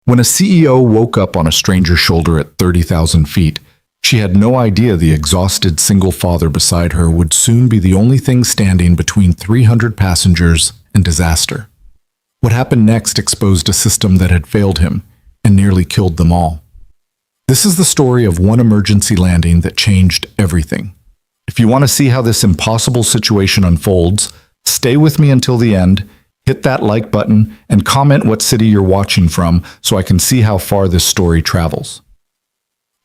When a CEO woke up on a stranger's shoulder at 30,000 feet, she had no idea the exhausted single father beside her would soon be the only thing standing between 300 passengers and disaster. What happened next exposed a system that had failed him and nearly killed them all. This is the story of one emergency landing that changed everything. If you want to see how this impossible situation unfolds, stay with me until the end, hit that like button, and comment what city you're watching from so I can see how far this story travels.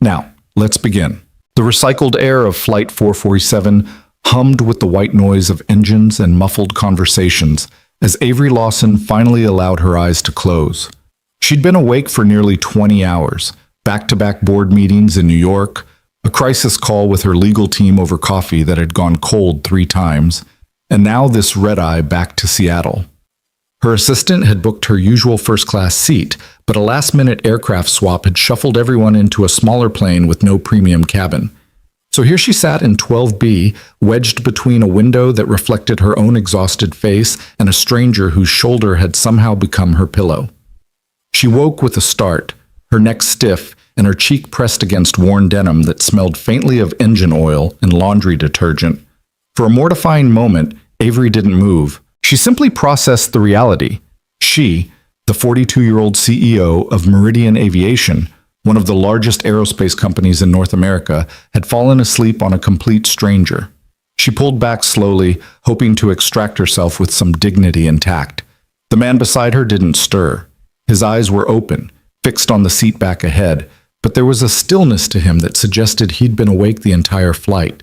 Now, let's begin. The recycled air of Flight 447 hummed with the white noise of engines and muffled conversations as Avery Lawson finally allowed her eyes to close. She'd been awake for nearly 20 hours, back-to-back board meetings in New York, a crisis call with her legal team over coffee that had gone cold 3 times, and now this red-eye back to Seattle. Her assistant had booked her usual first-class seat, but a last-minute aircraft swap had shuffled everyone into a smaller plane with no premium cabin. So here she sat in 12B, wedged between a window that reflected her own exhausted face and a stranger whose shoulder had somehow become her pillow. She woke with a start, her neck stiff and her cheek pressed against worn denim that smelled faintly of engine oil and laundry detergent. For a mortifying moment, Avery didn't move. She simply processed the reality. She, the 42-year-old CEO of Meridian Aviation, one of the largest aerospace companies in North America, had fallen asleep on a complete stranger. She pulled back slowly, hoping to extract herself with some dignity and tact. The man beside her didn't stir. His eyes were open, fixed on the seat back ahead, but there was a stillness to him that suggested he'd been awake the entire flight.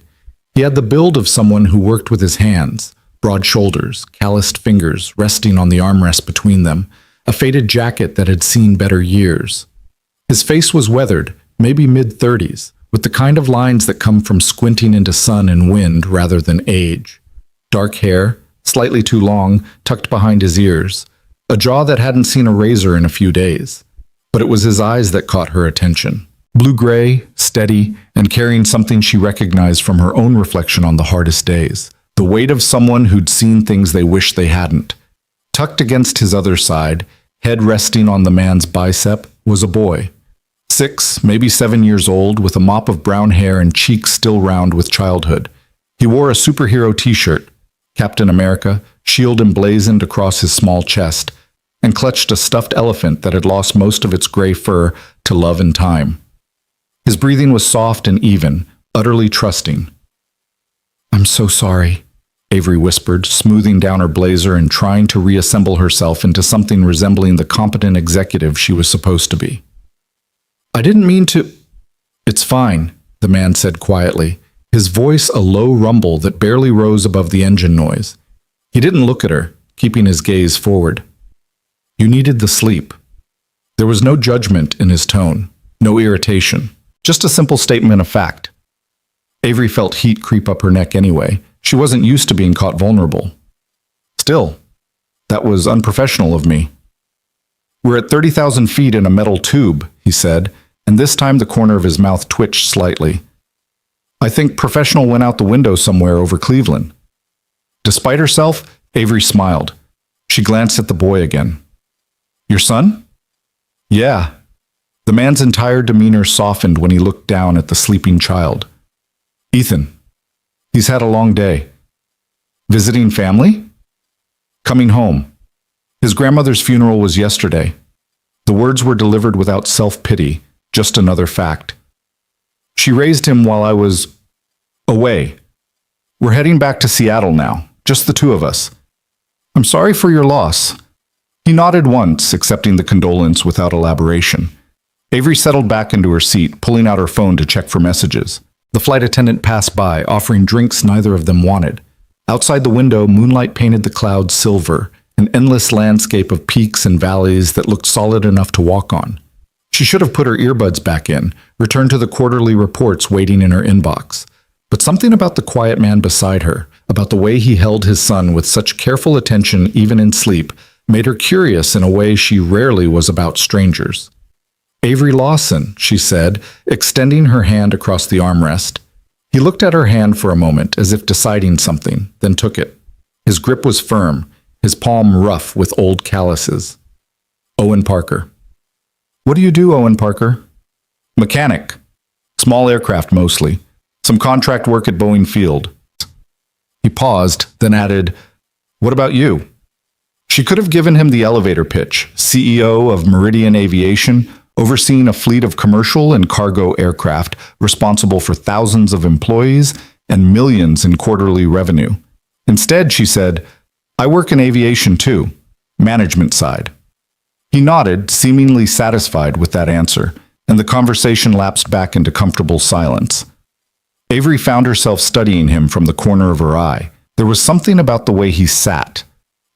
He had the build of someone who worked with his hands, broad shoulders, calloused fingers resting on the armrest between them, a faded jacket that had seen better years. His face was weathered, maybe mid-30s, with the kind of lines that come from squinting into sun and wind rather than age. Dark hair, slightly too long, tucked behind his ears, a jaw that hadn't seen a razor in a few days. But it was his eyes that caught her attention. Blue-gray, steady, and carrying something she recognized from her own reflection on the hardest days. The weight of someone who'd seen things they wished they hadn't. Tucked against his other side, head resting on the man's bicep, was a boy. 6, maybe 7 years old, with a mop of brown hair and cheeks still round with childhood. He wore a superhero t-shirt, Captain America, shield emblazoned across his small chest, and clutched a stuffed elephant that had lost most of its gray fur to love and time. His breathing was soft and even, utterly trusting. "I'm so sorry," Avery whispered, smoothing down her blazer and trying to reassemble herself into something resembling the competent executive she was supposed to be. "I didn't mean to—" "It's fine," the man said quietly, his voice a low rumble that barely rose above the engine noise. He didn't look at her, keeping his gaze forward. "You needed the sleep." There was no judgment in his tone, no irritation, just a simple statement of fact. Avery felt heat creep up her neck anyway. She wasn't used to being caught vulnerable. Still, that was unprofessional of me. "We're at 30,000 feet in a metal tube," he said, and this time the corner of his mouth twitched slightly. "I think professional went out the window somewhere over Cleveland." Despite herself, Avery smiled. She glanced at the boy again. "Your son?" "Yeah." The man's entire demeanor softened when he looked down at the sleeping child. "Ethan. He's had a long day." "Visiting family?" "Coming home. His grandmother's funeral was yesterday." The words were delivered without self-pity, just another fact. "She raised him while I was away. We're heading back to Seattle now, just the two of us. I'm sorry for your loss." He nodded once, accepting the condolence without elaboration. Avery settled back into her seat, pulling out her phone to check for messages. The flight attendant passed by, offering drinks neither of them wanted. Outside the window, moonlight painted the clouds silver, an endless landscape of peaks and valleys that looked solid enough to walk on. She should have put her earbuds back in, returned to the quarterly reports waiting in her inbox. But something about the quiet man beside her, about the way he held his son with such careful attention even in sleep, made her curious in a way she rarely was about strangers. "Avery Lawson," she said, extending her hand across the armrest. He looked at her hand for a moment, as if deciding something, then took it. His grip was firm, his palm rough with old calluses. "Owen Parker." What do you do, Owen Parker? Mechanic. Small aircraft mostly. Some contract work at Boeing Field. He paused, then added, What about you? She could have given him the elevator pitch, CEO of Meridian Aviation, overseeing a fleet of commercial and cargo aircraft responsible for thousands of employees and millions in quarterly revenue. Instead, she said, I work in aviation too, management side. He nodded, seemingly satisfied with that answer, and the conversation lapsed back into comfortable silence. Avery found herself studying him from the corner of her eye. There was something about the way he sat,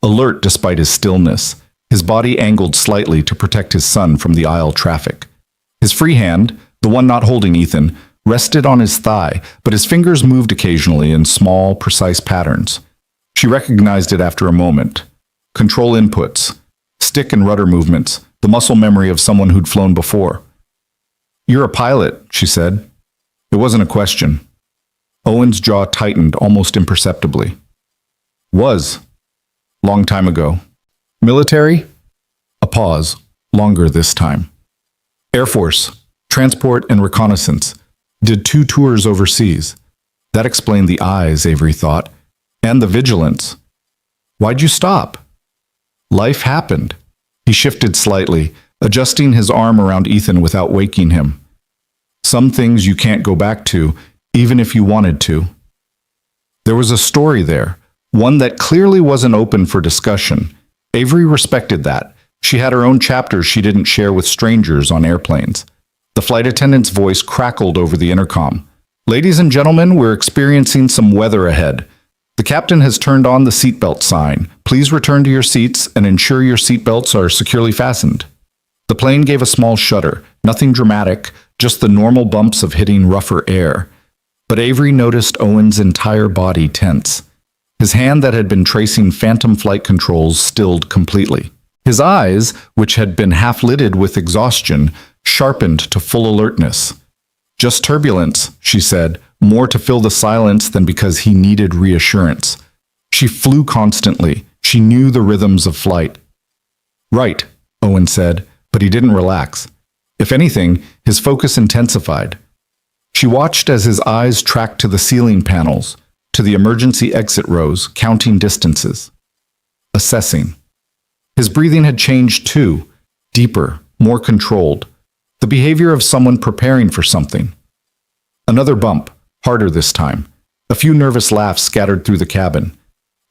alert despite his stillness, his body angled slightly to protect his son from the aisle traffic. His free hand, the one not holding Ethan, rested on his thigh, but his fingers moved occasionally in small, precise patterns. She recognized it after a moment. Control inputs, stick and rudder movements, the muscle memory of someone who'd flown before. You're a pilot, she said. It wasn't a question. Owen's jaw tightened almost imperceptibly. Was. Long time ago. Military? A pause, longer this time. Air Force, transport and reconnaissance. Did 2 tours overseas. That explained the eyes, Avery thought, and the vigilance. Why'd you stop? Life happened. He shifted slightly, adjusting his arm around Ethan without waking him. Some things you can't go back to, even if you wanted to. There was a story there, one that clearly wasn't open for discussion. Avery respected that. She had her own chapters she didn't share with strangers on airplanes. The flight attendant's voice crackled over the intercom. Ladies and gentlemen, we're experiencing some weather ahead. The captain has turned on the seatbelt sign. Please return to your seats and ensure your seatbelts are securely fastened. The plane gave a small shudder, nothing dramatic, just the normal bumps of hitting rougher air. But Avery noticed Owen's entire body tense. His hand that had been tracing phantom flight controls stilled completely. His eyes, which had been half-lidded with exhaustion, sharpened to full alertness. Just turbulence, she said, more to fill the silence than because he needed reassurance. She flew constantly. She knew the rhythms of flight. Right, Owen said, but he didn't relax. If anything, his focus intensified. She watched as his eyes tracked to the ceiling panels, to the emergency exit rows, counting distances. Assessing. His breathing had changed too, deeper, more controlled. The behavior of someone preparing for something. Another bump, harder this time. A few nervous laughs scattered through the cabin.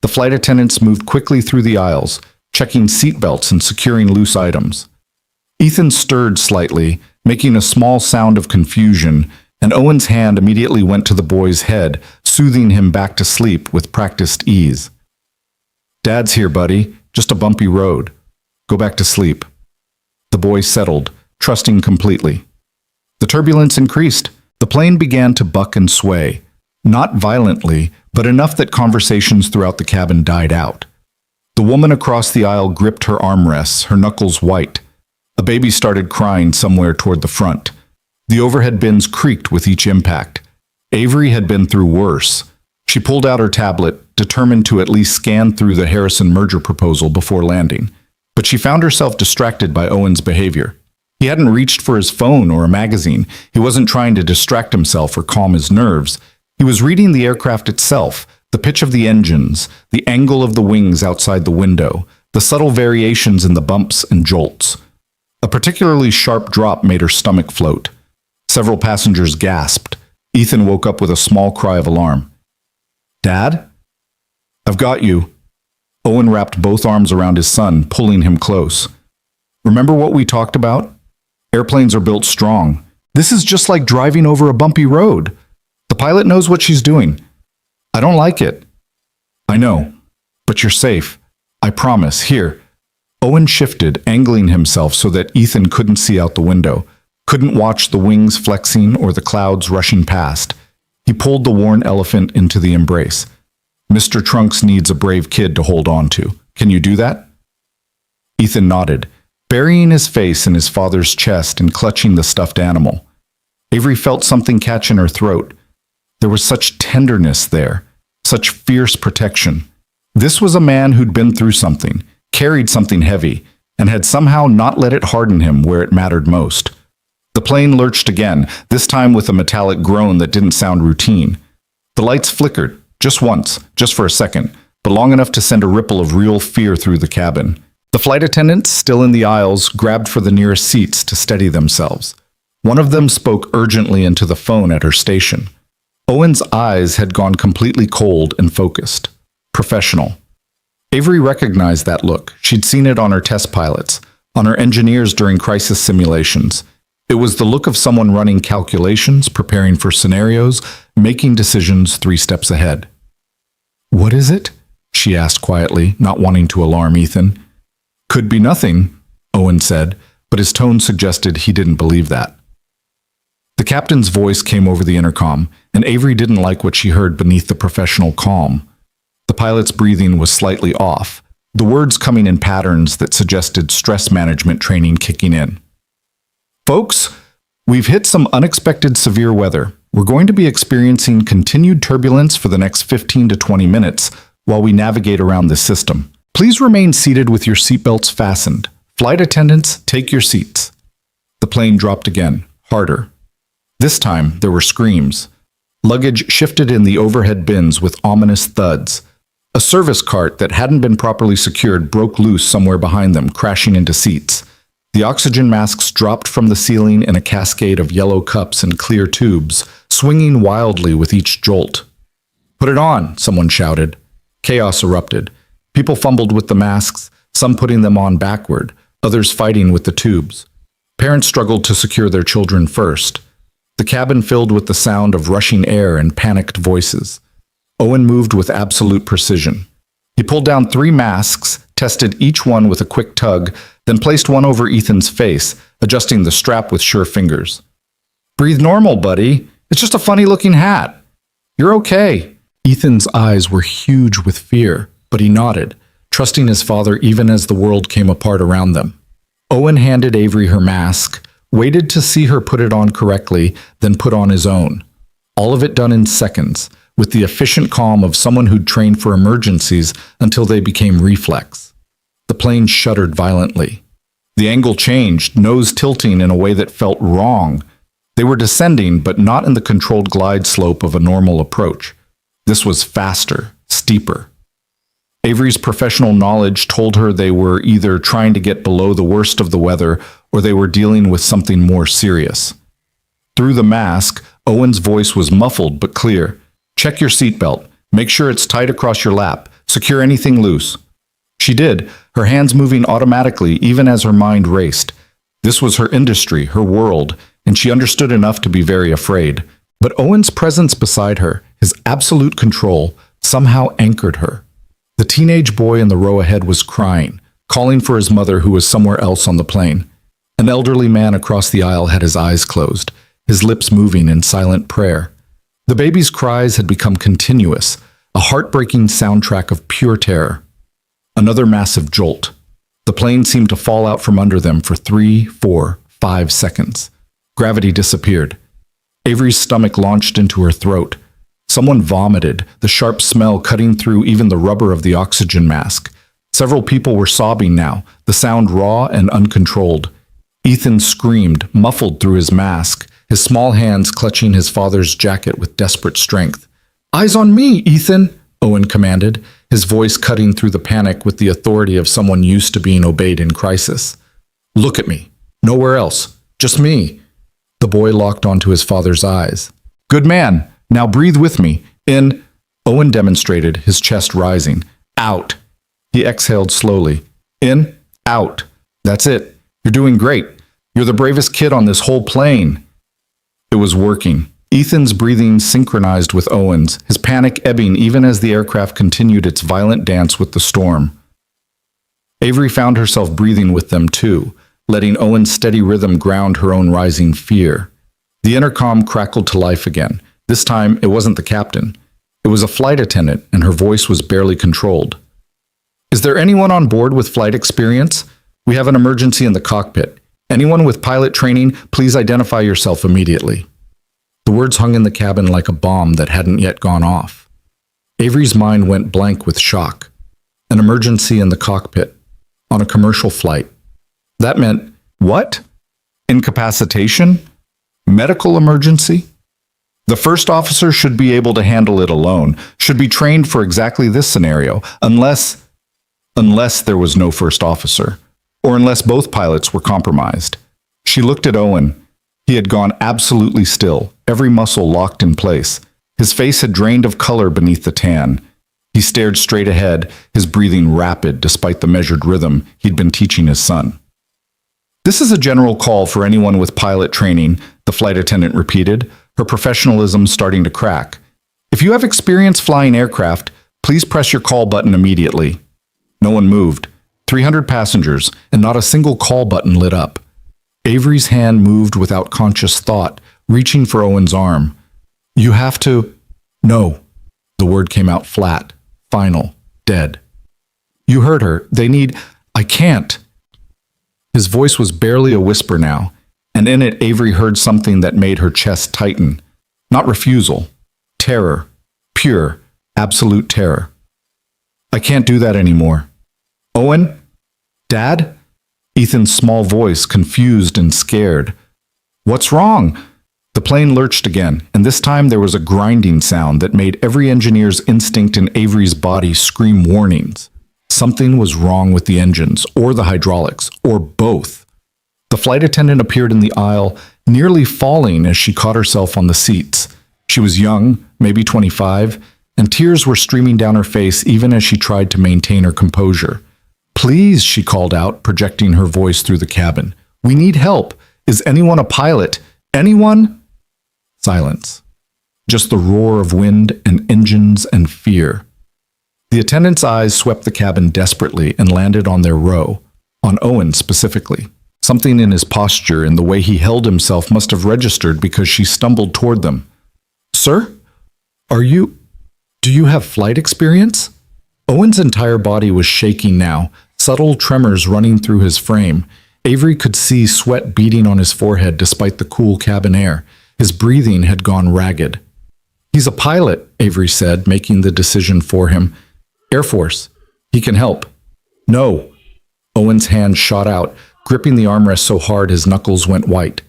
The flight attendants moved quickly through the aisles, checking seatbelts and securing loose items. Ethan stirred slightly, making a small sound of confusion, and Owen's hand immediately went to the boy's head, soothing him back to sleep with practiced ease. Dad's here, buddy. Just a bumpy road. Go back to sleep. The boy settled, trusting completely. The turbulence increased. The plane began to buck and sway. Not violently, but enough that conversations throughout the cabin died out. The woman across the aisle gripped her armrests, her knuckles white. A baby started crying somewhere toward the front. The overhead bins creaked with each impact. Avery had been through worse. She pulled out her tablet, determined to at least scan through the Harrison merger proposal before landing. But she found herself distracted by Owen's behavior. He hadn't reached for his phone or a magazine. He wasn't trying to distract himself or calm his nerves. He was reading the aircraft itself, the pitch of the engines, the angle of the wings outside the window, the subtle variations in the bumps and jolts. A particularly sharp drop made her stomach float. Several passengers gasped. Ethan woke up with a small cry of alarm. Dad? I've got you. Owen wrapped both arms around his son, pulling him close. Remember what we talked about? Airplanes are built strong. This is just like driving over a bumpy road. The pilot knows what she's doing. I don't like it. I know, but you're safe. I promise. Here. Owen shifted, angling himself so that Ethan couldn't see out the window, couldn't watch the wings flexing or the clouds rushing past. He pulled the worn elephant into the embrace. Mr. Trunks needs a brave kid to hold on to. Can you do that? Ethan nodded, burying his face in his father's chest and clutching the stuffed animal. Avery felt something catch in her throat. There was such tenderness there, such fierce protection. This was a man who'd been through something, carried something heavy, and had somehow not let it harden him where it mattered most. The plane lurched again, this time with a metallic groan that didn't sound routine. The lights flickered, just once, just for a second, but long enough to send a ripple of real fear through the cabin. The flight attendants, still in the aisles, grabbed for the nearest seats to steady themselves. One of them spoke urgently into the phone at her station. Owen's eyes had gone completely cold and focused. Professional. Avery recognized that look. She'd seen it on her test pilots, on her engineers during crisis simulations. It was the look of someone running calculations, preparing for scenarios, making decisions 3 steps ahead. "What is it?" she asked quietly, not wanting to alarm Ethan. "Could be nothing," Owen said, but his tone suggested he didn't believe that. The captain's voice came over the intercom, and Avery didn't like what she heard beneath the professional calm. The pilot's breathing was slightly off, the words coming in patterns that suggested stress management training kicking in. "Folks, we've hit some unexpected severe weather. We're going to be experiencing continued turbulence for the next 15 to 20 minutes while we navigate around this system. Please remain seated with your seatbelts fastened. Flight attendants, take your seats." The plane dropped again, harder. This time, there were screams. Luggage shifted in the overhead bins with ominous thuds. A service cart that hadn't been properly secured broke loose somewhere behind them, crashing into seats. The oxygen masks dropped from the ceiling in a cascade of yellow cups and clear tubes, swinging wildly with each jolt. "Put it on," someone shouted. Chaos erupted. People fumbled with the masks, some putting them on backward, others fighting with the tubes. Parents struggled to secure their children first. The cabin filled with the sound of rushing air and panicked voices. Owen moved with absolute precision. He pulled down 3 masks, tested each one with a quick tug, then placed one over Ethan's face, adjusting the strap with sure fingers. "Breathe normal, buddy. It's just a funny-looking hat. You're okay." Ethan's eyes were huge with fear, but he nodded, trusting his father even as the world came apart around them. Owen handed Avery her mask, waited to see her put it on correctly, then put on his own. All of it done in seconds, with the efficient calm of someone who'd trained for emergencies until they became reflex. The plane shuddered violently. The angle changed, nose tilting in a way that felt wrong. They were descending, but not in the controlled glide slope of a normal approach. This was faster, steeper. Avery's professional knowledge told her they were either trying to get below the worst of the weather or they were dealing with something more serious. Through the mask, Owen's voice was muffled but clear. "Check your seatbelt. Make sure it's tight across your lap. Secure anything loose." She did, her hands moving automatically even as her mind raced. This was her industry, her world, and she understood enough to be very afraid. But Owen's presence beside her, his absolute control, somehow anchored her. The teenage boy in the row ahead was crying, calling for his mother who was somewhere else on the plane. An elderly man across the aisle had his eyes closed, his lips moving in silent prayer. The baby's cries had become continuous, a heartbreaking soundtrack of pure terror. Another massive jolt. The plane seemed to fall out from under them for 3, 4, 5 seconds. Gravity disappeared. Avery's stomach launched into her throat. Someone vomited, the sharp smell cutting through even the rubber of the oxygen mask. Several people were sobbing now, the sound raw and uncontrolled. Ethan screamed, muffled through his mask, his small hands clutching his father's jacket with desperate strength. "Eyes on me, Ethan!" Owen commanded, his voice cutting through the panic with the authority of someone used to being obeyed in crisis. "Look at me. Nowhere else. Just me." The boy locked onto his father's eyes. "Good man. Now breathe with me. In." Owen demonstrated, his chest rising. "Out." He exhaled slowly. "In. Out. That's it. You're doing great. You're the bravest kid on this whole plane." It was working. Ethan's breathing synchronized with Owen's, his panic ebbing even as the aircraft continued its violent dance with the storm. Avery found herself breathing with them too, letting Owen's steady rhythm ground her own rising fear. The intercom crackled to life again. This time, it wasn't the captain. It was a flight attendant, and her voice was barely controlled. "Is there anyone on board with flight experience? We have an emergency in the cockpit. Anyone with pilot training, please identify yourself immediately." The words hung in the cabin like a bomb that hadn't yet gone off. Avery's mind went blank with shock. An emergency in the cockpit, on a commercial flight. That meant what? Incapacitation? Medical emergency? The first officer should be able to handle it alone, should be trained for exactly this scenario, unless there was no first officer, or unless both pilots were compromised. She looked at Owen. He had gone absolutely still, every muscle locked in place. His face had drained of color beneath the tan. He stared straight ahead, his breathing rapid despite the measured rhythm he'd been teaching his son. "This is a general call for anyone with pilot training," the flight attendant repeated, her professionalism starting to crack. "If you have experience flying aircraft, please press your call button immediately." No one moved. 300 passengers, and not a single call button lit up. Avery's hand moved without conscious thought, reaching for Owen's arm. "You have to—" "No." The word came out flat, final, dead. "You heard her. They need— I can't." His voice was barely a whisper now, and in it Avery heard something that made her chest tighten. Not refusal. Terror. Pure, absolute terror. "I can't do that anymore." "Owen? Dad?" Ethan's small voice, confused and scared. "What's wrong?" The plane lurched again, and this time there was a grinding sound that made every engineer's instinct in Avery's body scream warnings. Something was wrong with the engines, or the hydraulics, or both. The flight attendant appeared in the aisle, nearly falling as she caught herself on the seats. She was young, maybe 25, and tears were streaming down her face even as she tried to maintain her composure. "Please," she called out, projecting her voice through the cabin. "We need help. Is anyone a pilot? Anyone?" Silence. Just the roar of wind and engines and fear. The attendant's eyes swept the cabin desperately and landed on their row, on Owen specifically. Something in his posture, in the way he held himself, must have registered because she stumbled toward them. "Sir? Do you have flight experience?" Owen's entire body was shaking now, subtle tremors running through his frame. Avery could see sweat beading on his forehead despite the cool cabin air. His breathing had gone ragged. "He's a pilot," Avery said, making the decision for him. "Air Force. He can help." "No." Owen's hand shot out, gripping the armrest so hard his knuckles went white.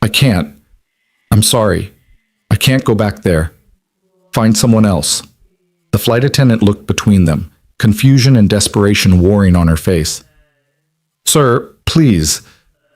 "I can't. I'm sorry. I can't go back there. Find someone else." The flight attendant looked between them, confusion and desperation warring on her face. "Sir, please.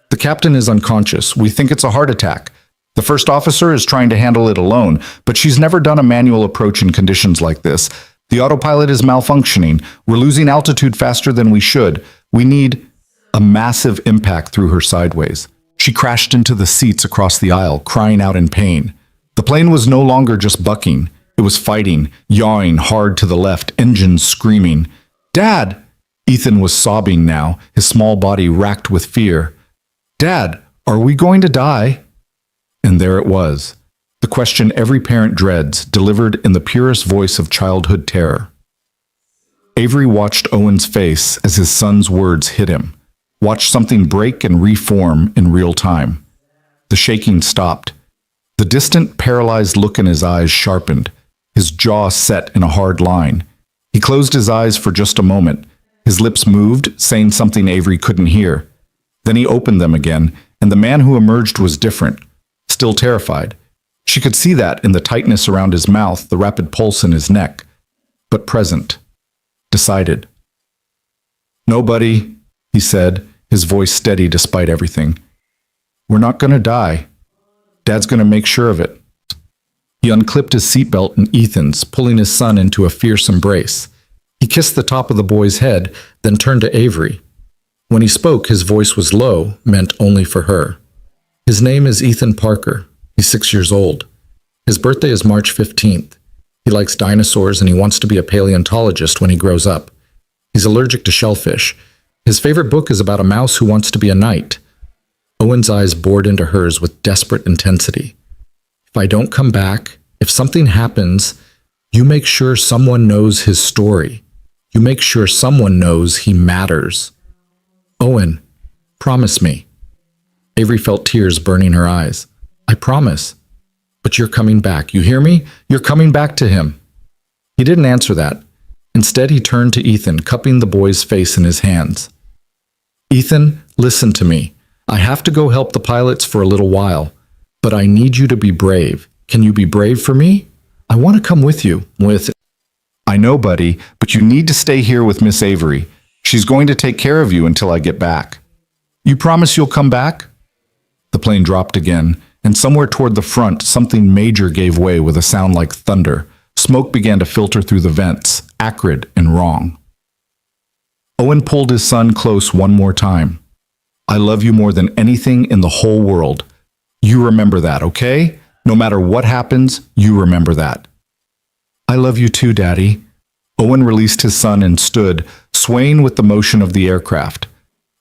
The captain is unconscious. We think it's a heart attack. The first officer is trying to handle it alone, but she's never done a manual approach in conditions like this. The autopilot is malfunctioning. We're losing altitude faster than we should. We need—" A massive impact threw her sideways. She crashed into the seats across the aisle, crying out in pain. The plane was no longer just bucking. It was fighting, yawing hard to the left, engines screaming. "Dad!" Ethan was sobbing now, his small body racked with fear. "Dad, are we going to die?" And there it was, the question every parent dreads, delivered in the purest voice of childhood terror. Avery watched Owen's face as his son's words hit him, watched something break and reform in real time. The shaking stopped. The distant, paralyzed look in his eyes sharpened, his jaw set in a hard line. He closed his eyes for just a moment. His lips moved, saying something Avery couldn't hear. Then he opened them again, and the man who emerged was different, still terrified. She could see that in the tightness around his mouth, the rapid pulse in his neck, but present, decided. "Nobody," he said, his voice steady despite everything. "We're not going to die. Dad's going to make sure of it." He unclipped his seatbelt and Ethan's, pulling his son into a fierce embrace. He kissed the top of the boy's head, then turned to Avery. When he spoke, his voice was low, meant only for her. "His name is Ethan Parker. He's 6 years old. His birthday is March 15th. He likes dinosaurs and he wants to be a paleontologist when he grows up. He's allergic to shellfish. His favorite book is about a mouse who wants to be a knight." Owen's eyes bored into hers with desperate intensity. "If I don't come back, if something happens, you make sure someone knows his story. You make sure someone knows he matters. Owen, promise me." Avery felt tears burning her eyes. "I promise. But you're coming back. You hear me? You're coming back to him." He didn't answer that. Instead, he turned to Ethan, cupping the boy's face in his hands. "Ethan, Listen to me. I have to go help the pilots for a little while, but I need you to be brave. Can you be brave for me? I want to come with you. I know, buddy, but you need to stay here with Miss Avery. She's going to take care of you until I get back. You promise you'll come back? The plane dropped again, and somewhere toward the front, something major gave way with a sound like thunder. Smoke began to filter through the vents, acrid and wrong. Owen pulled his son close one more time. I love you more than anything in the whole world. You remember that, okay? No matter what happens, you remember that. I love you too, Daddy. Owen released his son and stood, swaying with the motion of the aircraft.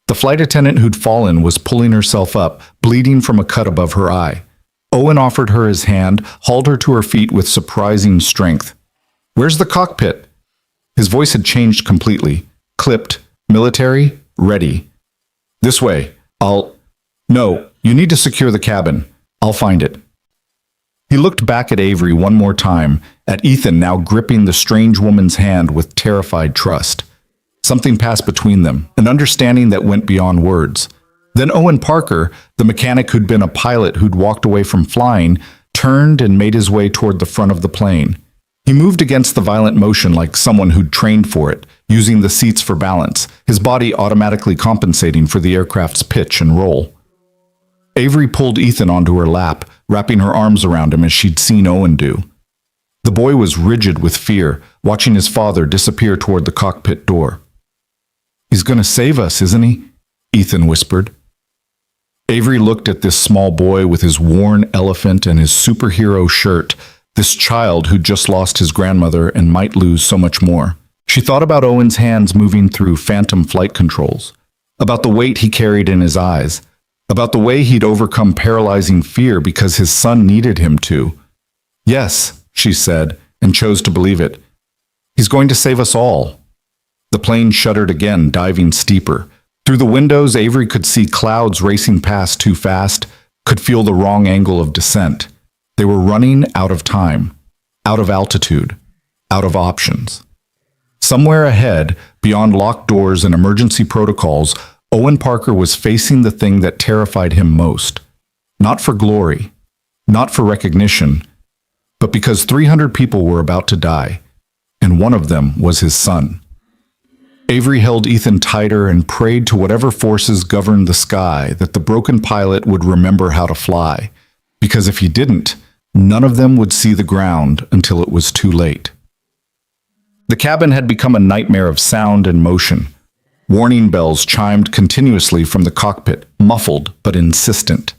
The flight attendant who'd fallen was pulling herself up, bleeding from a cut above her eye. Owen offered her his hand, hauled her to her feet with surprising strength. Where's the cockpit? His voice had changed completely. Clipped, military, ready. This way. No, you need to secure the cabin. I'll find it. He looked back at Avery one more time, at Ethan now gripping the strange woman's hand with terrified trust. Something passed between them, an understanding that went beyond words. Then Owen Parker, the mechanic who'd been a pilot who'd walked away from flying, turned and made his way toward the front of the plane. He moved against the violent motion like someone who'd trained for it, using the seats for balance, his body automatically compensating for the aircraft's pitch and roll. Avery pulled Ethan onto her lap, wrapping her arms around him as she'd seen Owen do. The boy was rigid with fear, watching his father disappear toward the cockpit door. He's going to save us, isn't he? Ethan whispered. Avery looked at this small boy with his worn elephant and his superhero shirt, this child who'd just lost his grandmother and might lose so much more. She thought about Owen's hands moving through phantom flight controls, about the weight he carried in his eyes, about the way he'd overcome paralyzing fear because his son needed him to. Yes, she said, and chose to believe it. He's going to save us all. The plane shuddered again, diving steeper. Through the windows, Avery could see clouds racing past too fast, could feel the wrong angle of descent. They were running out of time, out of altitude, out of options. Somewhere ahead, beyond locked doors and emergency protocols, Owen Parker was facing the thing that terrified him most. Not for glory, not for recognition, but because 300 people were about to die, and one of them was his son. Avery held Ethan tighter and prayed to whatever forces governed the sky that the broken pilot would remember how to fly, because if he didn't, none of them would see the ground until it was too late. The cabin had become a nightmare of sound and motion. Warning bells chimed continuously from the cockpit, muffled but insistent.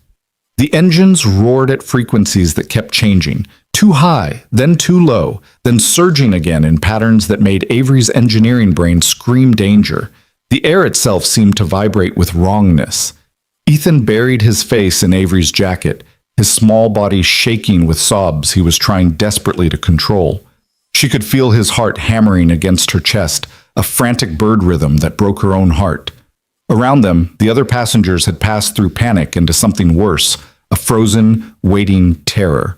The engines roared at frequencies that kept changing, too high, then too low, then surging again in patterns that made Avery's engineering brain scream danger. The air itself seemed to vibrate with wrongness. Ethan buried his face in Avery's jacket, his small body shaking with sobs he was trying desperately to control. She could feel his heart hammering against her chest, a frantic bird rhythm that broke her own heart. Around them, the other passengers had passed through panic into something worse, a frozen, waiting terror.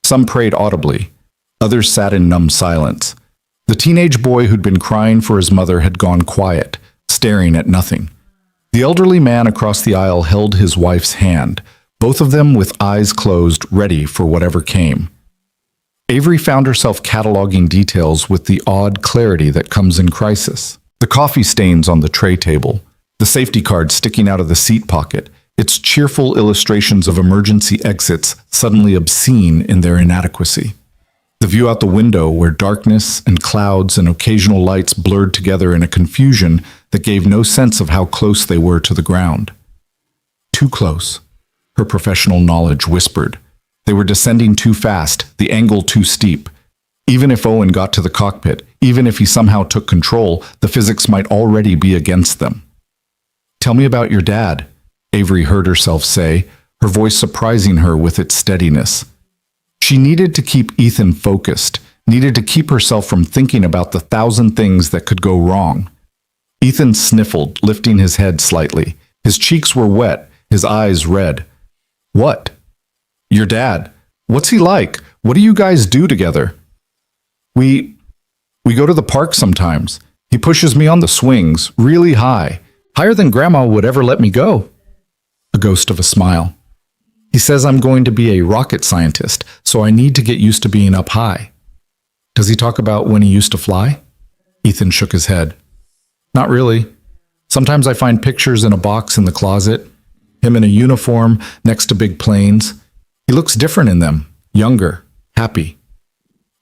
Some prayed audibly. Others sat in numb silence. The teenage boy who'd been crying for his mother had gone quiet, staring at nothing. The elderly man across the aisle held his wife's hand, both of them with eyes closed, ready for whatever came. Avery found herself cataloging details with the odd clarity that comes in crisis. The coffee stains on the tray table, the safety card sticking out of the seat pocket, its cheerful illustrations of emergency exits suddenly obscene in their inadequacy. The view out the window where darkness and clouds and occasional lights blurred together in a confusion that gave no sense of how close they were to the ground. Too close, her professional knowledge whispered. They were descending too fast, the angle too steep. Even if Owen got to the cockpit, even if he somehow took control, the physics might already be against them. Tell me about your dad, Avery heard herself say, her voice surprising her with its steadiness. She needed to keep Ethan focused, needed to keep herself from thinking about the thousand things that could go wrong. Ethan sniffled, lifting his head slightly. His cheeks were wet, his eyes red. What? Your dad. What's he like? What do you guys do together? We go to the park sometimes. He pushes me on the swings, really high. Higher than Grandma would ever let me go. A ghost of a smile. He says I'm going to be a rocket scientist, so I need to get used to being up high. Does he talk about when he used to fly? Ethan shook his head. Not really. Sometimes I find pictures in a box in the closet. Him in a uniform next to big planes. He looks different in them, younger, happy.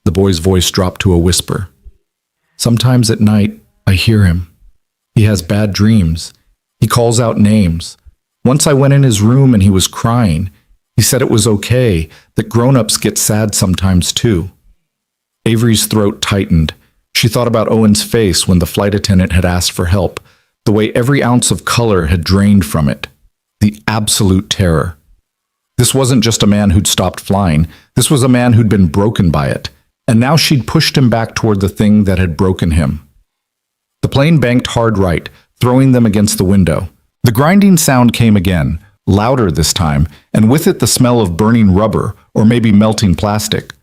The boy's voice dropped to a whisper. Sometimes at night, I hear him. He has bad dreams. He calls out names. Once I went in his room and he was crying. He said it was okay, that grown-ups get sad sometimes too. Avery's throat tightened. She thought about Owen's face when the flight attendant had asked for help, the way every ounce of color had drained from it. The absolute terror. This wasn't just a man who'd stopped flying. This was a man who'd been broken by it. And now she'd pushed him back toward the thing that had broken him. The plane banked hard right, throwing them against the window. The grinding sound came again, louder this time, and with it the smell of burning rubber or maybe melting plastic.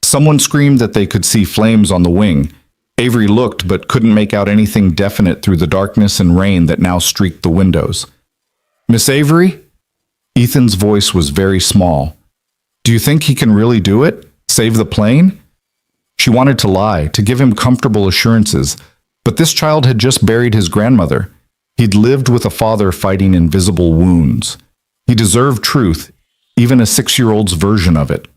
Someone screamed that they could see flames on the wing. Avery looked but couldn't make out anything definite through the darkness and rain that now streaked the windows. Miss Avery? Ethan's voice was very small. Do you think he can really do it? Save the plane? She wanted to lie, to give him comfortable assurances, but this child had just buried his grandmother. He'd lived with a father fighting invisible wounds. He deserved truth, even a 6-year-old's version of it.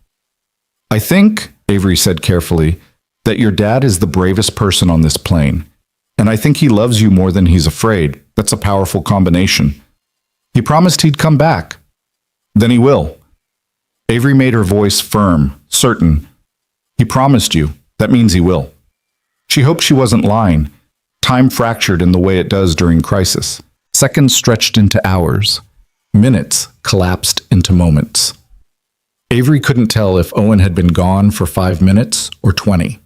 I think, Avery said carefully, that your dad is the bravest person on this plane, and I think he loves you more than he's afraid. That's a powerful combination. He promised he'd come back. Then he will. Avery made her voice firm, certain. He promised you. That means he will. She hoped she wasn't lying. Time fractured in the way it does during crisis. Seconds stretched into hours. Minutes collapsed into moments. Avery couldn't tell if Owen had been gone for 5 minutes or 20.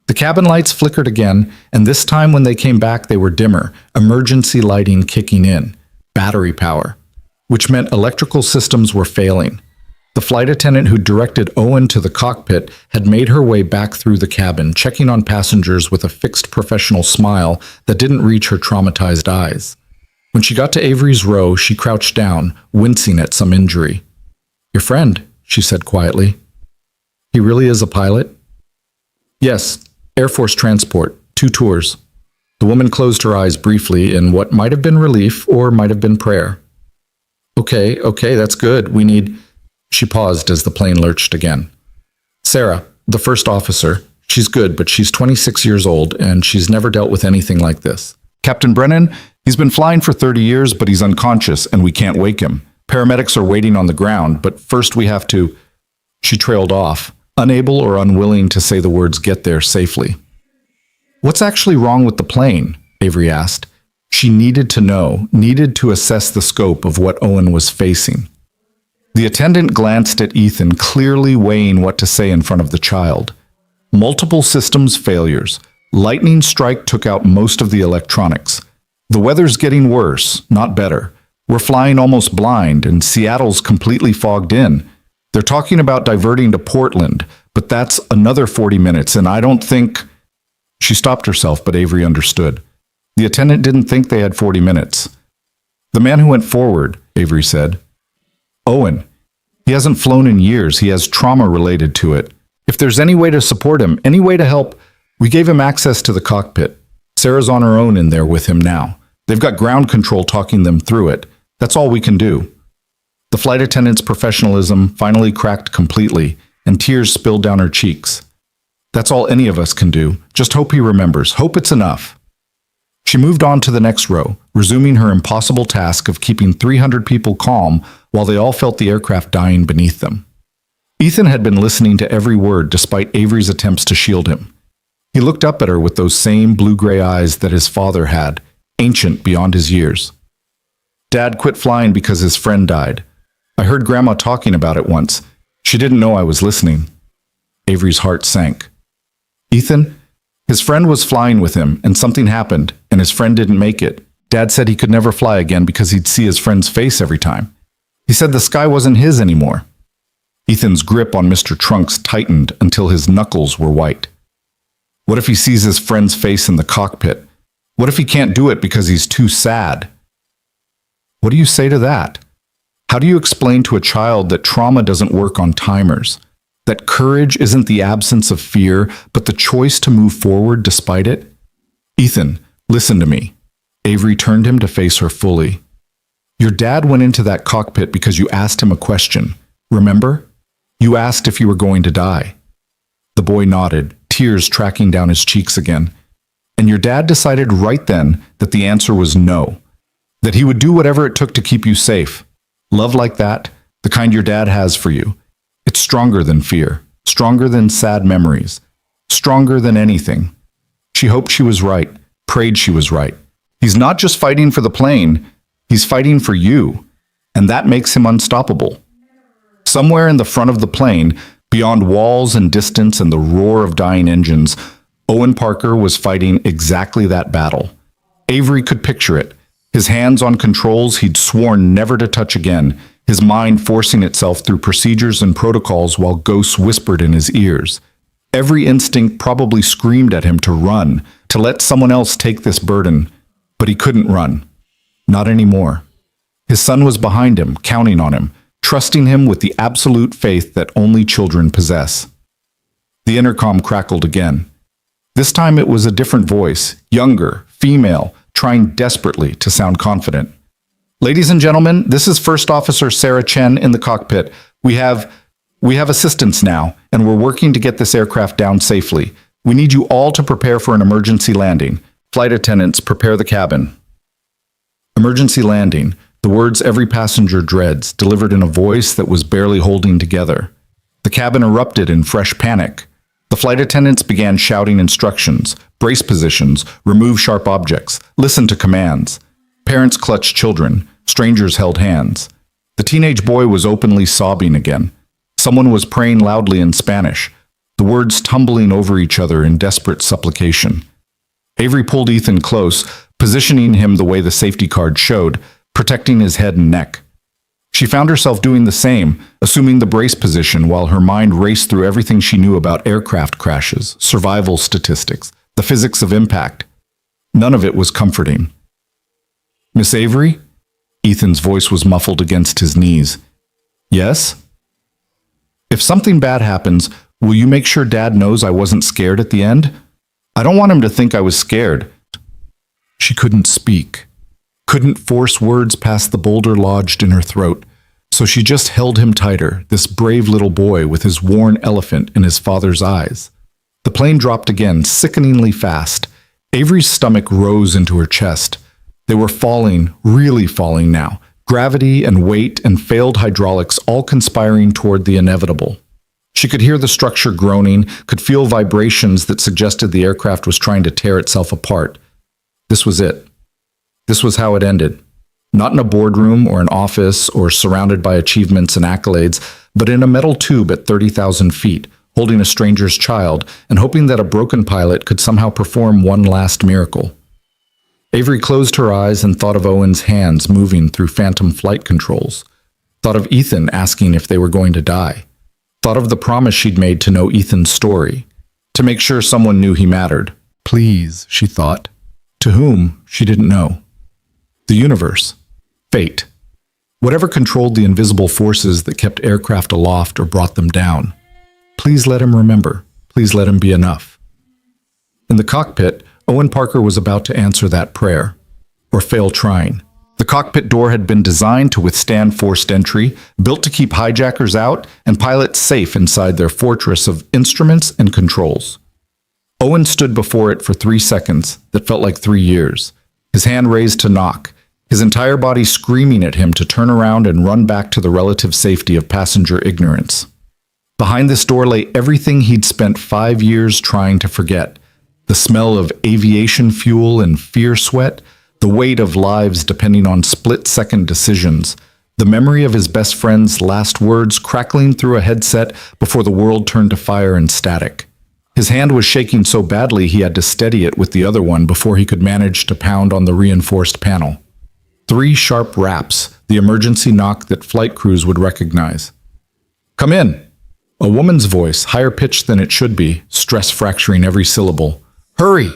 The cabin lights flickered again, and this time when they came back they were dimmer, emergency lighting kicking in, battery power, which meant electrical systems were failing. The flight attendant who directed Owen to the cockpit had made her way back through the cabin, checking on passengers with a fixed professional smile that didn't reach her traumatized eyes. When she got to Avery's row, she crouched down, wincing at some injury. Your friend, she said quietly. He really is a pilot? Yes, Air Force transport, 2 tours. The woman closed her eyes briefly in what might have been relief or might have been prayer. Okay, that's good. We need... She paused as the plane lurched again. Sarah, the first officer, she's good, but she's 26 years old, and she's never dealt with anything like this. Captain Brennan, he's been flying for 30 years, but he's unconscious, and we can't wake him. Paramedics are waiting on the ground, but first we have to... She trailed off, unable or unwilling to say the words get there safely. What's actually wrong with the plane? Avery asked. She needed to know, needed to assess the scope of what Owen was facing. The attendant glanced at Ethan, clearly weighing what to say in front of the child. Multiple systems failures. Lightning strike took out most of the electronics. The weather's getting worse, not better. We're flying almost blind, and Seattle's completely fogged in. They're talking about diverting to Portland, but that's another 40 minutes, and I don't think... She stopped herself, but Avery understood. The attendant didn't think they had 40 minutes. The man who went forward, Avery said. Owen. He hasn't flown in years. He has trauma related to it. If there's any way to support him, any way to help, we gave him access to the cockpit. Sarah's on her own in there with him now. They've got ground control talking them through it. That's all we can do. The flight attendant's professionalism finally cracked completely, and tears spilled down her cheeks. That's all any of us can do. Just hope he remembers. Hope it's enough. She moved on to the next row, resuming her impossible task of keeping 300 people calm while they all felt the aircraft dying beneath them. Ethan had been listening to every word despite Avery's attempts to shield him. He looked up at her with those same blue-gray eyes that his father had, ancient beyond his years. Dad quit flying because his friend died. I heard Grandma talking about it once. She didn't know I was listening. Avery's heart sank. Ethan, his friend was flying with him, and something happened, and his friend didn't make it. Dad said he could never fly again because he'd see his friend's face every time. He said the sky wasn't his anymore. Ethan's grip on Mr. Trunks tightened until his knuckles were white. What if he sees his friend's face in the cockpit? What if he can't do it because he's too sad? What do you say to that? How do you explain to a child that trauma doesn't work on timers? That courage isn't the absence of fear, but the choice to move forward despite it? Ethan, listen to me. Avery turned him to face her fully. Your dad went into that cockpit because you asked him a question. Remember? You asked if you were going to die. The boy nodded, tears tracking down his cheeks again. And your dad decided right then that the answer was no. That he would do whatever it took to keep you safe. Love like that, the kind your dad has for you. It's stronger than fear, stronger than sad memories, stronger than anything. She hoped she was right, prayed she was right. He's not just fighting for the plane, he's fighting for you. And that makes him unstoppable. Somewhere in the front of the plane, beyond walls and distance and the roar of dying engines, Owen Parker was fighting exactly that battle. Avery could picture it. His hands on controls he'd sworn never to touch again, his mind forcing itself through procedures and protocols while ghosts whispered in his ears. Every instinct probably screamed at him to run, to let someone else take this burden, but he couldn't run. Not anymore. His son was behind him, counting on him, trusting him with the absolute faith that only children possess. The intercom crackled again. This time it was a different voice, younger, female, trying desperately to sound confident. Ladies and gentlemen, this is First Officer Sarah Chen in the cockpit. We have assistance now, and we're working to get this aircraft down safely. We need you all to prepare for an emergency landing. Flight attendants, prepare the cabin. Emergency landing, the words every passenger dreads, delivered in a voice that was barely holding together. The cabin erupted in fresh panic. The flight attendants began shouting instructions, brace positions, remove sharp objects, listen to commands. Parents clutched children, strangers held hands. The teenage boy was openly sobbing again. Someone was praying loudly in Spanish, the words tumbling over each other in desperate supplication. Avery pulled Ethan close, positioning him the way the safety card showed, protecting his head and neck. She found herself doing the same, assuming the brace position while her mind raced through everything she knew about aircraft crashes, survival statistics, the physics of impact. None of it was comforting. Miss Avery? Ethan's voice was muffled against his knees. Yes? If something bad happens, will you make sure Dad knows I wasn't scared at the end? I don't want him to think I was scared. She couldn't speak. Couldn't force words past the boulder lodged in her throat, so she just held him tighter, this brave little boy with his worn elephant in his father's eyes. The plane dropped again, sickeningly fast. Avery's stomach rose into her chest. They were falling, really falling now, gravity and weight and failed hydraulics all conspiring toward the inevitable. She could hear the structure groaning, could feel vibrations that suggested the aircraft was trying to tear itself apart. This was it. This was how it ended. Not in a boardroom or an office or surrounded by achievements and accolades, but in a metal tube at 30,000 feet, holding a stranger's child and hoping that a broken pilot could somehow perform one last miracle. Avery closed her eyes and thought of Owen's hands moving through phantom flight controls. Thought of Ethan asking if they were going to die. Thought of the promise she'd made to know Ethan's story, to make sure someone knew he mattered. Please, she thought. To whom, she didn't know. The universe. Fate. Whatever controlled the invisible forces that kept aircraft aloft or brought them down. Please let him remember. Please let him be enough. In the cockpit, Owen Parker was about to answer that prayer, or fail trying. The cockpit door had been designed to withstand forced entry, built to keep hijackers out and pilots safe inside their fortress of instruments and controls. Owen stood before it for 3 seconds that felt like 3 years, his hand raised to knock, his entire body screaming at him to turn around and run back to the relative safety of passenger ignorance. Behind this door lay everything he'd spent 5 years trying to forget. The smell of aviation fuel and fear sweat, the weight of lives depending on split-second decisions, the memory of his best friend's last words crackling through a headset before the world turned to fire and static. His hand was shaking so badly he had to steady it with the other one before he could manage to pound on the reinforced panel. 3 sharp raps, the emergency knock that flight crews would recognize. "Come in." A woman's voice, higher pitched than it should be, stress fracturing every syllable. "Hurry!"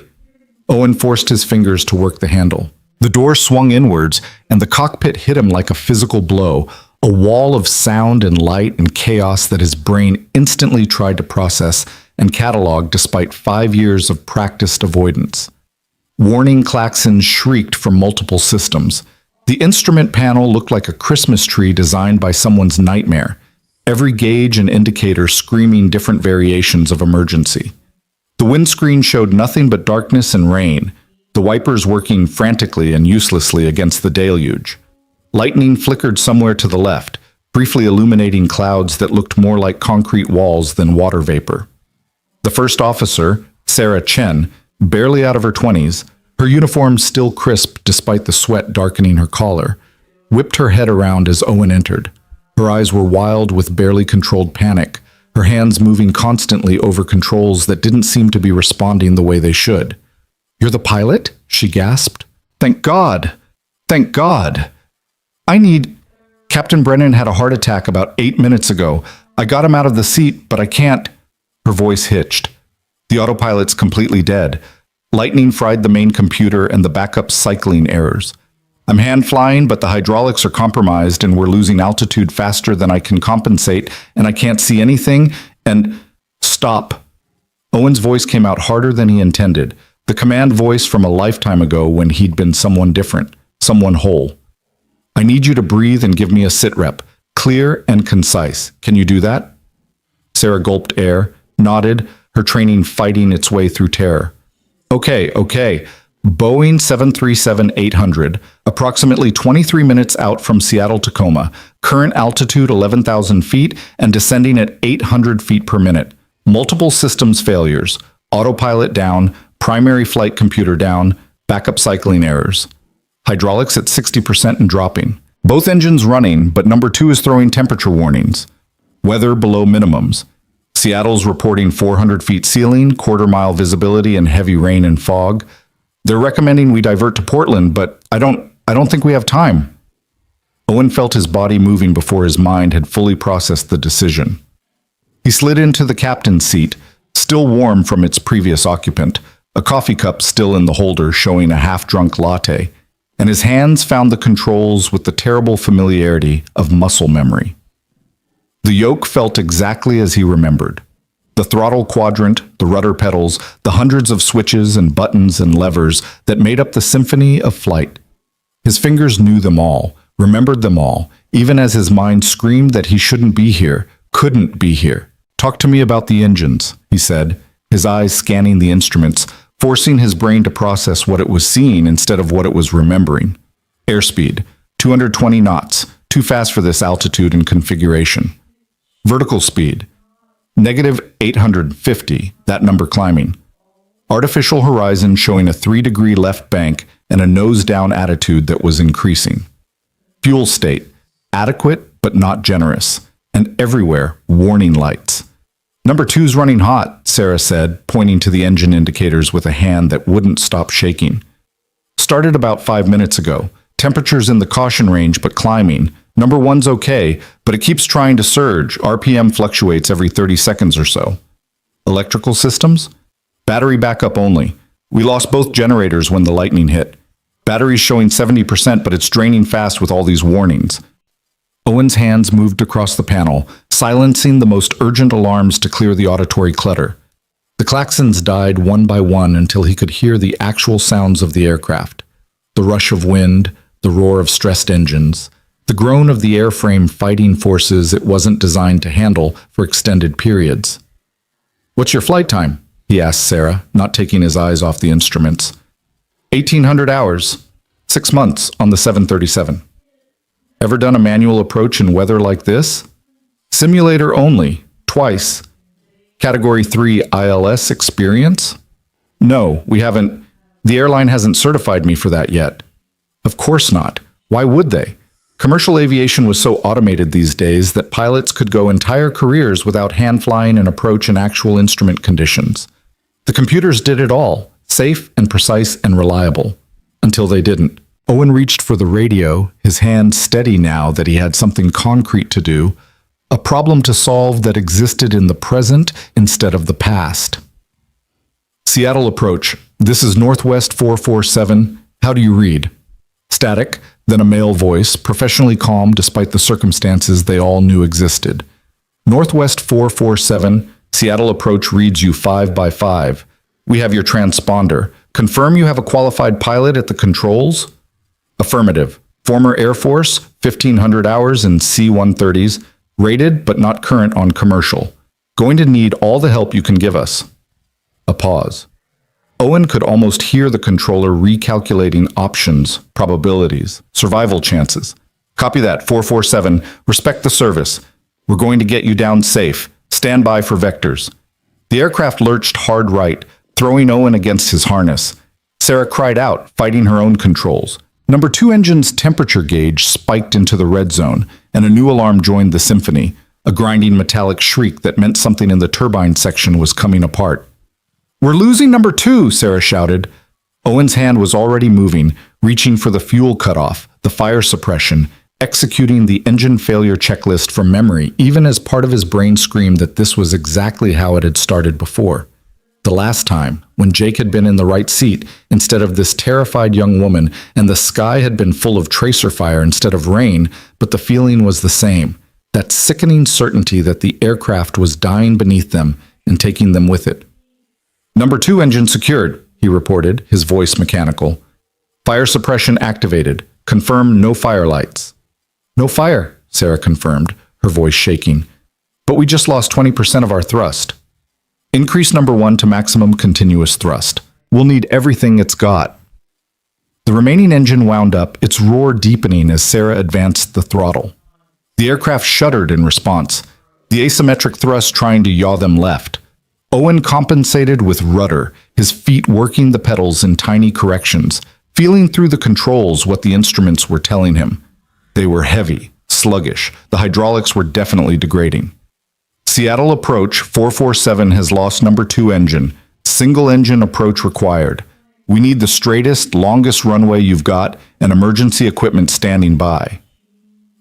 Owen forced his fingers to work the handle. The door swung inwards, and the cockpit hit him like a physical blow, a wall of sound and light and chaos that his brain instantly tried to process and catalog despite 5 years of practiced avoidance. Warning klaxons shrieked from multiple systems. The instrument panel looked like a Christmas tree designed by someone's nightmare, every gauge and indicator screaming different variations of emergency. The windscreen showed nothing but darkness and rain, the wipers working frantically and uselessly against the deluge. Lightning flickered somewhere to the left, briefly illuminating clouds that looked more like concrete walls than water vapor. The first officer, Sarah Chen, barely out of her 20s, her uniform still crisp despite the sweat darkening her collar, whipped her head around as Owen entered. Her eyes were wild with barely controlled panic, her hands moving constantly over controls that didn't seem to be responding the way they should. "You're the pilot?" she gasped. "Thank God! Thank God! Captain Brennan had a heart attack about 8 minutes ago. I got him out of the seat, but I can't." Her voice hitched. "The autopilot's completely dead. Lightning fried the main computer and the backup cycling errors. I'm hand flying, but the hydraulics are compromised and we're losing altitude faster than I can compensate, and I can't see anything, and stop." Owen's voice came out harder than he intended, the command voice from a lifetime ago when he'd been someone different, someone whole. "I need you to breathe and give me a sit rep, clear and concise. Can you do that?" Sarah gulped air, nodded, her training fighting its way through terror. Okay. Boeing 737-800, approximately 23 minutes out from Seattle, Tacoma, current altitude 11,000 feet and descending at 800 feet per minute. Multiple systems failures, autopilot down, primary flight computer down, backup cycling errors. Hydraulics at 60% and dropping. Both engines running, but number 2 is throwing temperature warnings. Weather below minimums. Seattle's reporting 400 feet ceiling, quarter-mile visibility, and heavy rain and fog. They're recommending we divert to Portland, but I don't think we have time. Owen felt his body moving before his mind had fully processed the decision. He slid into the captain's seat, still warm from its previous occupant, a coffee cup still in the holder showing a half-drunk latte, and his hands found the controls with the terrible familiarity of muscle memory. The yoke felt exactly as he remembered. The throttle quadrant, the rudder pedals, the hundreds of switches and buttons and levers that made up the symphony of flight. His fingers knew them all, remembered them all, even as his mind screamed that he shouldn't be here, couldn't be here. "Talk to me about the engines," he said, his eyes scanning the instruments, forcing his brain to process what it was seeing instead of what it was remembering. Airspeed, 220 knots, too fast for this altitude and configuration. Vertical speed, negative 850, that number climbing. Artificial horizon showing a 3-degree left bank and a nose-down attitude that was increasing. Fuel state, adequate but not generous, and everywhere, warning lights. "Number 2's running hot," Sarah said, pointing to the engine indicators with a hand that wouldn't stop shaking. "Started about 5 minutes ago. Temperatures in the caution range but climbing. Number 1's okay, but it keeps trying to surge. RPM fluctuates every 30 seconds or so." Electrical systems? "Battery backup only. We lost both generators when the lightning hit. Battery's showing 70%, but it's draining fast with all these warnings." Owen's hands moved across the panel, silencing the most urgent alarms to clear the auditory clutter. The klaxons died one by one until he could hear the actual sounds of the aircraft. The rush of wind, the roar of stressed engines, the groan of the airframe fighting forces it wasn't designed to handle for extended periods. "What's your flight time?" he asked Sarah, not taking his eyes off the instruments. 1,800 hours. 6 months on the 737. "Ever done a manual approach in weather like this?" "Simulator only. Twice." "Category 3 ILS experience?" "No, we haven't. The airline hasn't certified me for that yet." "Of course not. Why would they? Commercial aviation was so automated these days that pilots could go entire careers without hand-flying an approach in actual instrument conditions. The computers did it all, safe and precise and reliable. Until they didn't. Owen reached for the radio, his hand steady now that he had something concrete to do, a problem to solve that existed in the present instead of the past. "Seattle approach, This is Northwest 447. How do you read? Static, then a male voice, professionally calm despite the circumstances they all knew existed. Northwest 447, Seattle approach reads you 5 by 5. We have your transponder. Confirm you have a qualified pilot at the controls? Affirmative. Former Air Force, 1,500 hours in C-130s, rated but not current on commercial. Going to need all the help you can give us. A pause. Owen could almost hear the controller recalculating options, probabilities, survival chances. Copy that, 447. Respect the service. We're going to get you down safe. Stand by for vectors. The aircraft lurched hard right, throwing Owen against his harness. Sarah cried out, fighting her own controls. Number 2 engine's temperature gauge spiked into the red zone, and a new alarm joined the symphony, a grinding metallic shriek that meant something in the turbine section was coming apart. "We're losing number 2, Sarah shouted. Owen's hand was already moving, reaching for the fuel cutoff, the fire suppression, executing the engine failure checklist from memory, even as part of his brain screamed that this was exactly how it had started before. The last time, when Jake had been in the right seat instead of this terrified young woman, and the sky had been full of tracer fire instead of rain, but the feeling was the same, that sickening certainty that the aircraft was dying beneath them and taking them with it. "Number 2 engine secured," he reported, his voice mechanical. "Fire suppression activated. Confirm no fire lights." "No fire," Sarah confirmed, her voice shaking. "But we just lost 20% of our thrust." "Increase number 1 to maximum continuous thrust. We'll need everything it's got." The remaining engine wound up, its roar deepening as Sarah advanced the throttle. The aircraft shuddered in response, the asymmetric thrust trying to yaw them left. Owen compensated with rudder, his feet working the pedals in tiny corrections, feeling through the controls what the instruments were telling him. They were heavy, sluggish. The hydraulics were definitely degrading. "Seattle approach 447 has lost number 2 engine. Single engine approach required. We need the straightest, longest runway you've got and emergency equipment standing by."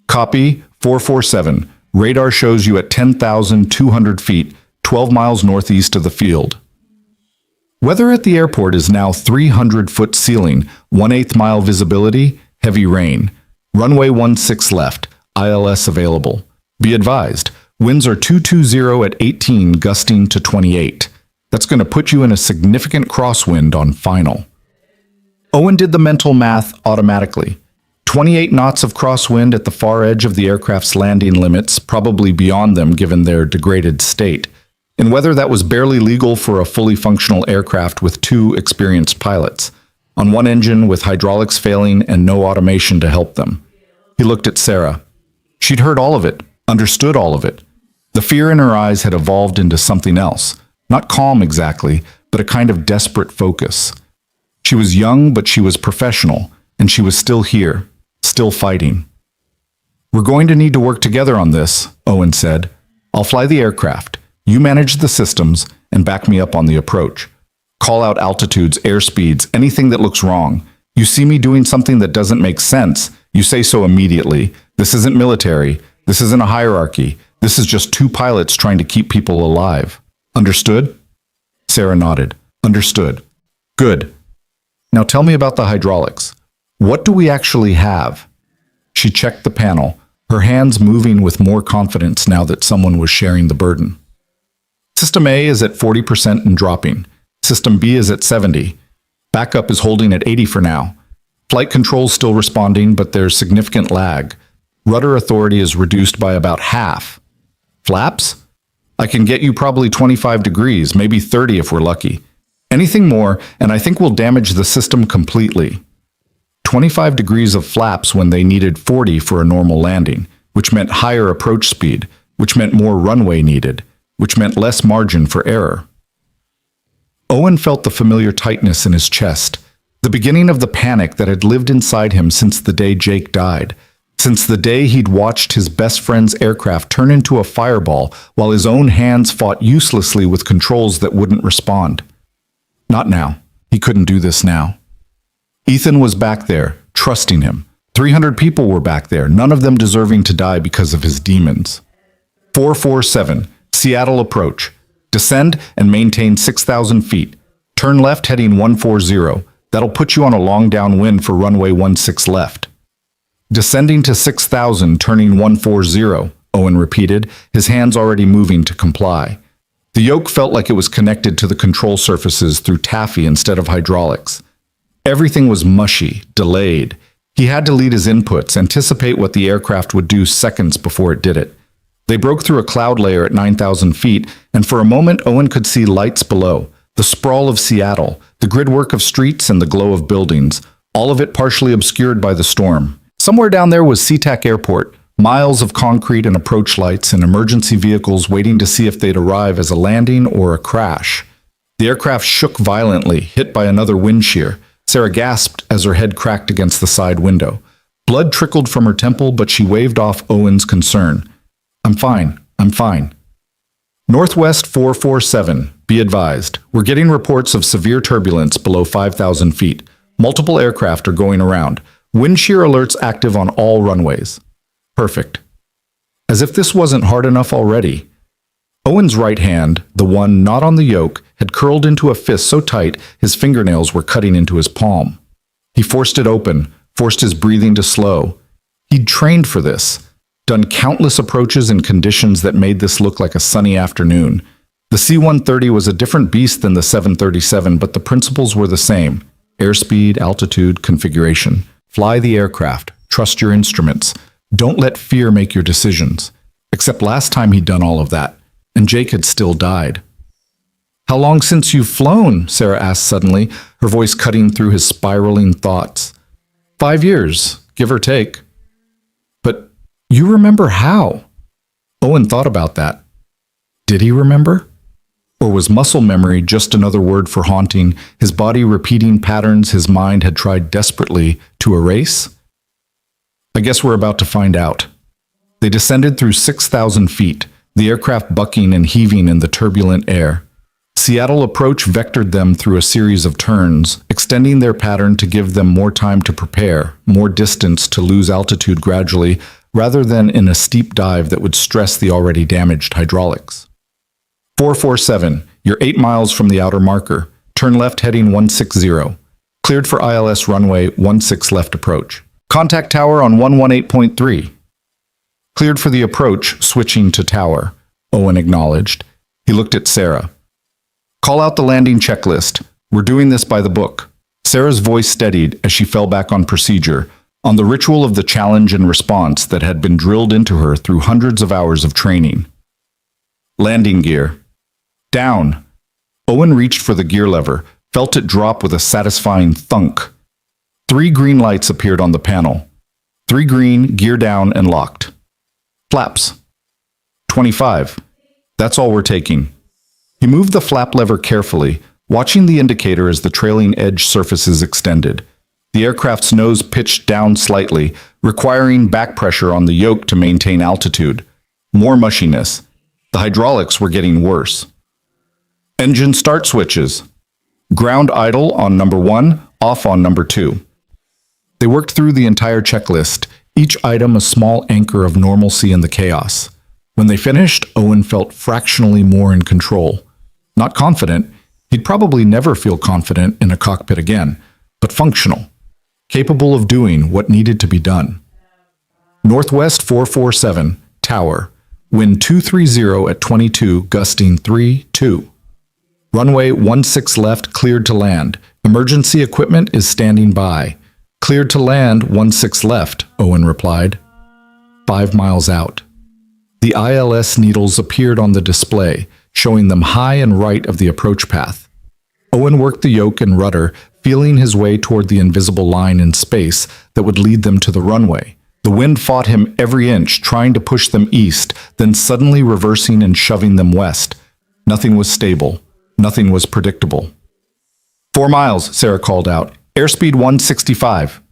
"Copy, 447. Radar shows you at 10,200 feet, 12 miles northeast of the field." Weather at the airport is now 300-foot ceiling, 1/8 mile visibility, heavy rain. Runway 16 left, ILS available. Be advised, winds are 220 at 18, gusting to 28. That's going to put you in a significant crosswind on final. Owen did the mental math automatically. 28 knots of crosswind at the far edge of the aircraft's landing limits, probably beyond them given their degraded state. In weather that was barely legal for a fully functional aircraft with 2 experienced pilots, on one engine with hydraulics failing and no automation to help them. He looked at Sarah. She'd heard all of it, understood all of it. The fear in her eyes had evolved into something else, not calm exactly, but a kind of desperate focus. She was young, but she was professional, and she was still here, still fighting. "We're going to need to work together on this," Owen said. "I'll fly the aircraft. You manage the systems and back me up on the approach. Call out altitudes, airspeeds, anything that looks wrong. You see me doing something that doesn't make sense, you say so immediately. This isn't military. This isn't a hierarchy. This is just 2 pilots trying to keep people alive. Understood?" Sarah nodded. "Understood. Good. Now tell me about the hydraulics. What do we actually have?" She checked the panel, her hands moving with more confidence now that someone was sharing the burden. "System A is at 40% and dropping. System B is at 70. Backup is holding at 80 for now. Flight control's still responding, but there's significant lag. Rudder authority is reduced by about half. Flaps? I can get you probably 25 degrees, maybe 30 if we're lucky. Anything more, and I think we'll damage the system completely." 25 degrees of flaps when they needed 40 for a normal landing, which meant higher approach speed, which meant more runway needed, which meant less margin for error. Owen felt the familiar tightness in his chest, the beginning of the panic that had lived inside him since the day Jake died, since the day he'd watched his best friend's aircraft turn into a fireball while his own hands fought uselessly with controls that wouldn't respond. Not now. He couldn't do this now. Ethan was back there, trusting him. 300 people were back there, none of them deserving to die because of his demons. 447, Seattle approach. Descend and maintain 6,000 feet. Turn left heading 140. That'll put you on a long downwind for runway 16 left. Descending to 6,000, turning 140, Owen repeated, his hands already moving to comply. The yoke felt like it was connected to the control surfaces through taffy instead of hydraulics. Everything was mushy, delayed. He had to lead his inputs, anticipate what the aircraft would do seconds before it did it. They broke through a cloud layer at 9,000 feet, and for a moment Owen could see lights below. The sprawl of Seattle, the gridwork of streets and the glow of buildings, all of it partially obscured by the storm. Somewhere down there was SeaTac Airport, miles of concrete and approach lights and emergency vehicles waiting to see if they'd arrive as a landing or a crash. The aircraft shook violently, hit by another wind shear. Sarah gasped as her head cracked against the side window. Blood trickled from her temple, but she waved off Owen's concern. I'm fine. Northwest 447, be advised. We're getting reports of severe turbulence below 5,000 feet. Multiple aircraft are going around. Wind shear alerts active on all runways. Perfect. As if this wasn't hard enough already. Owen's right hand, the one not on the yoke, had curled into a fist so tight his fingernails were cutting into his palm. He forced it open, forced his breathing to slow. He'd trained for this, done countless approaches in conditions that made this look like a sunny afternoon. The C-130 was a different beast than the 737, but the principles were the same. Airspeed, altitude, configuration. Fly the aircraft. Trust your instruments. Don't let fear make your decisions. Except last time he'd done all of that, and Jake had still died. How long since you've flown? Sarah asked suddenly, her voice cutting through his spiraling thoughts. 5 years, give or take. But you remember how? Owen thought about that. Did he remember? Or was muscle memory just another word for haunting, his body repeating patterns his mind had tried desperately to erase? I guess we're about to find out. They descended through 6,000 feet, the aircraft bucking and heaving in the turbulent air. Seattle approach vectored them through a series of turns, extending their pattern to give them more time to prepare, more distance to lose altitude gradually, rather than in a steep dive that would stress the already damaged hydraulics. 447, you're 8 miles from the outer marker. Turn left heading 160. Cleared for ILS runway 16 left approach. Contact tower on 118.3. Cleared for the approach, switching to tower, Owen acknowledged. He looked at Sarah. Call out the landing checklist. We're doing this by the book. Sarah's voice steadied as she fell back on procedure, on the ritual of the challenge and response that had been drilled into her through hundreds of hours of training. Landing gear. Down. Owen reached for the gear lever, felt it drop with a satisfying thunk. 3 green lights appeared on the panel. 3 green, gear down and locked. Flaps. 25. That's all we're taking. He moved the flap lever carefully, watching the indicator as the trailing edge surfaces extended. The aircraft's nose pitched down slightly, requiring back pressure on the yoke to maintain altitude. More mushiness. The hydraulics were getting worse. Engine start switches. Ground idle on number 1, off on number 2. They worked through the entire checklist, each item a small anchor of normalcy in the chaos. When they finished, Owen felt fractionally more in control. Not confident, he'd probably never feel confident in a cockpit again, but functional, capable of doing what needed to be done. Northwest 447, tower, wind 230 at 22, gusting 3-2. Runway 16 left, cleared to land. Emergency equipment is standing by. Cleared to land 16 left, Owen replied. 5 miles out. The ILS needles appeared on the display, showing them high and right of the approach path. Owen worked the yoke and rudder, feeling his way toward the invisible line in space that would lead them to the runway. The wind fought him every inch, trying to push them east, then suddenly reversing and shoving them west. Nothing was stable. Nothing was predictable. 4 miles, Sarah called out. Airspeed 165.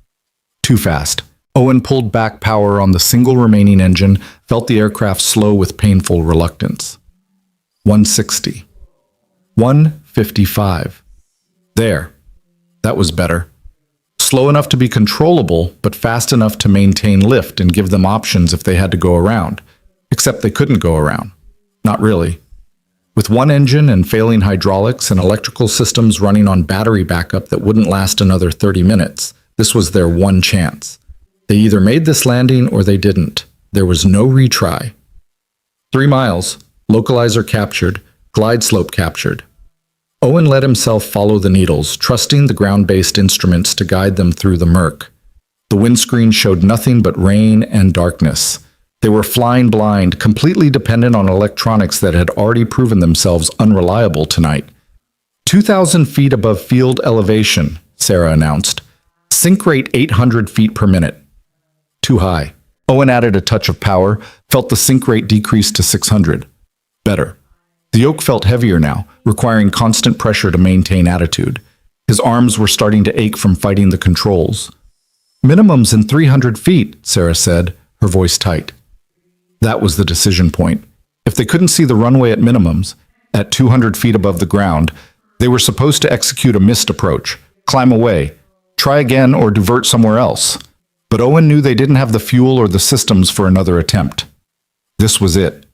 Too fast. Owen pulled back power on the single remaining engine, felt the aircraft slow with painful reluctance. 160. 155. There. That was better. Slow enough to be controllable, but fast enough to maintain lift and give them options if they had to go around. Except they couldn't go around. Not really. With one engine and failing hydraulics and electrical systems running on battery backup that wouldn't last another 30 minutes, this was their one chance. They either made this landing or they didn't. There was no retry. 3 miles, localizer captured, glide slope captured. Owen let himself follow the needles, trusting the ground-based instruments to guide them through the murk. The windscreen showed nothing but rain and darkness. They were flying blind, completely dependent on electronics that had already proven themselves unreliable tonight. 2,000 feet above field elevation, Sarah announced. Sink rate 800 feet per minute. Too high. Owen added a touch of power, felt the sink rate decrease to 600. Better. The yoke felt heavier now, requiring constant pressure to maintain attitude. His arms were starting to ache from fighting the controls. Minimums in 300 feet, Sarah said, her voice tight. That was the decision point. If they couldn't see the runway at minimums, at 200 feet above the ground, they were supposed to execute a missed approach, climb away, try again or divert somewhere else. But Owen knew they didn't have the fuel or the systems for another attempt. This was it.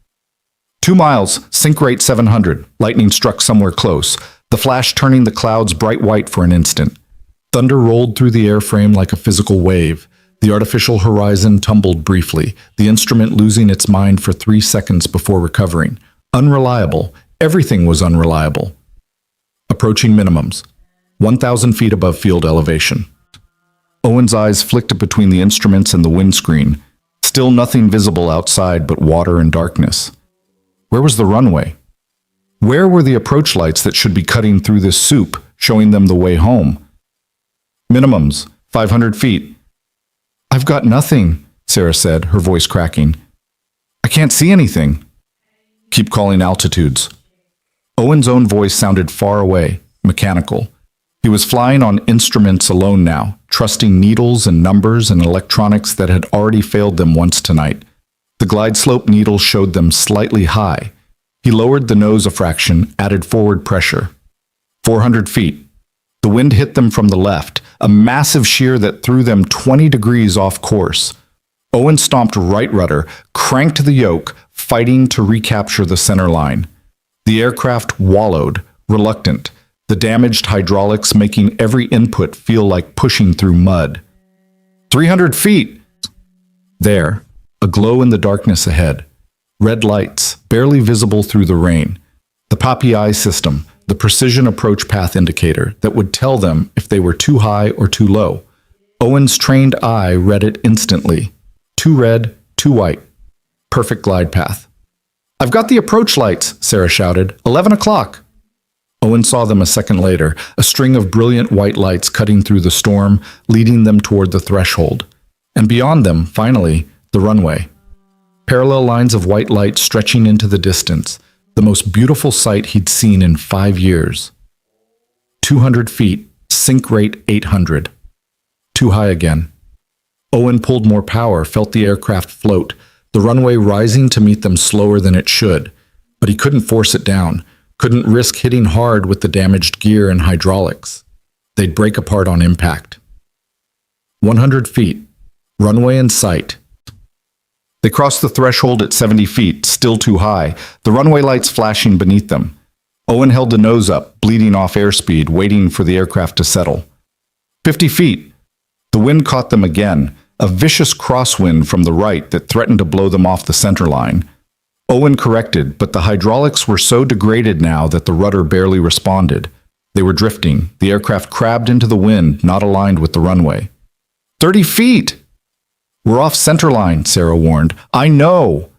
2 miles, sink rate 700. Lightning struck somewhere close, the flash turning the clouds bright white for an instant. Thunder rolled through the airframe like a physical wave. The artificial horizon tumbled briefly, the instrument losing its mind for 3 seconds before recovering. Unreliable. Everything was unreliable. Approaching minimums. 1,000 feet above field elevation. Owen's eyes flicked between the instruments and the windscreen. Still nothing visible outside but water and darkness. Where was the runway? Where were the approach lights that should be cutting through this soup, showing them the way home? Minimums, 500 feet. I've got nothing, Sarah said, her voice cracking. I can't see anything. Keep calling altitudes. Owen's own voice sounded far away, mechanical. He was flying on instruments alone now, trusting needles and numbers and electronics that had already failed them once tonight. The glide slope needle showed them slightly high. He lowered the nose a fraction, added forward pressure. 400 feet. The wind hit them from the left, a massive shear that threw them 20 degrees off course. Owen stomped right rudder, cranked the yoke, fighting to recapture the center line. The aircraft wallowed, reluctant, the damaged hydraulics making every input feel like pushing through mud. 300 feet! There. A glow in the darkness ahead. Red lights, barely visible through the rain. The Poppy Eye system, the precision approach path indicator that would tell them if they were too high or too low. Owen's trained eye read it instantly. Too red, too white. Perfect glide path. I've got the approach lights, Sarah shouted. 11 o'clock. Owen saw them a second later, a string of brilliant white lights cutting through the storm, leading them toward the threshold. And beyond them, finally, the runway. Parallel lines of white light stretching into the distance, the most beautiful sight he'd seen in 5 years. 200 feet, sink rate 800. Too high again. Owen pulled more power, felt the aircraft float, the runway rising to meet them slower than it should. But he couldn't force it down, couldn't risk hitting hard with the damaged gear and hydraulics. They'd break apart on impact. 100 feet, runway in sight. They crossed the threshold at 70 feet, still too high, the runway lights flashing beneath them. Owen held the nose up, bleeding off airspeed, waiting for the aircraft to settle. 50 feet. The wind caught them again, a vicious crosswind from the right that threatened to blow them off the center line. Owen corrected, but the hydraulics were so degraded now that the rudder barely responded. They were drifting, the aircraft crabbed into the wind, not aligned with the runway. 30 feet! We're off centerline, Sarah warned. I know!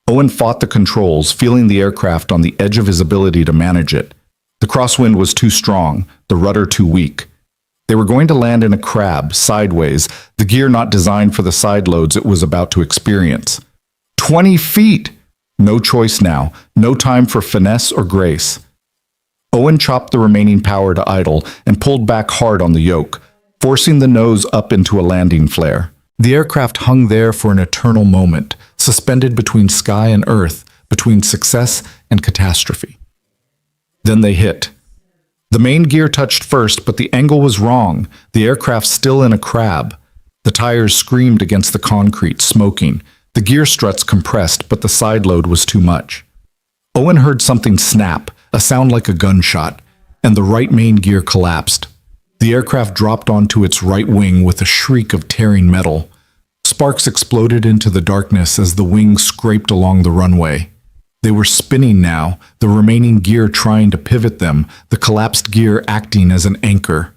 Owen fought the controls, feeling the aircraft on the edge of his ability to manage it. The crosswind was too strong, the rudder too weak. They were going to land in a crab, sideways, the gear not designed for the side loads it was about to experience. 20 feet! No choice now, no time for finesse or grace. Owen chopped the remaining power to idle and pulled back hard on the yoke, forcing the nose up into a landing flare. The aircraft hung there for an eternal moment, suspended between sky and earth, between success and catastrophe. Then they hit. The main gear touched first, but the angle was wrong, the aircraft still in a crab. The tires screamed against the concrete, smoking. The gear struts compressed, but the side load was too much. Owen heard something snap, a sound like a gunshot, and the right main gear collapsed. The aircraft dropped onto its right wing with a shriek of tearing metal. Sparks exploded into the darkness as the wing scraped along the runway. They were spinning now, the remaining gear trying to pivot them, the collapsed gear acting as an anchor.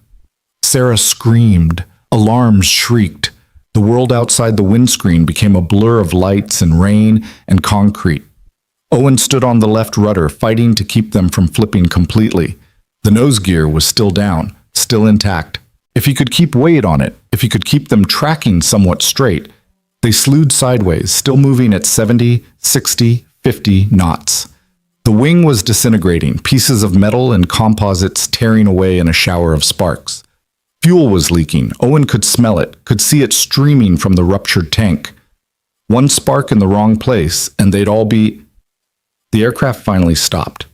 Sarah screamed. Alarms shrieked. The world outside the windscreen became a blur of lights and rain and concrete. Owen stood on the left rudder, fighting to keep them from flipping completely. The nose gear was still down, still intact. If he could keep weight on it, if he could keep them tracking somewhat straight, they slewed sideways, still moving at 70, 60, 50 knots. The wing was disintegrating, pieces of metal and composites tearing away in a shower of sparks. Fuel was leaking. Owen could smell it, could see it streaming from the ruptured tank. One spark in the wrong place, and they'd all be... The aircraft finally stopped.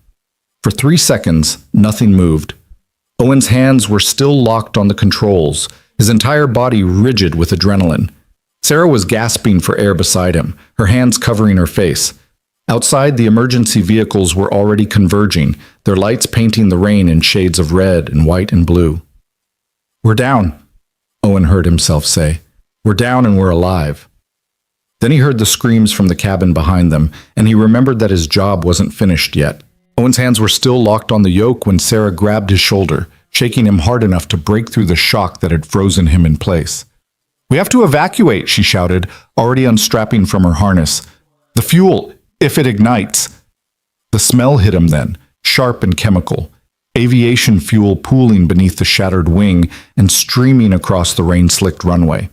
For 3 seconds, nothing moved. Owen's hands were still locked on the controls, his entire body rigid with adrenaline. Sarah was gasping for air beside him, her hands covering her face. Outside, the emergency vehicles were already converging, their lights painting the rain in shades of red and white and blue. "We're down," Owen heard himself say. "We're down and we're alive." Then he heard the screams from the cabin behind them, and he remembered that his job wasn't finished yet. Owen's hands were still locked on the yoke when Sarah grabbed his shoulder, shaking him hard enough to break through the shock that had frozen him in place. "We have to evacuate," she shouted, already unstrapping from her harness. "The fuel, if it ignites." The smell hit him then, sharp and chemical. Aviation fuel pooling beneath the shattered wing and streaming across the rain-slicked runway.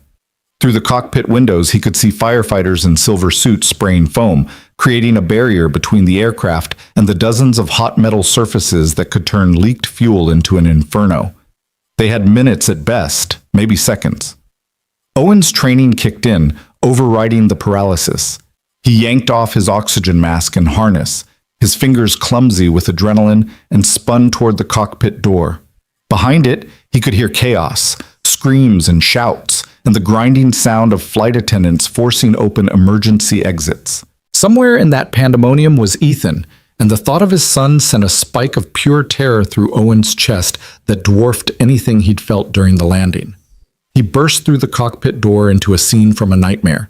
Through the cockpit windows, he could see firefighters in silver suits spraying foam, creating a barrier between the aircraft and the dozens of hot metal surfaces that could turn leaked fuel into an inferno. They had minutes at best, maybe seconds. Owen's training kicked in, overriding the paralysis. He yanked off his oxygen mask and harness, his fingers clumsy with adrenaline, and spun toward the cockpit door. Behind it, he could hear chaos, screams and shouts, and the grinding sound of flight attendants forcing open emergency exits. Somewhere in that pandemonium was Ethan, and the thought of his son sent a spike of pure terror through Owen's chest that dwarfed anything he'd felt during the landing. He burst through the cockpit door into a scene from a nightmare.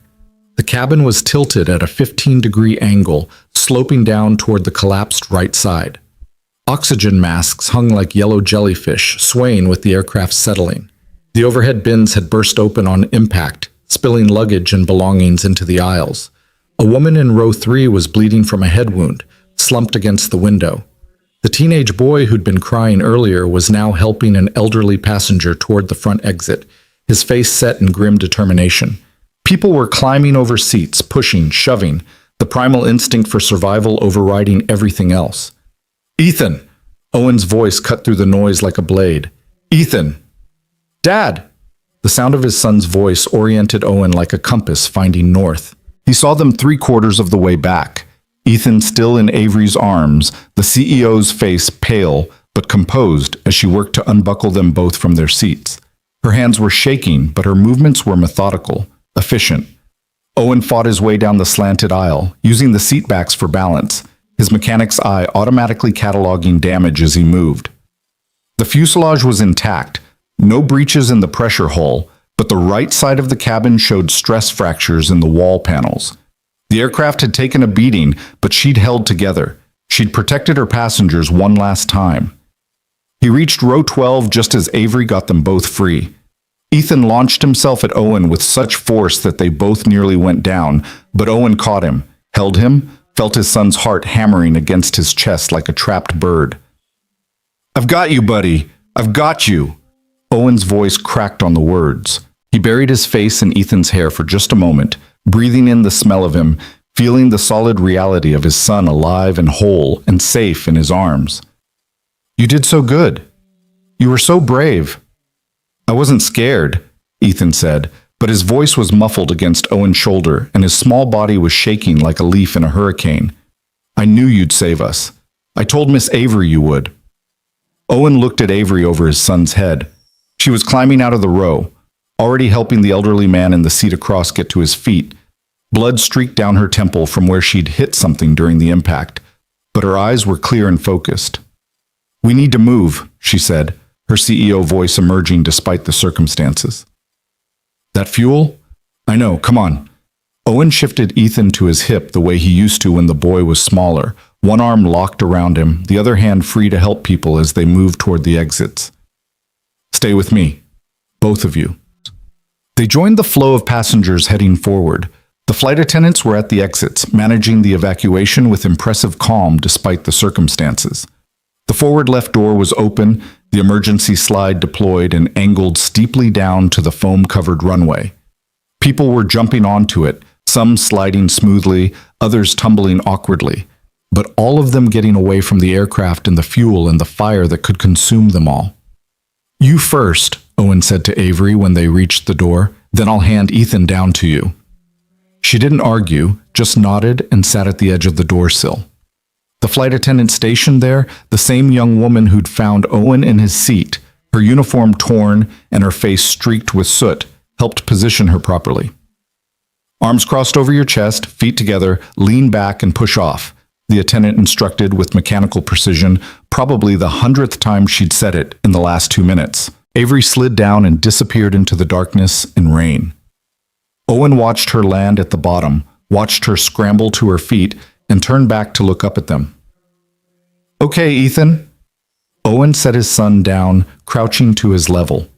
The cabin was tilted at a 15-degree angle, sloping down toward the collapsed right side. Oxygen masks hung like yellow jellyfish, swaying with the aircraft settling. The overhead bins had burst open on impact, spilling luggage and belongings into the aisles. A woman in row 3 was bleeding from a head wound, slumped against the window. The teenage boy who'd been crying earlier was now helping an elderly passenger toward the front exit, his face set in grim determination. People were climbing over seats, pushing, shoving, the primal instinct for survival overriding everything else. "Ethan!" Owen's voice cut through the noise like a blade. "Ethan!" "Dad!" The sound of his son's voice oriented Owen like a compass finding north. He saw them 3/4 of the way back. Ethan still in Avery's arms, the CEO's face pale but composed as she worked to unbuckle them both from their seats. Her hands were shaking, but her movements were methodical, efficient. Owen fought his way down the slanted aisle, using the seatbacks for balance, his mechanic's eye automatically cataloging damage as he moved. The fuselage was intact, no breaches in the pressure hull, but the right side of the cabin showed stress fractures in the wall panels. The aircraft had taken a beating, but she'd held together. She'd protected her passengers one last time. He reached row 12 just as Avery got them both free. Ethan launched himself at Owen with such force that they both nearly went down, but Owen caught him, held him, felt his son's heart hammering against his chest like a trapped bird. "I've got you, buddy. I've got you." Owen's voice cracked on the words. He buried his face in Ethan's hair for just a moment, breathing in the smell of him, feeling the solid reality of his son alive and whole and safe in his arms. "You did so good. You were so brave." "I wasn't scared," Ethan said, but his voice was muffled against Owen's shoulder and his small body was shaking like a leaf in a hurricane. "I knew you'd save us. I told Miss Avery you would." Owen looked at Avery over his son's head. She was climbing out of the row, already helping the elderly man in the seat across get to his feet. Blood streaked down her temple from where she'd hit something during the impact. but her eyes were clear and focused. "We need to move," she said, her CEO voice emerging despite the circumstances. "That fuel? I know, come on." Owen shifted Ethan to his hip the way he used to when the boy was smaller, one arm locked around him, the other hand free to help people as they moved toward the exits. "Stay with me, both of you." They joined the flow of passengers heading forward. The flight attendants were at the exits, managing the evacuation with impressive calm despite the circumstances. The forward left door was open, the emergency slide deployed and angled steeply down to the foam-covered runway. People were jumping onto it, some sliding smoothly, others tumbling awkwardly, but all of them getting away from the aircraft and the fuel and the fire that could consume them all. "You first," Owen said to Avery when they reached the door, "then I'll hand Ethan down to you." She didn't argue, just nodded and sat at the edge of the door sill. The flight attendant stationed there, the same young woman who'd found Owen in his seat, her uniform torn and her face streaked with soot, helped position her properly. "Arms crossed over your chest, feet together, lean back and push off," the attendant instructed with mechanical precision, probably the 100th time she'd said it in the last 2 minutes. Avery slid down and disappeared into the darkness and rain. Owen watched her land at the bottom, watched her scramble to her feet, and turned back to look up at them. "Okay, Ethan." Owen set his son down, crouching to his level.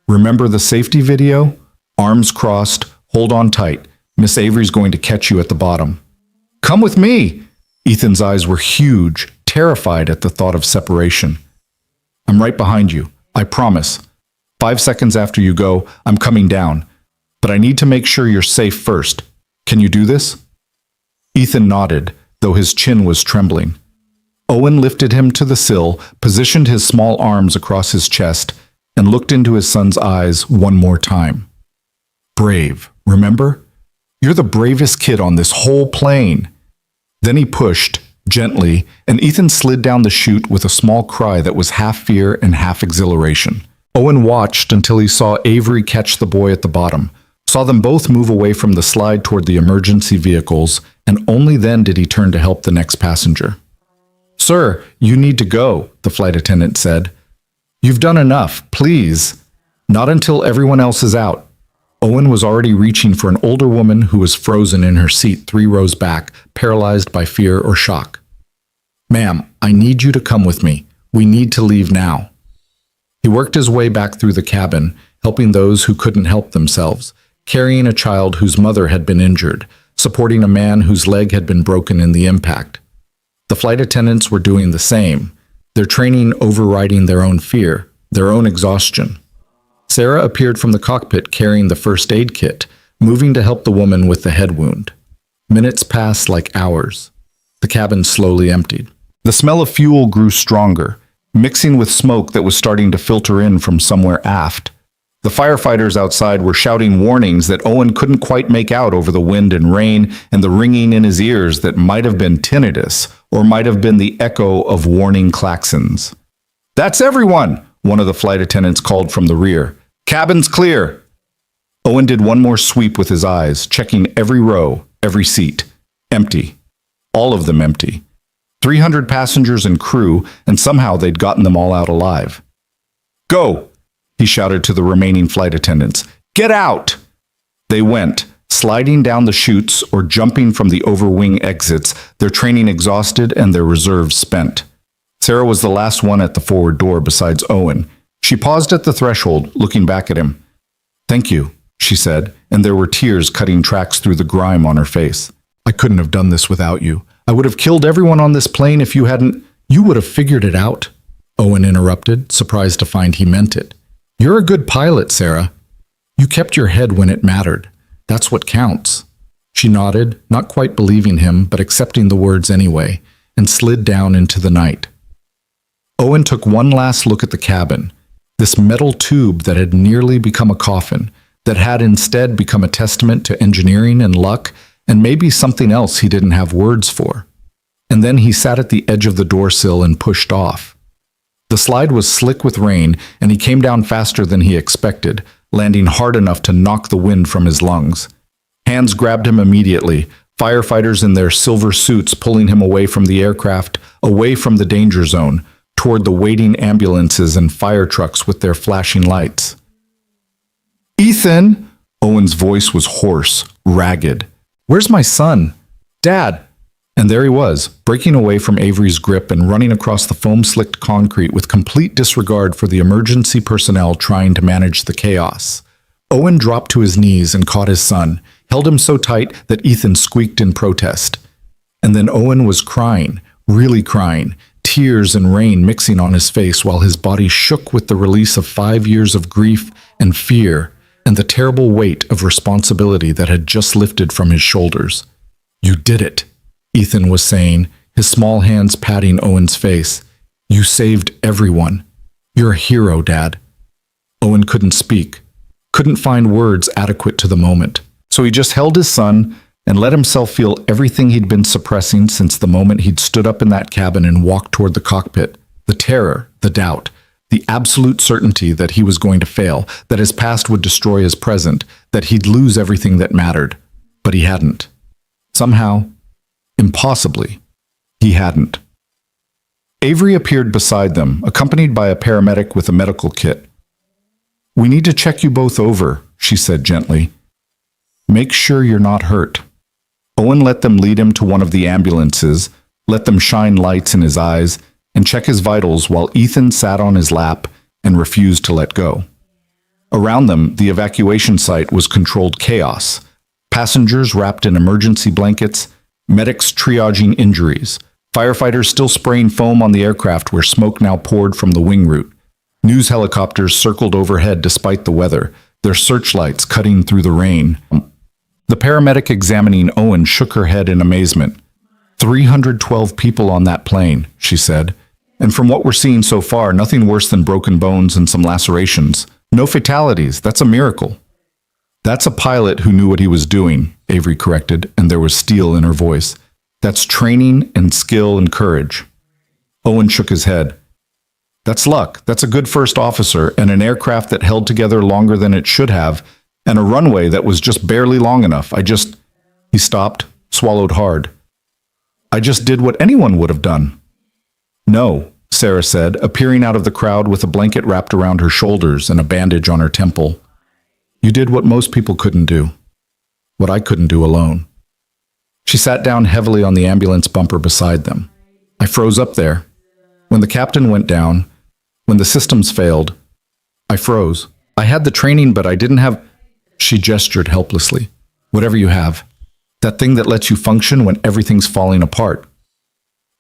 "Remember the safety video? Arms crossed, hold on tight. Miss Avery's going to catch you at the bottom." "Come with me!" Ethan's eyes were huge, terrified at the thought of separation. "I'm right behind you, I promise. 5 seconds after you go, I'm coming down. But I need to make sure you're safe first. Can you do this?" Ethan nodded, though his chin was trembling. Owen lifted him to the sill, positioned his small arms across his chest, and looked into his son's eyes one more time. "Brave, remember? You're the bravest kid on this whole plane." Then he pushed, gently, and Ethan slid down the chute with a small cry that was half fear and half exhilaration. Owen watched until he saw Avery catch the boy at the bottom, saw them both move away from the slide toward the emergency vehicles, and only then did he turn to help the next passenger. "Sir, you need to go," the flight attendant said. "You've done enough, please. Not until everyone else is out." Owen was already reaching for an older woman who was frozen in her seat 3 rows back, paralyzed by fear or shock. "Ma'am, I need you to come with me. We need to leave now." He worked his way back through the cabin, helping those who couldn't help themselves, carrying a child whose mother had been injured, supporting a man whose leg had been broken in the impact. The flight attendants were doing the same, their training overriding their own fear, their own exhaustion. Sarah appeared from the cockpit carrying the first aid kit, moving to help the woman with the head wound. Minutes passed like hours. The cabin slowly emptied. The smell of fuel grew stronger, mixing with smoke that was starting to filter in from somewhere aft. The firefighters outside were shouting warnings that Owen couldn't quite make out over the wind and rain and the ringing in his ears that might have been tinnitus or might have been the echo of warning klaxons. "That's everyone!" one of the flight attendants called from the rear. "Cabin's clear!" Owen did one more sweep with his eyes, checking every row, every seat. Empty. All of them empty. 300 passengers and crew, and somehow they'd gotten them all out alive. "Go!" he shouted to the remaining flight attendants. "Get out!" They went, sliding down the chutes or jumping from the overwing exits, their training exhausted and their reserves spent. Sarah was the last one at the forward door besides Owen. She paused at the threshold, looking back at him. "Thank you," she said, and there were tears cutting tracks through the grime on her face. "I couldn't have done this without you. I would have killed everyone on this plane if you hadn't—" "You would have figured it out," Owen interrupted, surprised to find he meant it. "You're a good pilot, Sarah. You kept your head when it mattered. That's what counts." She nodded, not quite believing him, but accepting the words anyway, and slid down into the night. Owen took one last look at the cabin, this metal tube that had nearly become a coffin, that had instead become a testament to engineering and luck, and maybe something else he didn't have words for. And then he sat at the edge of the door sill and pushed off. The slide was slick with rain, and he came down faster than he expected, landing hard enough to knock the wind from his lungs. Hands grabbed him immediately, firefighters in their silver suits pulling him away from the aircraft, away from the danger zone, toward the waiting ambulances and fire trucks with their flashing lights. "Ethan!" Owen's voice was hoarse, ragged. "Where's my son? Dad!" And there he was, breaking away from Avery's grip and running across the foam-slicked concrete with complete disregard for the emergency personnel trying to manage the chaos. Owen dropped to his knees and caught his son, held him so tight that Ethan squeaked in protest. And then Owen was crying, really crying, tears and rain mixing on his face while his body shook with the release of 5 years of grief and fear and the terrible weight of responsibility that had just lifted from his shoulders. "You did it," Ethan was saying, his small hands patting Owen's face. "You saved everyone. You're a hero, Dad." Owen couldn't speak, couldn't find words adequate to the moment. So he just held his son and let himself feel everything he'd been suppressing since the moment he'd stood up in that cabin and walked toward the cockpit. The terror, the doubt, the absolute certainty that he was going to fail, that his past would destroy his present, that he'd lose everything that mattered. But he hadn't. Somehow, impossibly, he hadn't. Avery appeared beside them, accompanied by a paramedic with a medical kit. "We need to check you both over," she said gently. "Make sure you're not hurt." Owen let them lead him to one of the ambulances, let them shine lights in his eyes, and check his vitals while Ethan sat on his lap and refused to let go. Around them, the evacuation site was controlled chaos. Passengers wrapped in emergency blankets, medics triaging injuries, firefighters still spraying foam on the aircraft where smoke now poured from the wing root. News helicopters circled overhead despite the weather, their searchlights cutting through the rain. The paramedic examining Owen shook her head in amazement. 312 people on that plane, she said. And from what we're seeing so far, nothing worse than broken bones and some lacerations. No fatalities, that's a miracle. "That's a pilot who knew what he was doing," Avery corrected, and there was steel in her voice. "That's training and skill and courage." Owen shook his head. "That's luck. That's a good first officer and an aircraft that held together longer than it should have, and a runway that was just barely long enough. He stopped, swallowed hard. "I just did what anyone would have done." "No," Sarah said, appearing out of the crowd with a blanket wrapped around her shoulders and a bandage on her temple. "You did what most people couldn't do. What I couldn't do alone." She sat down heavily on the ambulance bumper beside them. "I froze up there. When the captain went down, when the systems failed, I froze. I had the training, but I didn't have—" She gestured helplessly. "Whatever you have. That thing that lets you function when everything's falling apart."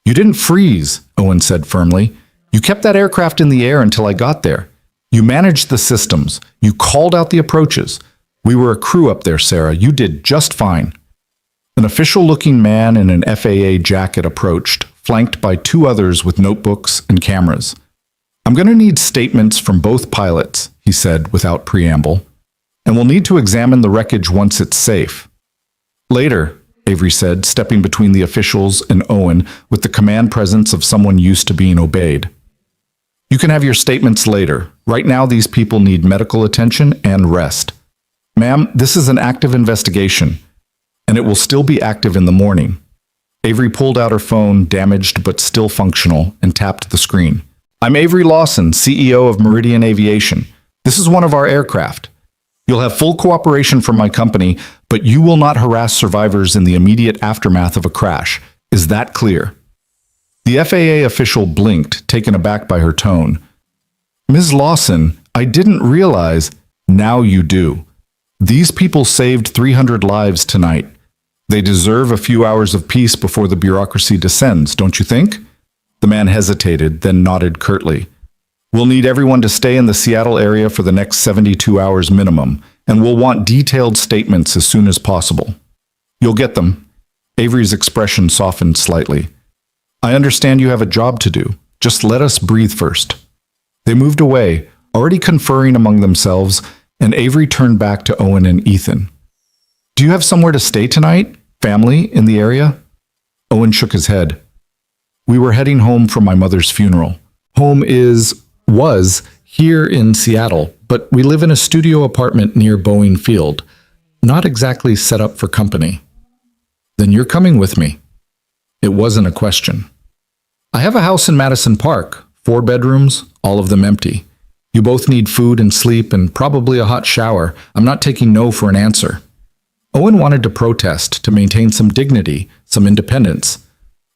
"You didn't freeze," Owen said firmly. "You kept that aircraft in the air until I got there. You managed the systems. You called out the approaches. We were a crew up there, Sarah. You did just fine." An official-looking man in an FAA jacket approached, flanked by 2 others with notebooks and cameras. "I'm going to need statements from both pilots," he said without preamble. "And we'll need to examine the wreckage once it's safe." "Later," Avery said, stepping between the officials and Owen with the command presence of someone used to being obeyed. "You can have your statements later. Right now these people need medical attention and rest. Ma'am, this is an active investigation, and it will still be active in the morning." Avery pulled out her phone, damaged but still functional, and tapped the screen. "I'm Avery Lawson, CEO of Meridian Aviation. This is one of our aircraft. You'll have full cooperation from my company, but you will not harass survivors in the immediate aftermath of a crash. Is that clear?" The FAA official blinked, taken aback by her tone. "Ms. Lawson, I didn't realize—" "Now you do. These people saved 300 lives tonight. They deserve a few hours of peace before the bureaucracy descends, don't you think?" The man hesitated, then nodded curtly. "We'll need everyone to stay in the Seattle area for the next 72 hours minimum, and we'll want detailed statements as soon as possible." "You'll get them." Avery's expression softened slightly. "I understand you have a job to do. Just let us breathe first." They moved away, already conferring among themselves, and Avery turned back to Owen and Ethan. "Do you have somewhere to stay tonight? Family in the area?" Owen shook his head. "We were heading home from my mother's funeral. Home was here in Seattle, but we live in a studio apartment near Boeing Field. Not exactly set up for company." Then you're coming with me. It wasn't a question. I have a house in Madison Park, 4 bedrooms, all of them empty. You both need food and sleep and probably a hot shower. I'm not taking no for an answer. Owen wanted to protest, to maintain some dignity, some independence.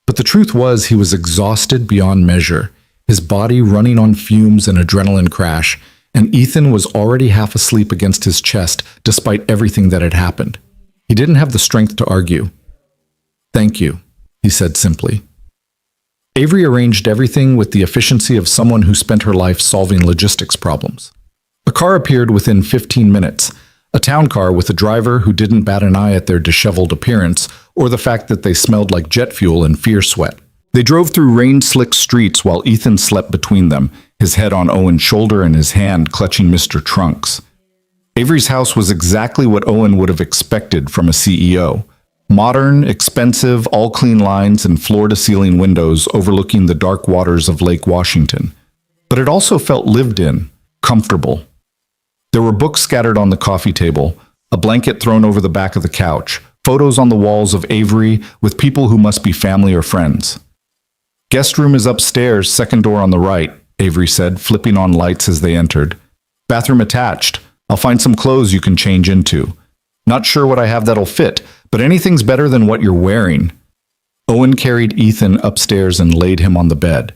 But the truth was he was exhausted beyond measure, his body running on fumes and adrenaline crash, and Ethan was already half asleep against his chest despite everything that had happened. He didn't have the strength to argue. "Thank you," he said simply. Avery arranged everything with the efficiency of someone who spent her life solving logistics problems. A car appeared within 15 minutes, a town car with a driver who didn't bat an eye at their disheveled appearance or the fact that they smelled like jet fuel and fear sweat. They drove through rain-slicked streets while Ethan slept between them, his head on Owen's shoulder and his hand clutching Mr. Trunks. Avery's house was exactly what Owen would have expected from a CEO. Modern, expensive, all-clean lines and floor-to-ceiling windows overlooking the dark waters of Lake Washington. But it also felt lived in, comfortable. There were books scattered on the coffee table, a blanket thrown over the back of the couch, photos on the walls of Avery with people who must be family or friends. "Guest room is upstairs, second door on the right," Avery said, flipping on lights as they entered. "Bathroom attached. I'll find some clothes you can change into. Not sure what I have that'll fit, but anything's better than what you're wearing." Owen carried Ethan upstairs and laid him on the bed.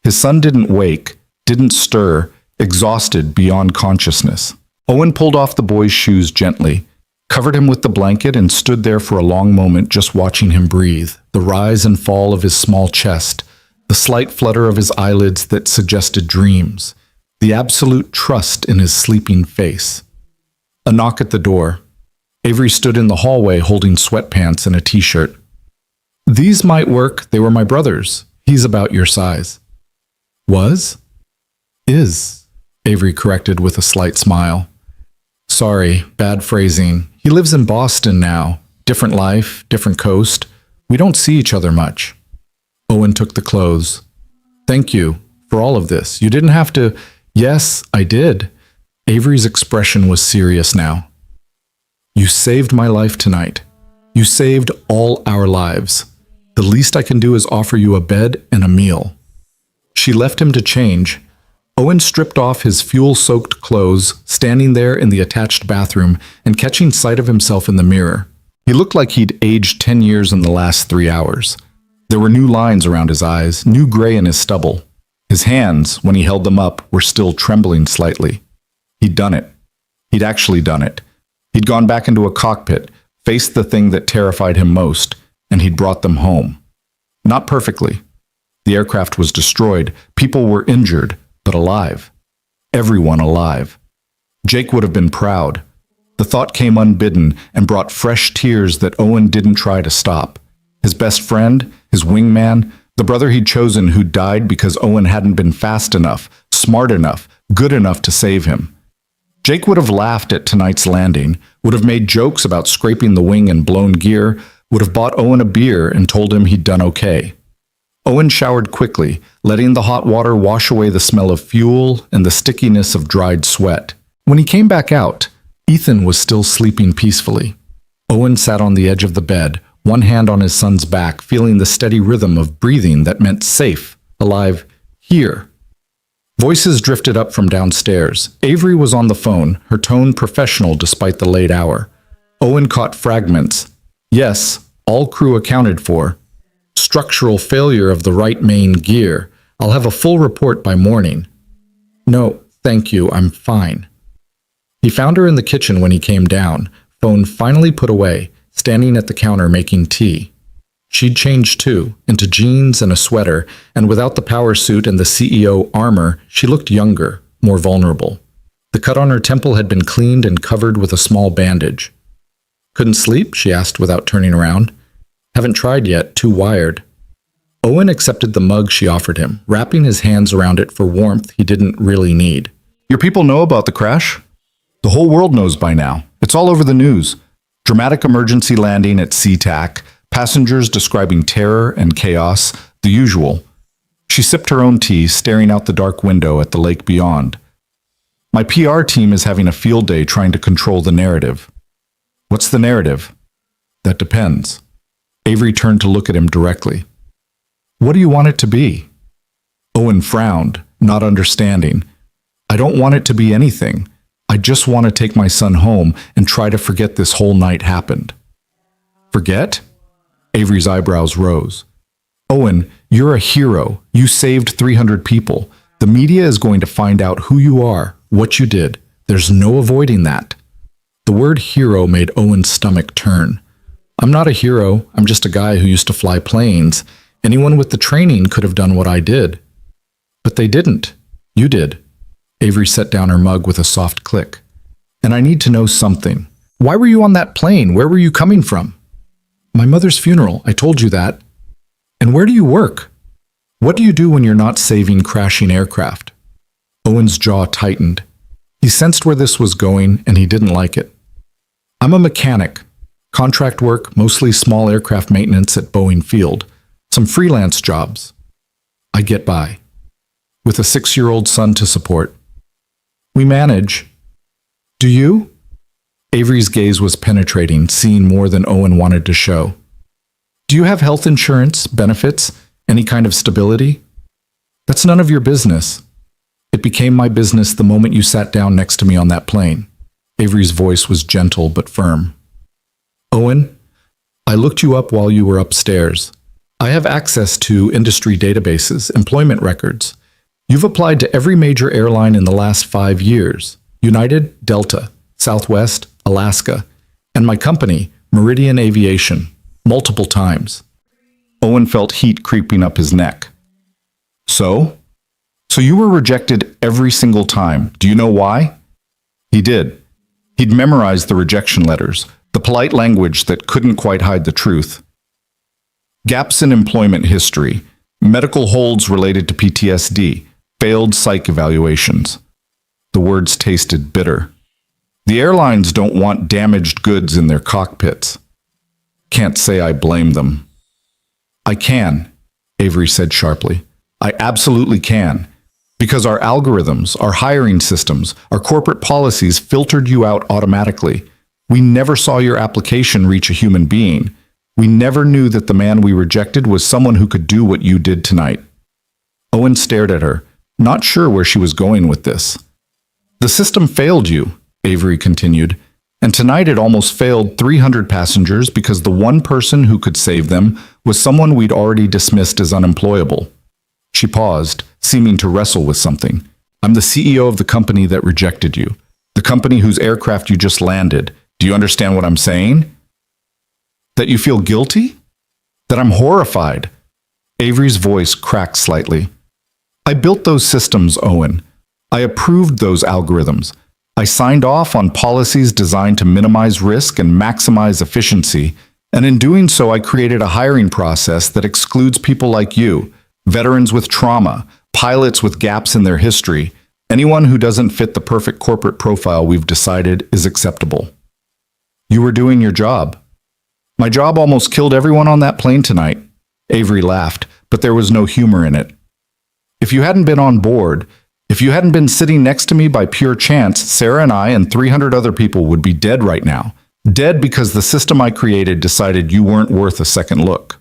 His son didn't wake, didn't stir, exhausted beyond consciousness. Owen pulled off the boy's shoes gently, covered him with the blanket, and stood there for a long moment just watching him breathe, the rise and fall of his small chest, the slight flutter of his eyelids that suggested dreams, the absolute trust in his sleeping face. A knock at the door. Avery stood in the hallway holding sweatpants and a t-shirt. "These might work. They were my brother's. He's about your size." "Was?" "Is," Avery corrected with a slight smile. "Sorry, bad phrasing. He lives in Boston now. Different life, different coast. We don't see each other much." Owen took the clothes. "Thank you for all of this. You didn't have to—" "Yes, I did." Avery's expression was serious now. "You saved my life tonight. You saved all our lives. The least I can do is offer you a bed and a meal." She left him to change. Owen stripped off his fuel-soaked clothes, standing there in the attached bathroom and catching sight of himself in the mirror. He looked like he'd aged 10 years in the last 3 hours. There were new lines around his eyes, new gray in his stubble. His hands, when he held them up, were still trembling slightly. He'd done it. He'd actually done it. He'd gone back into a cockpit, faced the thing that terrified him most, and he'd brought them home. Not perfectly. The aircraft was destroyed, people were injured, but alive. Everyone alive. Jake would have been proud. The thought came unbidden and brought fresh tears that Owen didn't try to stop. His best friend, his wingman, the brother he'd chosen who died because Owen hadn't been fast enough, smart enough, good enough to save him. Jake would have laughed at tonight's landing, would have made jokes about scraping the wing and blown gear, would have bought Owen a beer and told him he'd done okay. Owen showered quickly, letting the hot water wash away the smell of fuel and the stickiness of dried sweat. When he came back out, Ethan was still sleeping peacefully. Owen sat on the edge of the bed, one hand on his son's back, feeling the steady rhythm of breathing that meant safe, alive, here. Voices drifted up from downstairs. Avery was on the phone, her tone professional despite the late hour. Owen caught fragments. "Yes, all crew accounted for. Structural failure of the right main gear. I'll have a full report by morning." "No, thank you, I'm fine." He found her in the kitchen when he came down, phone finally put away, standing at the counter making tea. She'd changed too, into jeans and a sweater, and without the power suit and the CEO armor, she looked younger, more vulnerable. The cut on her temple had been cleaned and covered with a small bandage. "Couldn't sleep?" she asked without turning around. "Haven't tried yet, too wired." Owen accepted the mug she offered him, wrapping his hands around it for warmth he didn't really need. "Your people know about the crash?" "The whole world knows by now. It's all over the news. Dramatic emergency landing at SeaTac, passengers describing terror and chaos, the usual." She sipped her own tea, staring out the dark window at the lake beyond. "My PR team is having a field day trying to control the narrative." "What's the narrative?" "That depends." Avery turned to look at him directly. What do you want it to be? Owen frowned, not understanding. I don't want it to be anything. I just want to take my son home and try to forget this whole night happened. Forget? Avery's eyebrows rose. Owen, you're a hero. You saved 300 people. The media is going to find out who you are, what you did. There's no avoiding that. The word hero made Owen's stomach turn. I'm not a hero. I'm just a guy who used to fly planes. Anyone with the training could have done what I did. But they didn't. You did. Avery set down her mug with a soft click. And I need to know something. Why were you on that plane? Where were you coming from? My mother's funeral. I told you that. And where do you work? What do you do when you're not saving crashing aircraft? Owen's jaw tightened. He sensed where this was going, and he didn't like it. I'm a mechanic. Contract work, mostly small aircraft maintenance at Boeing Field. Some freelance jobs. I get by. With a 6-year-old son to support. We manage. Do you? Avery's gaze was penetrating, seeing more than Owen wanted to show. Do you have health insurance, benefits, any kind of stability? That's none of your business. It became my business the moment you sat down next to me on that plane. Avery's voice was gentle but firm. Owen, I looked you up while you were upstairs. I have access to industry databases, employment records. You've applied to every major airline in the last 5 years. United, Delta, Southwest, Alaska, and my company, Meridian Aviation, multiple times. Owen felt heat creeping up his neck. So? So you were rejected every single time. Do you know why? He did. He'd memorized the rejection letters, the polite language that couldn't quite hide the truth. Gaps in employment history, medical holds related to PTSD, failed psych evaluations. The words tasted bitter. The airlines don't want damaged goods in their cockpits. Can't say I blame them. I can, Avery said sharply. I absolutely can. Because our algorithms, our hiring systems, our corporate policies filtered you out automatically. We never saw your application reach a human being. We never knew that the man we rejected was someone who could do what you did tonight. Owen stared at her, not sure where she was going with this. The system failed you, Avery continued, and tonight it almost failed 300 passengers because the one person who could save them was someone we'd already dismissed as unemployable. She paused, seeming to wrestle with something. I'm the CEO of the company that rejected you, the company whose aircraft you just landed. Do you understand what I'm saying? That you feel guilty? That I'm horrified? Avery's voice cracked slightly. I built those systems, Owen. I approved those algorithms. I signed off on policies designed to minimize risk and maximize efficiency, and in doing so I created a hiring process that excludes people like you, veterans with trauma, pilots with gaps in their history, anyone who doesn't fit the perfect corporate profile we've decided is acceptable. You were doing your job. My job almost killed everyone on that plane tonight. Avery laughed, but there was no humor in it. If you hadn't been on board, if you hadn't been sitting next to me by pure chance, Sarah and I and 300 other people would be dead right now. Dead because the system I created decided you weren't worth a second look.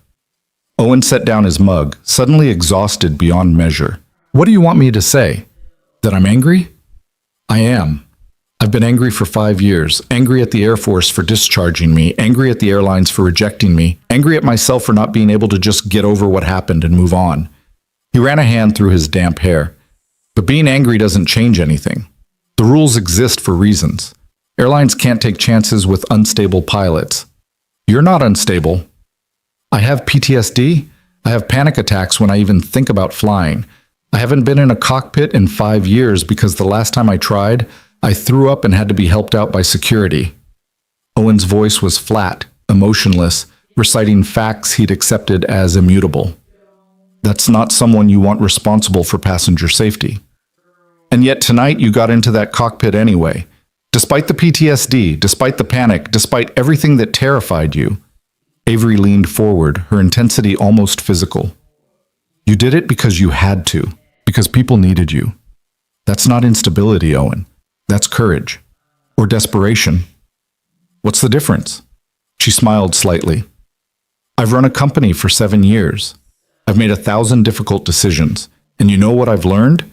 Owen set down his mug, suddenly exhausted beyond measure. What do you want me to say? That I'm angry? I am. I've been angry for 5 years, angry at the Air Force for discharging me, angry at the airlines for rejecting me, angry at myself for not being able to just get over what happened and move on. He ran a hand through his damp hair. But being angry doesn't change anything. The rules exist for reasons. Airlines can't take chances with unstable pilots. You're not unstable. I have PTSD. I have panic attacks when I even think about flying. I haven't been in a cockpit in 5 years because the last time I tried, I threw up and had to be helped out by security. Owen's voice was flat, emotionless, reciting facts he'd accepted as immutable. That's not someone you want responsible for passenger safety. And yet tonight you got into that cockpit anyway. Despite the PTSD, despite the panic, despite everything that terrified you. Avery leaned forward, her intensity almost physical. You did it because you had to, because people needed you. That's not instability, Owen. That's courage. Or desperation. What's the difference? She smiled slightly. I've run a company for 7 years. I've made 1,000 difficult decisions. And you know what I've learned?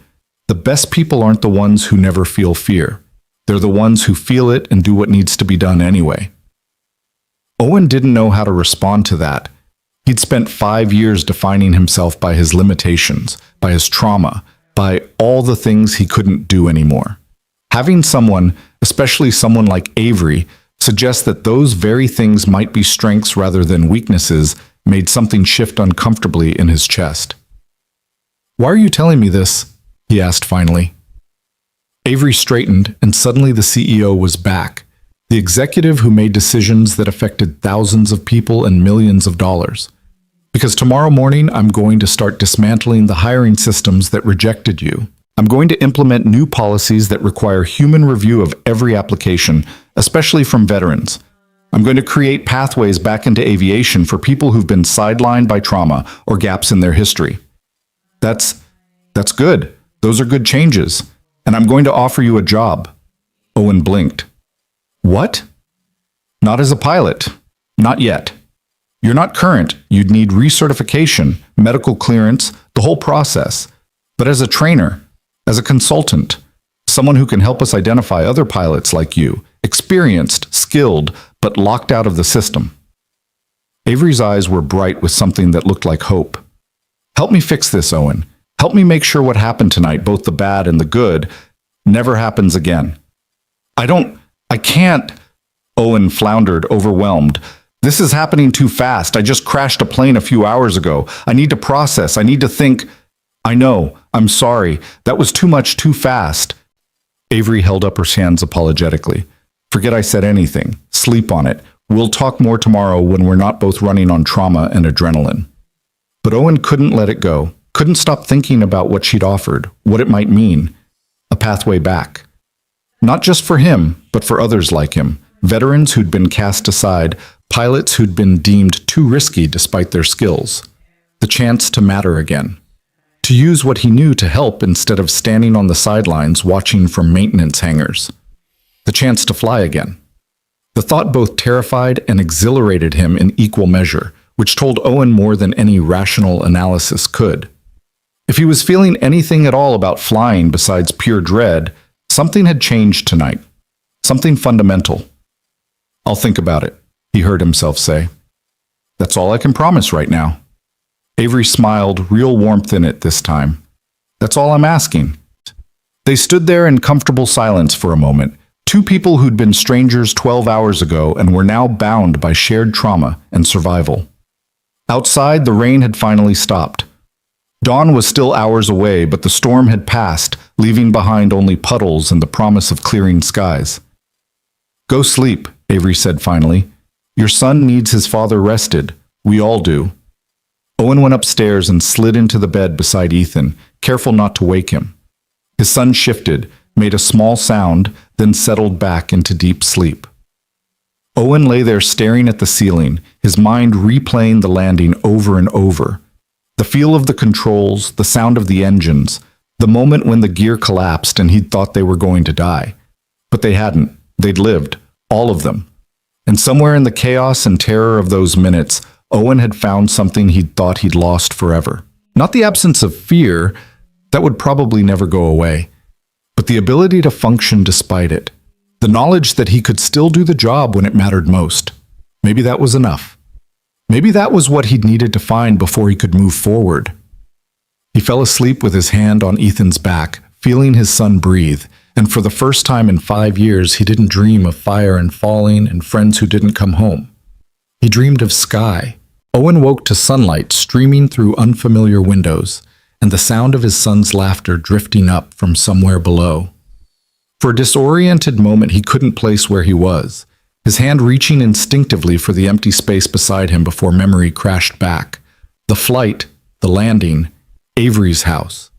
The best people aren't the ones who never feel fear. They're the ones who feel it and do what needs to be done anyway. Owen didn't know how to respond to that. He'd spent 5 years defining himself by his limitations, by his trauma, by all the things he couldn't do anymore. Having someone, especially someone like Avery, suggest that those very things might be strengths rather than weaknesses made something shift uncomfortably in his chest. "Why are you telling me this?" he asked finally. Avery straightened, and suddenly the CEO was back, the executive who made decisions that affected thousands of people and millions of dollars. "Because tomorrow morning I'm going to start dismantling the hiring systems that rejected you. I'm going to implement new policies that require human review of every application, especially from veterans. I'm going to create pathways back into aviation for people who've been sidelined by trauma or gaps in their history." That's good. Those are good changes. And I'm going to offer you a job." Owen blinked. "What?" "Not as a pilot. Not yet. You're not current. You'd need recertification, medical clearance, the whole process. But as a trainer, as a consultant, someone who can help us identify other pilots like you, experienced, skilled, but locked out of the system." Avery's eyes were bright with something that looked like hope. "Help me fix this, Owen. Help me make sure what happened tonight, both the bad and the good, never happens again." I can't," Owen floundered, overwhelmed. "This is happening too fast. I just crashed a plane a few hours ago. I need to process. I need to think. I know. I'm sorry. That was too much, too fast." Avery held up her hands apologetically. "Forget I said anything. Sleep on it. We'll talk more tomorrow when we're not both running on trauma and adrenaline." But Owen couldn't let it go. Couldn't stop thinking about what she'd offered, what it might mean. A pathway back. Not just for him, but for others like him. Veterans who'd been cast aside, pilots who'd been deemed too risky despite their skills. The chance to matter again. To use what he knew to help instead of standing on the sidelines watching from maintenance hangars. The chance to fly again. The thought both terrified and exhilarated him in equal measure, which told Owen more than any rational analysis could. If he was feeling anything at all about flying besides pure dread, something had changed tonight. Something fundamental. "I'll think about it," he heard himself say. "That's all I can promise right now." Avery smiled, real warmth in it this time. "That's all I'm asking." They stood there in comfortable silence for a moment, two people who'd been strangers 12 hours ago and were now bound by shared trauma and survival. Outside, the rain had finally stopped. Dawn was still hours away, but the storm had passed, leaving behind only puddles and the promise of clearing skies. "Go sleep," Avery said finally. "Your son needs his father rested. We all do." Owen went upstairs and slid into the bed beside Ethan, careful not to wake him. His son shifted, made a small sound, then settled back into deep sleep. Owen lay there staring at the ceiling, his mind replaying the landing over and over. The feel of the controls, the sound of the engines, the moment when the gear collapsed and he'd thought they were going to die. But they hadn't. They'd lived. All of them. And somewhere in the chaos and terror of those minutes, Owen had found something he'd thought he'd lost forever. Not the absence of fear, that would probably never go away, but the ability to function despite it. The knowledge that he could still do the job when it mattered most. Maybe that was enough. Maybe that was what he'd needed to find before he could move forward. He fell asleep with his hand on Ethan's back, feeling his son breathe, and for the first time in 5 years he didn't dream of fire and falling and friends who didn't come home. He dreamed of sky. Owen woke to sunlight streaming through unfamiliar windows, and the sound of his son's laughter drifting up from somewhere below. For a disoriented moment he couldn't place where he was, his hand reaching instinctively for the empty space beside him before memory crashed back. The flight, the landing, Avery's house.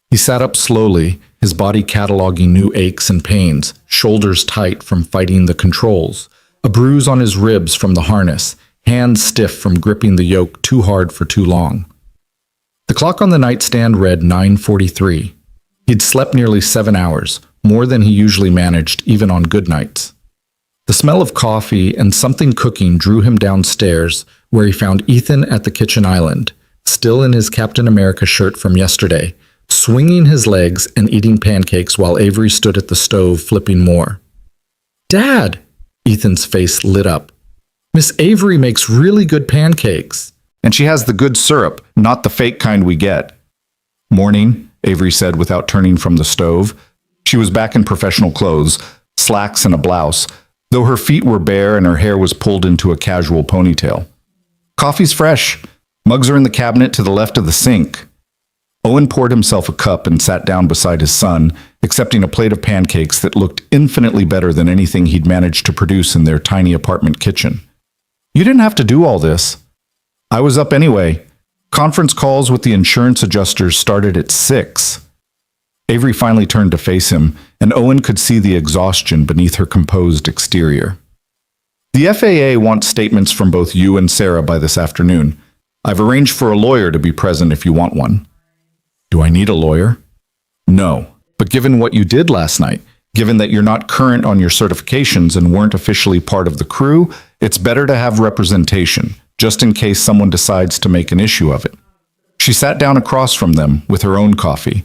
He sat up slowly, his body cataloging new aches and pains, shoulders tight from fighting the controls, a bruise on his ribs from the harness, hands stiff from gripping the yoke too hard for too long. The clock on the nightstand read 9:43. He'd slept nearly 7 hours, more than he usually managed even on good nights. The smell of coffee and something cooking drew him downstairs, where he found Ethan at the kitchen island, still in his Captain America shirt from yesterday, swinging his legs and eating pancakes while Avery stood at the stove flipping more. "Dad!" Ethan's face lit up. "Miss Avery makes really good pancakes. And she has the good syrup, not the fake kind we get." "Morning," Avery said without turning from the stove. She was back in professional clothes, slacks and a blouse, though her feet were bare and her hair was pulled into a casual ponytail. "Coffee's fresh. Mugs are in the cabinet to the left of the sink." Owen poured himself a cup and sat down beside his son, accepting a plate of pancakes that looked infinitely better than anything he'd managed to produce in their tiny apartment kitchen. "You didn't have to do all this." "I was up anyway. Conference calls with the insurance adjusters started at 6. Avery finally turned to face him, and Owen could see the exhaustion beneath her composed exterior. "The FAA wants statements from both you and Sarah by this afternoon. I've arranged for a lawyer to be present if you want one." "Do I need a lawyer?" "No, but given what you did last night, given that you're not current on your certifications and weren't officially part of the crew, it's better to have representation, just in case someone decides to make an issue of it." She sat down across from them with her own coffee.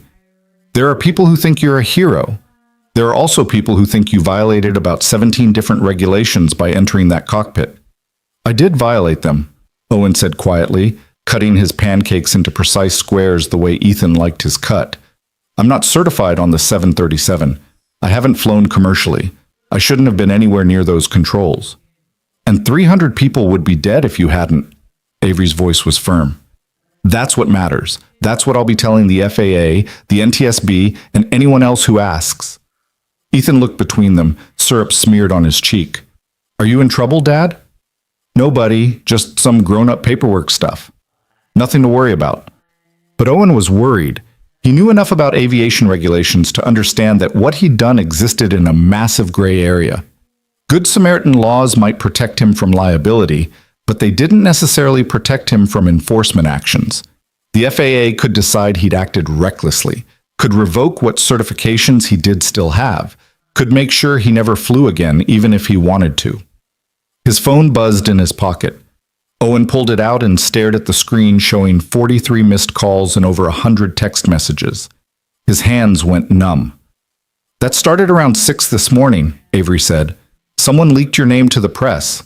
"There are people who think you're a hero. There are also people who think you violated about 17 different regulations by entering that cockpit." "I did violate them," Owen said quietly, cutting his pancakes into precise squares the way Ethan liked his cut. "I'm not certified on the 737. I haven't flown commercially. I shouldn't have been anywhere near those controls." "And 300 people would be dead if you hadn't." Avery's voice was firm. "That's what matters. That's what I'll be telling the FAA, the NTSB, and anyone else who asks." Ethan looked between them, syrup smeared on his cheek. "Are you in trouble, Dad?" "Nobody, just some grown-up paperwork stuff. Nothing to worry about." But Owen was worried. He knew enough about aviation regulations to understand that what he'd done existed in a massive gray area. Good Samaritan laws might protect him from liability, but they didn't necessarily protect him from enforcement actions. The FAA could decide he'd acted recklessly, could revoke what certifications he did still have, could make sure he never flew again even if he wanted to. His phone buzzed in his pocket. Owen pulled it out and stared at the screen showing 43 missed calls and over 100 text messages. His hands went numb. "That started around 6 this morning," Avery said. "Someone leaked your name to the press.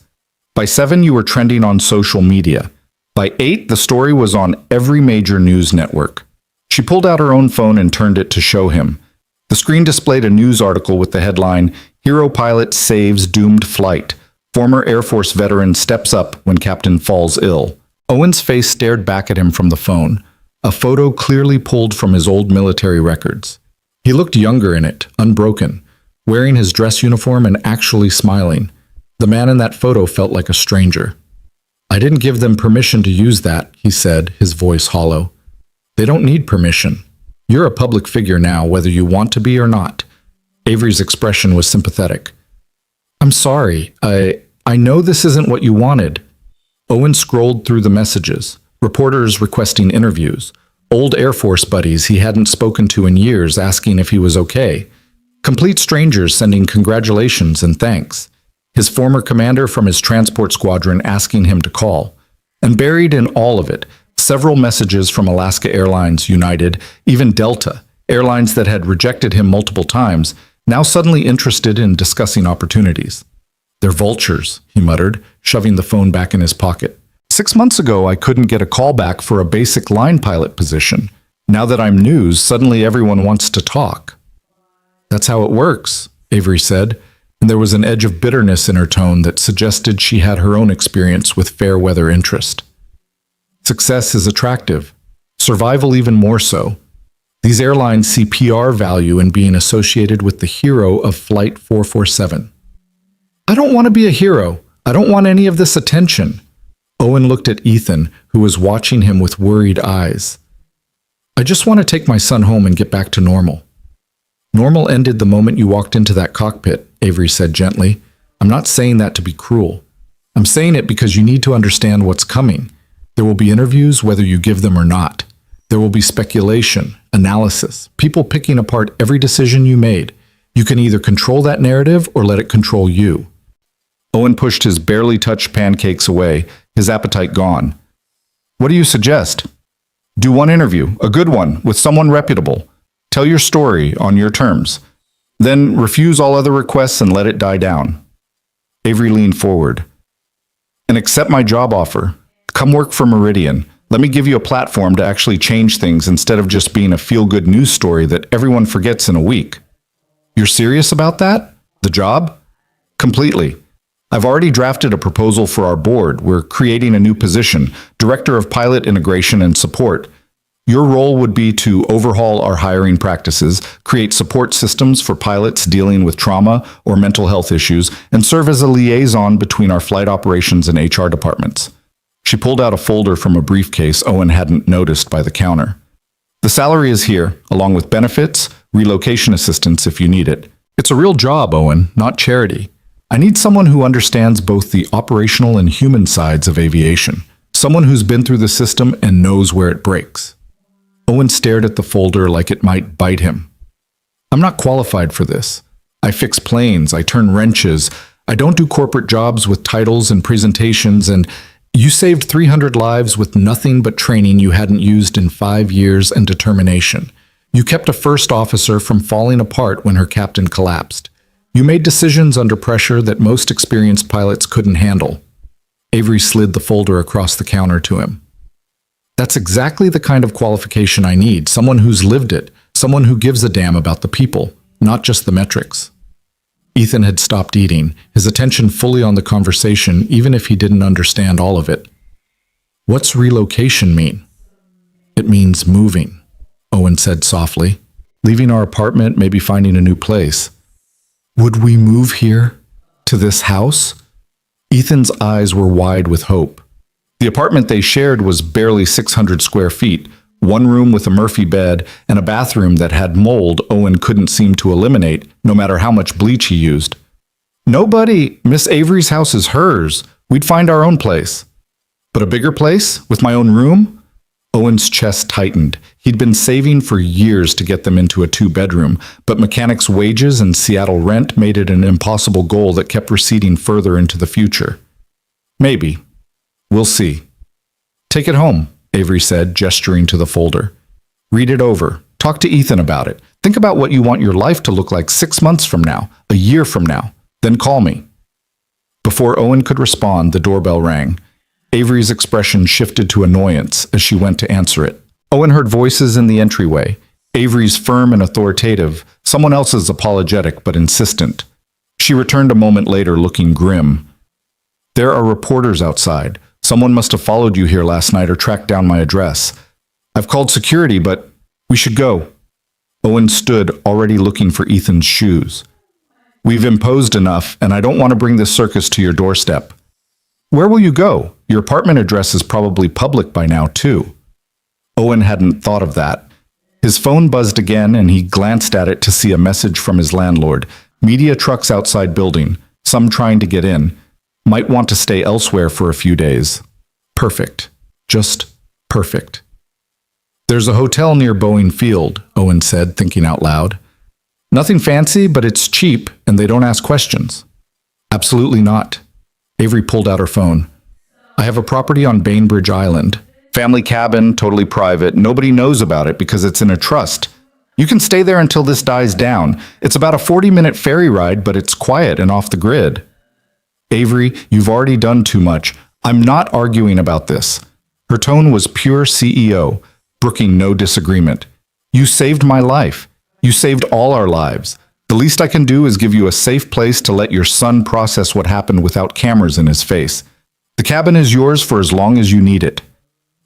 By 7, you were trending on social media. By 8, the story was on every major news network." She pulled out her own phone and turned it to show him. The screen displayed a news article with the headline, "Hero Pilot Saves Doomed Flight. Former Air Force Veteran Steps Up When Captain Falls Ill." Owen's face stared back at him from the phone, a photo clearly pulled from his old military records. He looked younger in it, unbroken, wearing his dress uniform and actually smiling. The man in that photo felt like a stranger. "I didn't give them permission to use that," he said, his voice hollow. "They don't need permission. You're a public figure now, whether you want to be or not." Avery's expression was sympathetic. "I'm sorry. I know this isn't what you wanted." Owen scrolled through the messages. Reporters requesting interviews. Old Air Force buddies he hadn't spoken to in years asking if he was okay. Complete strangers sending congratulations and thanks. His former commander from his transport squadron asking him to call. And buried in all of it, several messages from Alaska Airlines, United, even Delta, airlines that had rejected him multiple times, now suddenly interested in discussing opportunities. "They're vultures," he muttered, shoving the phone back in his pocket. 6 months ago, I couldn't get a call back for a basic line pilot position. Now that I'm news, suddenly everyone wants to talk." "That's how it works," Avery said, and there was an edge of bitterness in her tone that suggested she had her own experience with fair weather interest. "Success is attractive. Survival even more so. These airlines see PR value in being associated with the hero of Flight 447. "I don't want to be a hero. I don't want any of this attention." Owen looked at Ethan, who was watching him with worried eyes. "I just want to take my son home and get back to normal." "Normal ended the moment you walked into that cockpit," Avery said gently. "I'm not saying that to be cruel. I'm saying it because you need to understand what's coming. There will be interviews whether you give them or not. There will be speculation, analysis, people picking apart every decision you made. You can either control that narrative or let it control you." Owen pushed his barely touched pancakes away, his appetite gone. What do you suggest? Do one interview, a good one, with someone reputable. Tell your story on your terms. Then refuse all other requests and let it die down. Avery leaned forward. And accept my job offer. Come work for Meridian. Let me give you a platform to actually change things instead of just being a feel-good news story that everyone forgets in a week. You're serious about that? The job? Completely. I've already drafted a proposal for our board. We're creating a new position, Director of Pilot Integration and Support. Your role would be to overhaul our hiring practices, create support systems for pilots dealing with trauma or mental health issues, and serve as a liaison between our flight operations and HR departments. She pulled out a folder from a briefcase Owen hadn't noticed by the counter. The salary is here, along with benefits, relocation assistance if you need it. It's a real job, Owen, not charity. I need someone who understands both the operational and human sides of aviation. Someone who's been through the system and knows where it breaks. Owen stared at the folder like it might bite him. I'm not qualified for this. I fix planes, I turn wrenches, I don't do corporate jobs with titles and presentations, and you saved 300 lives with nothing but training you hadn't used in 5 years and determination. You kept a first officer from falling apart when her captain collapsed. You made decisions under pressure that most experienced pilots couldn't handle. Avery slid the folder across the counter to him. That's exactly the kind of qualification I need, someone who's lived it, someone who gives a damn about the people, not just the metrics. Ethan had stopped eating, his attention fully on the conversation, even if he didn't understand all of it. What's relocation mean? It means moving, Owen said softly. Leaving our apartment, maybe finding a new place. Would we move here? To this house? Ethan's eyes were wide with hope. The apartment they shared was barely 600 square feet, one room with a Murphy bed and a bathroom that had mold Owen couldn't seem to eliminate, no matter how much bleach he used. Nobody, Miss Avery's house is hers. We'd find our own place. But a bigger place? With my own room? Owen's chest tightened. He'd been saving for years to get them into a 2-bedroom, but mechanics' wages and Seattle rent made it an impossible goal that kept receding further into the future. Maybe. We'll see. Take it home, Avery said, gesturing to the folder. Read it over. Talk to Ethan about it. Think about what you want your life to look like 6 months from now, a year from now. Then call me. Before Owen could respond, the doorbell rang. Avery's expression shifted to annoyance as she went to answer it. Owen heard voices in the entryway. Avery's firm and authoritative, someone else's apologetic but insistent. She returned a moment later looking grim. There are reporters outside. Someone must have followed you here last night or tracked down my address. I've called security, but we should go. Owen stood, already looking for Ethan's shoes. We've imposed enough, and I don't want to bring this circus to your doorstep. Where will you go? Your apartment address is probably public by now, too. Owen hadn't thought of that. His phone buzzed again, and he glanced at it to see a message from his landlord. Media trucks outside building, some trying to get in. Might want to stay elsewhere for a few days. Perfect. Just perfect. There's a hotel near Boeing Field, Owen said, thinking out loud. Nothing fancy, but it's cheap, and they don't ask questions. Absolutely not. Avery pulled out her phone. I have a property on Bainbridge Island. Family cabin, totally private. Nobody knows about it because it's in a trust. You can stay there until this dies down. It's about a 40-minute ferry ride, but it's quiet and off the grid. Avery, you've already done too much. I'm not arguing about this. Her tone was pure CEO, brooking no disagreement. You saved my life. You saved all our lives. The least I can do is give you a safe place to let your son process what happened without cameras in his face. The cabin is yours for as long as you need it.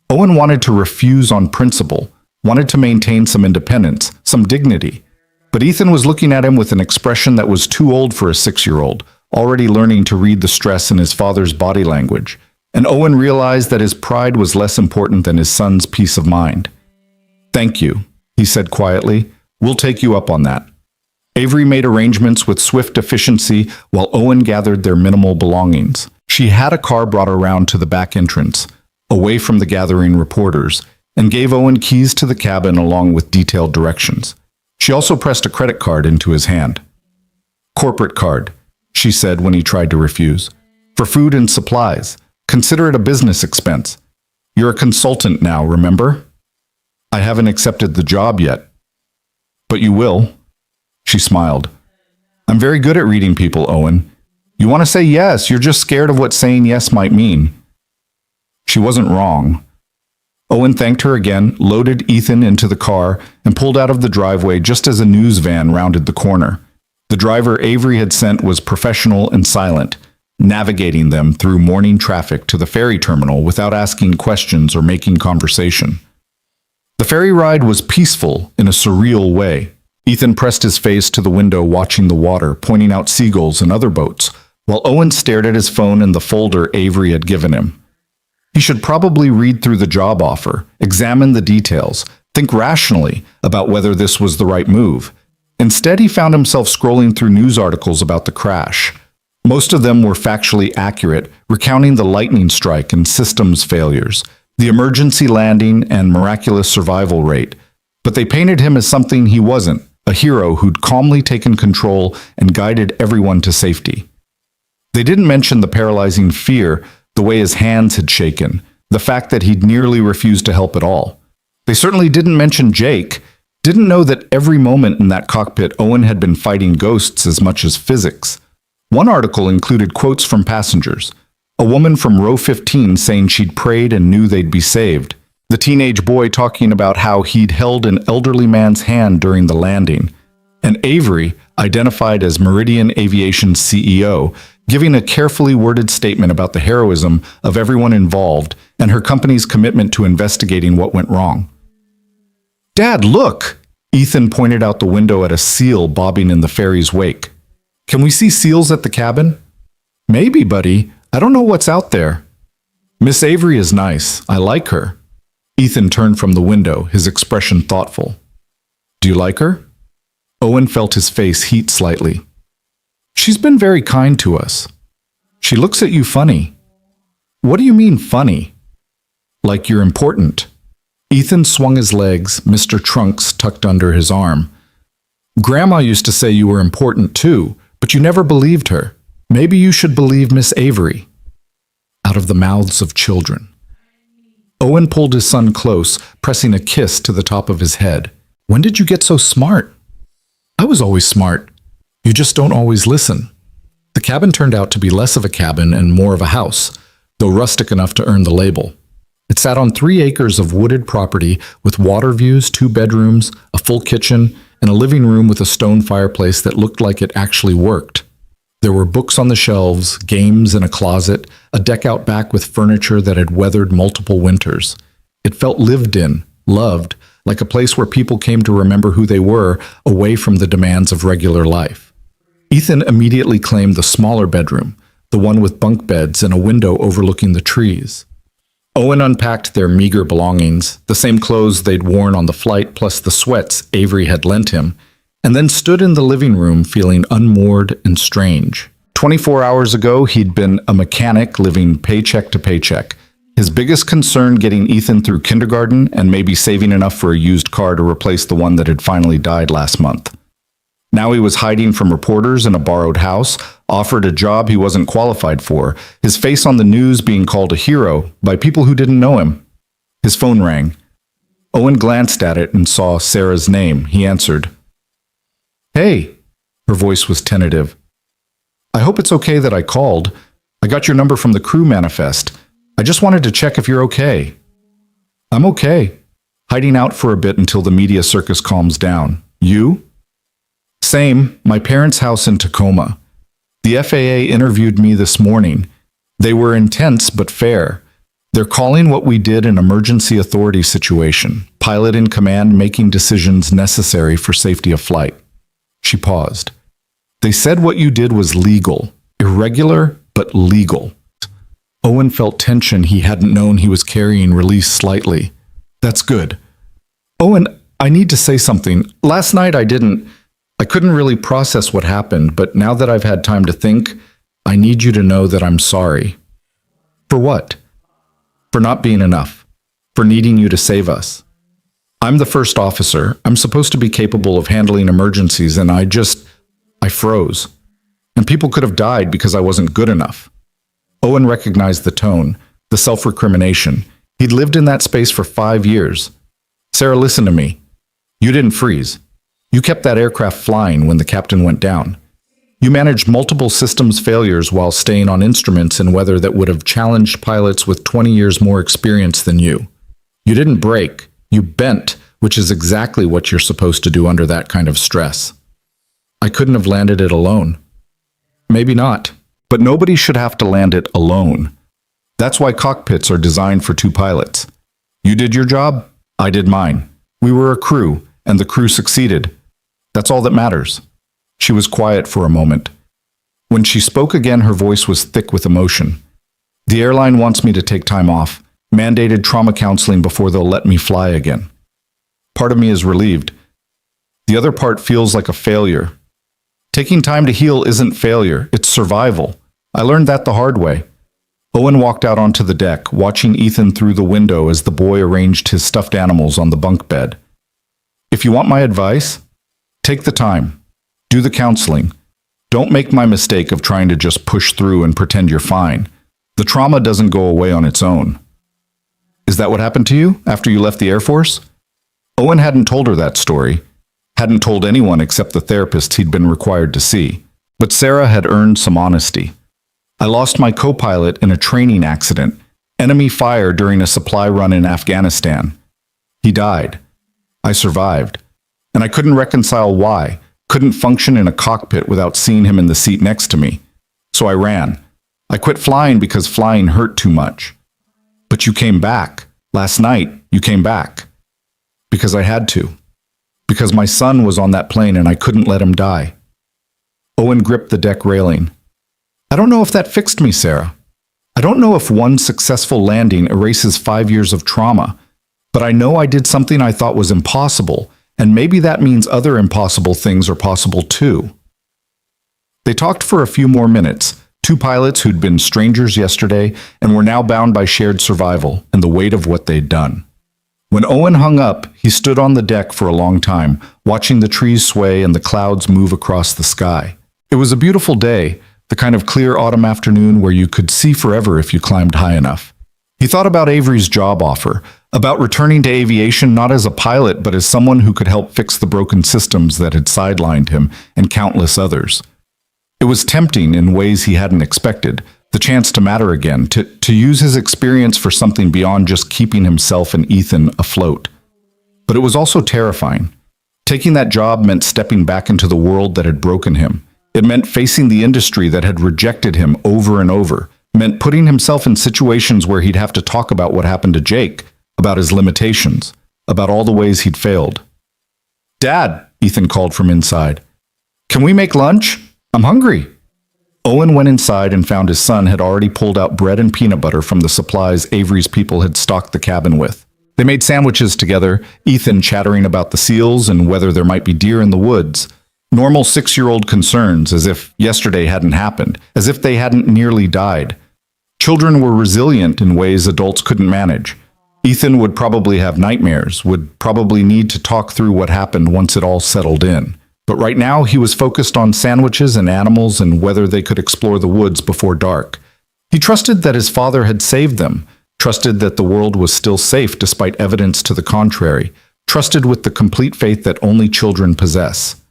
Owen wanted to refuse on principle, wanted to maintain some independence, some dignity. But Ethan was looking at him with an expression that was too old for a 6-year-old, already learning to read the stress in his father's body language. And Owen realized that his pride was less important than his son's peace of mind. Thank you, he said quietly. We'll take you up on that. Avery made arrangements with swift efficiency while Owen gathered their minimal belongings. She had a car brought around to the back entrance, away from the gathering reporters, and gave Owen keys to the cabin along with detailed directions. She also pressed a credit card into his hand. Corporate card, she said when he tried to refuse. For food and supplies. Consider it a business expense. You're a consultant now, remember? I haven't accepted the job yet. But you will. She smiled. I'm very good at reading people, Owen. You want to say yes, you're just scared of what saying yes might mean. She wasn't wrong. Owen thanked her again, loaded Ethan into the car, and pulled out of the driveway just as a news van rounded the corner. The driver Avery had sent was professional and silent, navigating them through morning traffic to the ferry terminal without asking questions or making conversation. The ferry ride was peaceful in a surreal way. Ethan pressed his face to the window watching the water, pointing out seagulls and other boats, while Owen stared at his phone and the folder Avery had given him. He should probably read through the job offer, examine the details, think rationally about whether this was the right move. Instead, he found himself scrolling through news articles about the crash. Most of them were factually accurate, recounting the lightning strike and systems failures, the emergency landing and miraculous survival rate. But they painted him as something he wasn't, a hero who'd calmly taken control and guided everyone to safety. They didn't mention the paralyzing fear, the way his hands had shaken, the fact that he'd nearly refused to help at all. They certainly didn't mention Jake, didn't know that every moment in that cockpit Owen had been fighting ghosts as much as physics. One article included quotes from passengers. A woman from row 15 saying she'd prayed and knew they'd be saved. The teenage boy talking about how he'd held an elderly man's hand during the landing. And Avery, identified as Meridian Aviation's CEO, giving a carefully worded statement about the heroism of everyone involved and her company's commitment to investigating what went wrong. Dad, look! Ethan pointed out the window at a seal bobbing in the ferry's wake. Can we see seals at the cabin? Maybe, buddy. I don't know what's out there. Miss Avery is nice. I like her. Ethan turned from the window, his expression thoughtful. Do you like her? Owen felt his face heat slightly. She's been very kind to us. She looks at you funny. What do you mean funny? Like you're important. Ethan swung his legs, Mr. Trunks tucked under his arm. Grandma used to say you were important too, but you never believed her. Maybe you should believe Miss Avery. Out of the mouths of children. Owen pulled his son close, pressing a kiss to the top of his head. When did you get so smart? I was always smart. You just don't always listen. The cabin turned out to be less of a cabin and more of a house, though rustic enough to earn the label. It sat on 3 acres of wooded property with water views, 2 bedrooms, a full kitchen, and a living room with a stone fireplace that looked like it actually worked. There were books on the shelves, games in a closet, a deck out back with furniture that had weathered multiple winters. It felt lived in, loved, like a place where people came to remember who they were away from the demands of regular life. Ethan immediately claimed the smaller bedroom, the one with bunk beds and a window overlooking the trees. Owen unpacked their meager belongings, the same clothes they'd worn on the flight plus the sweats Avery had lent him, and then stood in the living room feeling unmoored and strange. 24 hours ago, he'd been a mechanic living paycheck to paycheck, his biggest concern getting Ethan through kindergarten and maybe saving enough for a used car to replace the one that had finally died last month. Now he was hiding from reporters in a borrowed house, offered a job he wasn't qualified for, his face on the news being called a hero by people who didn't know him. His phone rang. Owen glanced at it and saw Sarah's name. He answered. Hey, her voice was tentative. I hope it's okay that I called. I got your number from the crew manifest. I just wanted to check if you're okay. I'm okay. Hiding out for a bit until the media circus calms down. You? Same, my parents' house in Tacoma. The FAA interviewed me this morning. They were intense but fair. They're calling what we did an emergency authority situation, pilot in command making decisions necessary for safety of flight. She paused. They said what you did was legal, irregular but legal. Owen felt tension he hadn't known he was carrying released slightly. That's good. Owen, I need to say something. Last night I couldn't really process what happened, but now that I've had time to think, I need you to know that I'm sorry. For what? For not being enough. For needing you to save us. I'm the first officer. I'm supposed to be capable of handling emergencies, and I froze. And people could have died because I wasn't good enough. Owen recognized the tone, the self-recrimination. He'd lived in that space for 5 years. Sarah, listen to me. You didn't freeze. You kept that aircraft flying when the captain went down. You managed multiple systems failures while staying on instruments in weather that would have challenged pilots with 20 years more experience than you. You didn't break. You bent, which is exactly what you're supposed to do under that kind of stress. I couldn't have landed it alone. Maybe not, but nobody should have to land it alone. That's why cockpits are designed for 2 pilots. You did your job, I did mine. We were a crew, and the crew succeeded. That's all that matters. She was quiet for a moment. When she spoke again, her voice was thick with emotion. The airline wants me to take time off, mandated trauma counseling before they'll let me fly again. Part of me is relieved. The other part feels like a failure. Taking time to heal isn't failure, it's survival. I learned that the hard way. Owen walked out onto the deck, watching Ethan through the window as the boy arranged his stuffed animals on the bunk bed. If you want my advice, take the time. Do the counseling. Don't make my mistake of trying to just push through and pretend you're fine. The trauma doesn't go away on its own. Is that what happened to you after you left the Air Force? Owen hadn't told her that story, hadn't told anyone except the therapist he'd been required to see. But Sarah had earned some honesty. I lost my co-pilot in a training accident, enemy fire during a supply run in Afghanistan. He died. I survived. And I couldn't reconcile why. Couldn't function in a cockpit without seeing him in the seat next to me. So I ran. I quit flying because flying hurt too much. But you came back. Last night, you came back. Because I had to. Because my son was on that plane and I couldn't let him die. Owen gripped the deck railing. I don't know if that fixed me, Sarah. I don't know if one successful landing erases 5 years of trauma. But I know I did something I thought was impossible. And maybe that means other impossible things are possible too. They talked for a few more minutes, 2 pilots who'd been strangers yesterday and were now bound by shared survival and the weight of what they'd done. When Owen hung up, he stood on the deck for a long time, watching the trees sway and the clouds move across the sky. It was a beautiful day, the kind of clear autumn afternoon where you could see forever if you climbed high enough. He thought about Avery's job offer, about returning to aviation not as a pilot but as someone who could help fix the broken systems that had sidelined him and countless others. It was tempting in ways he hadn't expected, the chance to matter again, to use his experience for something beyond just keeping himself and Ethan afloat. But it was also terrifying. Taking that job meant stepping back into the world that had broken him. It meant facing the industry that had rejected him over and over. It meant putting himself in situations where he'd have to talk about what happened to Jake, about his limitations, about all the ways he'd failed. Dad, Ethan called from inside. Can we make lunch? I'm hungry. Owen went inside and found his son had already pulled out bread and peanut butter from the supplies Avery's people had stocked the cabin with. They made sandwiches together, Ethan chattering about the seals and whether there might be deer in the woods. Normal 6-year-old concerns, as if yesterday hadn't happened, as if they hadn't nearly died. Children were resilient in ways adults couldn't manage. Ethan would probably have nightmares, would probably need to talk through what happened once it all settled in. But right now he was focused on sandwiches and animals and whether they could explore the woods before dark. He trusted that his father had saved them, trusted that the world was still safe despite evidence to the contrary, trusted with the complete faith that only children possess.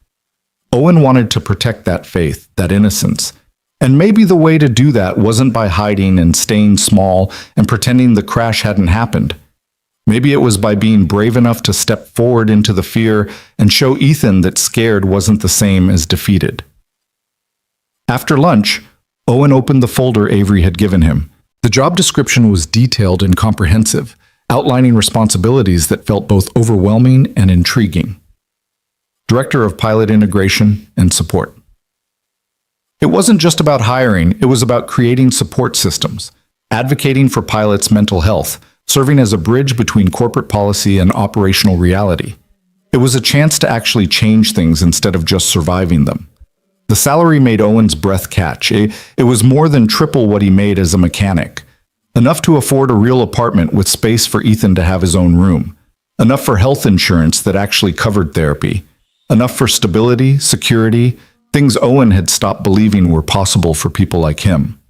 Owen wanted to protect that faith, that innocence. And maybe the way to do that wasn't by hiding and staying small and pretending the crash hadn't happened. Maybe it was by being brave enough to step forward into the fear and show Ethan that scared wasn't the same as defeated. After lunch, Owen opened the folder Avery had given him. The job description was detailed and comprehensive, outlining responsibilities that felt both overwhelming and intriguing. Director of Pilot Integration and Support. It wasn't just about hiring, it was about creating support systems, advocating for pilots' mental health, serving as a bridge between corporate policy and operational reality. It was a chance to actually change things instead of just surviving them. The salary made Owen's breath catch. It was more than triple what he made as a mechanic. Enough to afford a real apartment with space for Ethan to have his own room. Enough for health insurance that actually covered therapy. Enough for stability, security, things Owen had stopped believing were possible for people like him.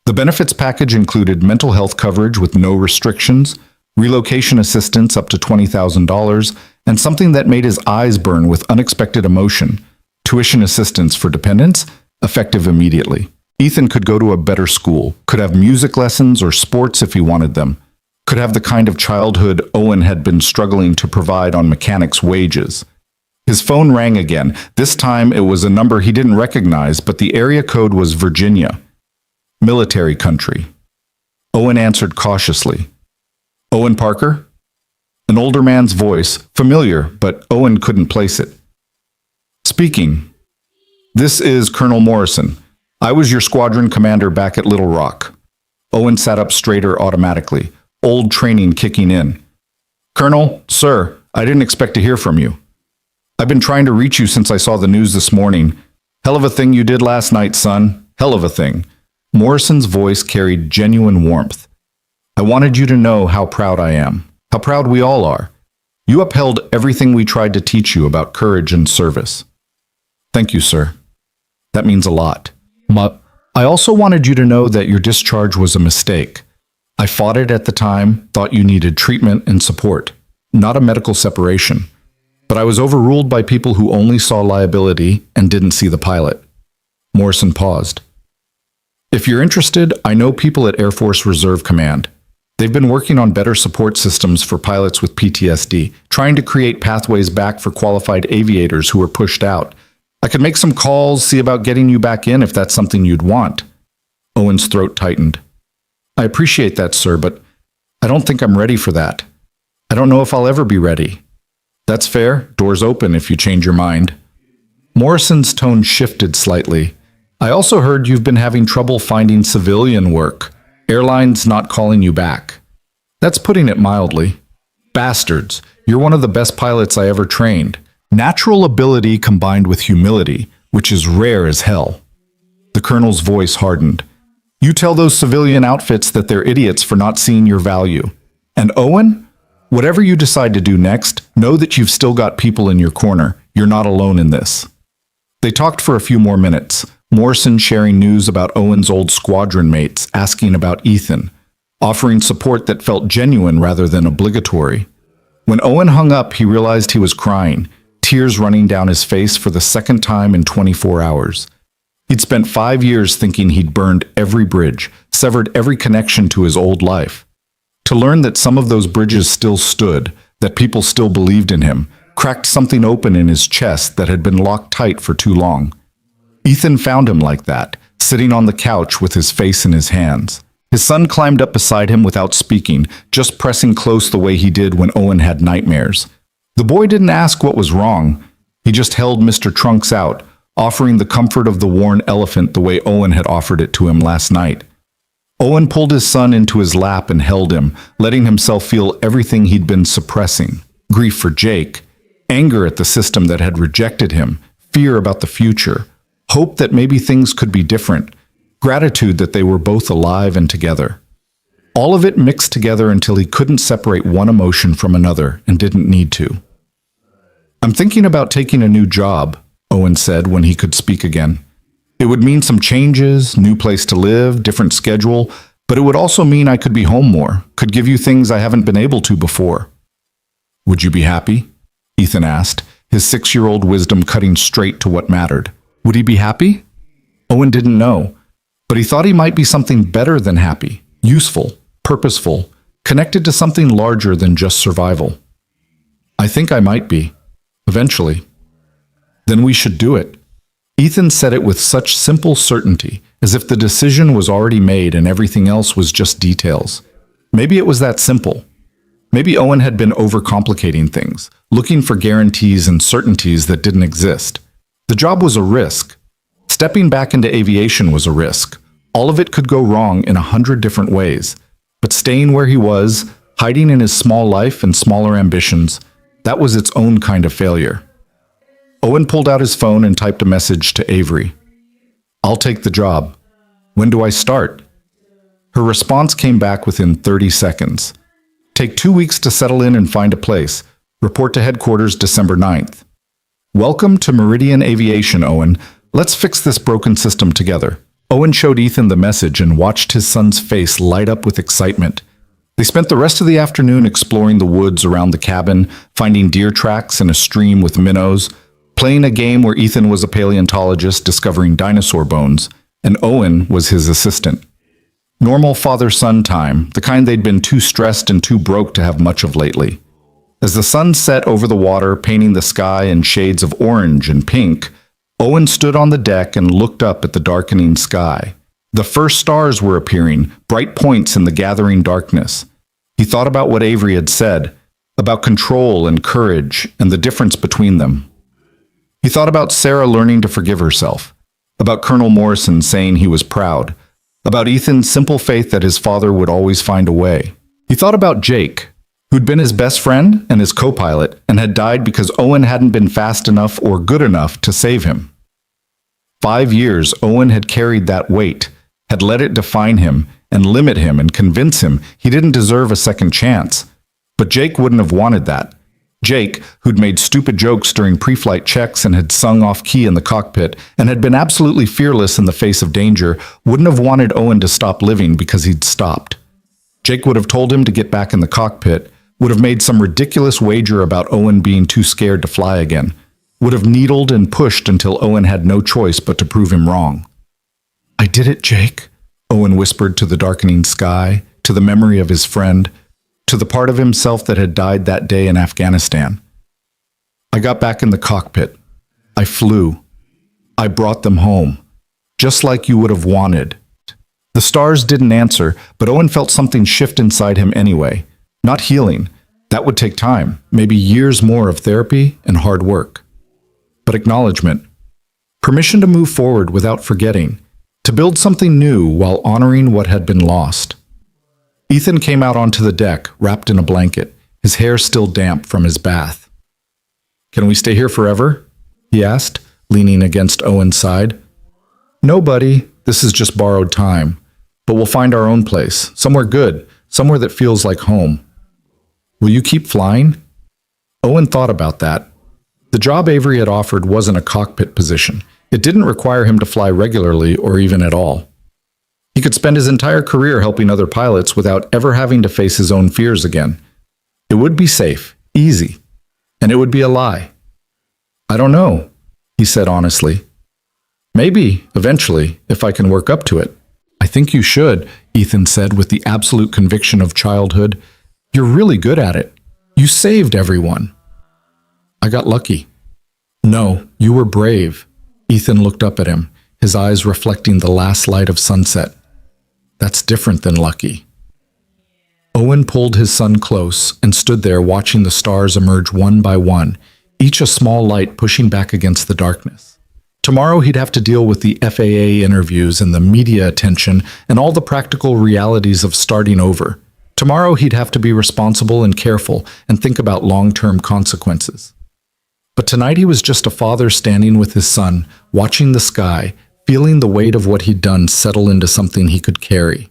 The benefits package included mental health coverage with no restrictions, relocation assistance up to $20,000, and something that made his eyes burn with unexpected emotion, tuition assistance for dependents, effective immediately. Ethan could go to a better school, could have music lessons or sports if he wanted them, could have the kind of childhood Owen had been struggling to provide on mechanics' wages. His phone rang again. This time it was a number he didn't recognize, but the area code was Virginia. Military country. Owen answered cautiously. Owen Parker? An older man's voice, familiar, but Owen couldn't place it. Speaking. This is Colonel Morrison. I was your squadron commander back at Little Rock. Owen sat up straighter automatically, old training kicking in. Colonel, sir, I didn't expect to hear from you. I've been trying to reach you since I saw the news this morning. Hell of a thing you did last night, son. Hell of a thing. Morrison's voice carried genuine warmth. I wanted you to know how proud I am, how proud we all are. You upheld everything we tried to teach you about courage and service. Thank you, sir. That means a lot. I also wanted you to know that your discharge was a mistake. I fought it at the time, thought you needed treatment and support, not a medical separation. But I was overruled by people who only saw liability and didn't see the pilot. Morrison paused. If you're interested, I know people at Air Force Reserve Command. They've been working on better support systems for pilots with PTSD, trying to create pathways back for qualified aviators who were pushed out. I could make some calls, see about getting you back in if that's something you'd want. Owen's throat tightened. I appreciate that, sir, but I don't think I'm ready for that. I don't know if I'll ever be ready. That's fair. Doors open if you change your mind. Morrison's tone shifted slightly. I also heard you've been having trouble finding civilian work. Airlines not calling you back. That's putting it mildly. Bastards, you're one of the best pilots I ever trained. Natural ability combined with humility, which is rare as hell. The colonel's voice hardened. You tell those civilian outfits that they're idiots for not seeing your value. And Owen, whatever you decide to do next, know that you've still got people in your corner. You're not alone in this. They talked for a few more minutes, Morrison sharing news about Owen's old squadron mates, asking about Ethan, offering support that felt genuine rather than obligatory. When Owen hung up, he realized he was crying, tears running down his face for the second time in 24 hours. He'd spent 5 years thinking he'd burned every bridge, severed every connection to his old life. To learn that some of those bridges still stood, that people still believed in him, cracked something open in his chest that had been locked tight for too long. Ethan found him like that, sitting on the couch with his face in his hands. His son climbed up beside him without speaking, just pressing close the way he did when Owen had nightmares. The boy didn't ask what was wrong. He just held Mr. Trunks out, offering the comfort of the worn elephant the way Owen had offered it to him last night. Owen pulled his son into his lap and held him, letting himself feel everything he'd been suppressing. Grief for Jake, anger at the system that had rejected him, fear about the future, hope that maybe things could be different, gratitude that they were both alive and together. All of it mixed together until he couldn't separate one emotion from another and didn't need to. I'm thinking about taking a new job, Owen said when he could speak again. It would mean some changes, new place to live, different schedule, but it would also mean I could be home more, could give you things I haven't been able to before. Would you be happy? Ethan asked, his 6-year-old wisdom cutting straight to what mattered. Would he be happy? Owen didn't know, but he thought he might be something better than happy, useful, purposeful, connected to something larger than just survival. I think I might be. Eventually. Then we should do it. Ethan said it with such simple certainty, as if the decision was already made and everything else was just details. Maybe it was that simple. Maybe Owen had been overcomplicating things, looking for guarantees and certainties that didn't exist. The job was a risk. Stepping back into aviation was a risk. All of it could go wrong in 100 different ways. But staying where he was, hiding in his small life and smaller ambitions, that was its own kind of failure. Owen pulled out his phone and typed a message to Avery. I'll take the job. When do I start? Her response came back within 30 seconds. Take 2 weeks to settle in and find a place. Report to headquarters December 9th. Welcome to Meridian Aviation, Owen. Let's fix this broken system together. Owen showed Ethan the message and watched his son's face light up with excitement. They spent the rest of the afternoon exploring the woods around the cabin, finding deer tracks and a stream with minnows, playing a game where Ethan was a paleontologist discovering dinosaur bones, and Owen was his assistant. Normal father-son time, the kind they'd been too stressed and too broke to have much of lately. As the sun set over the water, painting the sky in shades of orange and pink, Owen stood on the deck and looked up at the darkening sky. The first stars were appearing, bright points in the gathering darkness. He thought about what Avery had said, about control and courage and the difference between them. He thought about Sarah learning to forgive herself, about Colonel Morrison saying he was proud, about Ethan's simple faith that his father would always find a way. He thought about Jake, who'd been his best friend and his co-pilot, and had died because Owen hadn't been fast enough or good enough to save him. 5 years Owen had carried that weight, had let it define him and limit him and convince him he didn't deserve a second chance. But Jake wouldn't have wanted that. Jake, who'd made stupid jokes during pre-flight checks and had sung off-key in the cockpit and had been absolutely fearless in the face of danger, wouldn't have wanted Owen to stop living because he'd stopped. Jake would have told him to get back in the cockpit, would have made some ridiculous wager about Owen being too scared to fly again, would have needled and pushed until Owen had no choice but to prove him wrong. "I did it, Jake," Owen whispered to the darkening sky, to the memory of his friend, to the part of himself that had died that day in Afghanistan. "I got back in the cockpit. I flew. I brought them home, just like you would have wanted." The stars didn't answer, but Owen felt something shift inside him anyway. Not healing. That would take time, maybe years more of therapy and hard work. But acknowledgement. Permission to move forward without forgetting, to build something new while honoring what had been lost. Ethan came out onto the deck, wrapped in a blanket, his hair still damp from his bath. "Can we stay here forever?" he asked, leaning against Owen's side. "No, buddy, this is just borrowed time. But we'll find our own place, somewhere good, somewhere that feels like home." "Will you keep flying?" Owen thought about that. The job Avery had offered wasn't a cockpit position. It didn't require him to fly regularly or even at all. He could spend his entire career helping other pilots without ever having to face his own fears again. It would be safe, easy, and it would be a lie. "I don't know," he said honestly. "Maybe, eventually, if I can work up to it." "I think you should," Ethan said with the absolute conviction of childhood. "You're really good at it. You saved everyone." "I got lucky." "No, you were brave." Ethan looked up at him, his eyes reflecting the last light of sunset. "That's different than lucky." Owen pulled his son close and stood there watching the stars emerge one by one, each a small light pushing back against the darkness. Tomorrow he'd have to deal with the FAA interviews and the media attention and all the practical realities of starting over. Tomorrow he'd have to be responsible and careful and think about long-term consequences. But tonight he was just a father standing with his son, watching the sky, feeling the weight of what he'd done settle into something he could carry.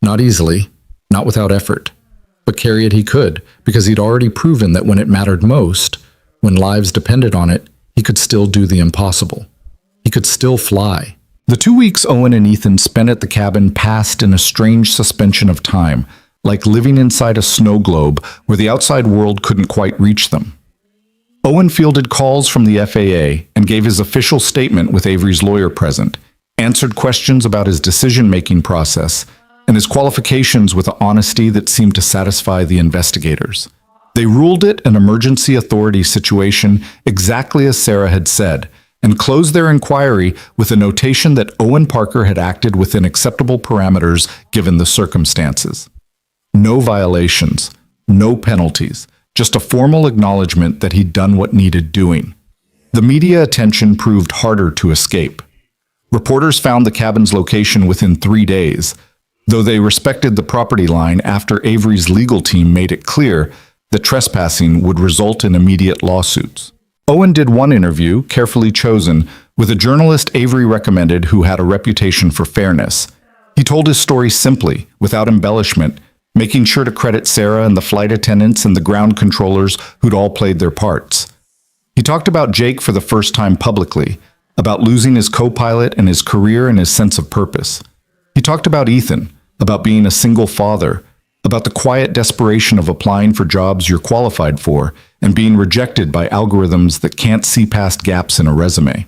Not easily, not without effort, but carry it he could, because he'd already proven that when it mattered most, when lives depended on it, he could still do the impossible. He could still fly. The 2 weeks Owen and Ethan spent at the cabin passed in a strange suspension of time, like living inside a snow globe where the outside world couldn't quite reach them. Owen fielded calls from the FAA and gave his official statement with Avery's lawyer present, answered questions about his decision-making process, and his qualifications with an honesty that seemed to satisfy the investigators. They ruled it an emergency authority situation exactly as Sarah had said, and closed their inquiry with a notation that Owen Parker had acted within acceptable parameters given the circumstances. No violations, no penalties, just a formal acknowledgement that he'd done what needed doing. The media attention proved harder to escape. Reporters found the cabin's location within 3 days, though they respected the property line after Avery's legal team made it clear that trespassing would result in immediate lawsuits. Owen did one interview, carefully chosen, with a journalist Avery recommended who had a reputation for fairness. He told his story simply, without embellishment, making sure to credit Sarah and the flight attendants and the ground controllers who'd all played their parts. He talked about Jake for the first time publicly, about losing his co-pilot and his career and his sense of purpose. He talked about Ethan, about being a single father, about the quiet desperation of applying for jobs you're qualified for and being rejected by algorithms that can't see past gaps in a resume.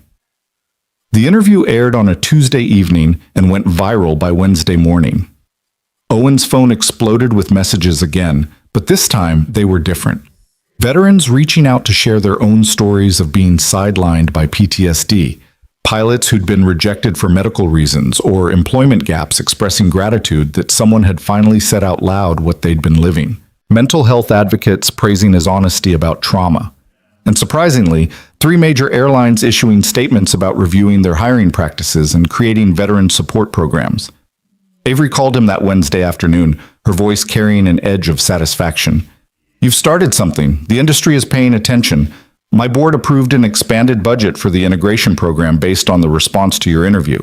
The interview aired on a Tuesday evening and went viral by Wednesday morning. Owen's phone exploded with messages again, but this time they were different. Veterans reaching out to share their own stories of being sidelined by PTSD, pilots who'd been rejected for medical reasons, or employment gaps expressing gratitude that someone had finally said out loud what they'd been living. Mental health advocates praising his honesty about trauma. And surprisingly, 3 major airlines issuing statements about reviewing their hiring practices and creating veteran support programs. Avery called him that Wednesday afternoon, her voice carrying an edge of satisfaction. "You've started something. The industry is paying attention. My board approved an expanded budget for the integration program based on the response to your interview.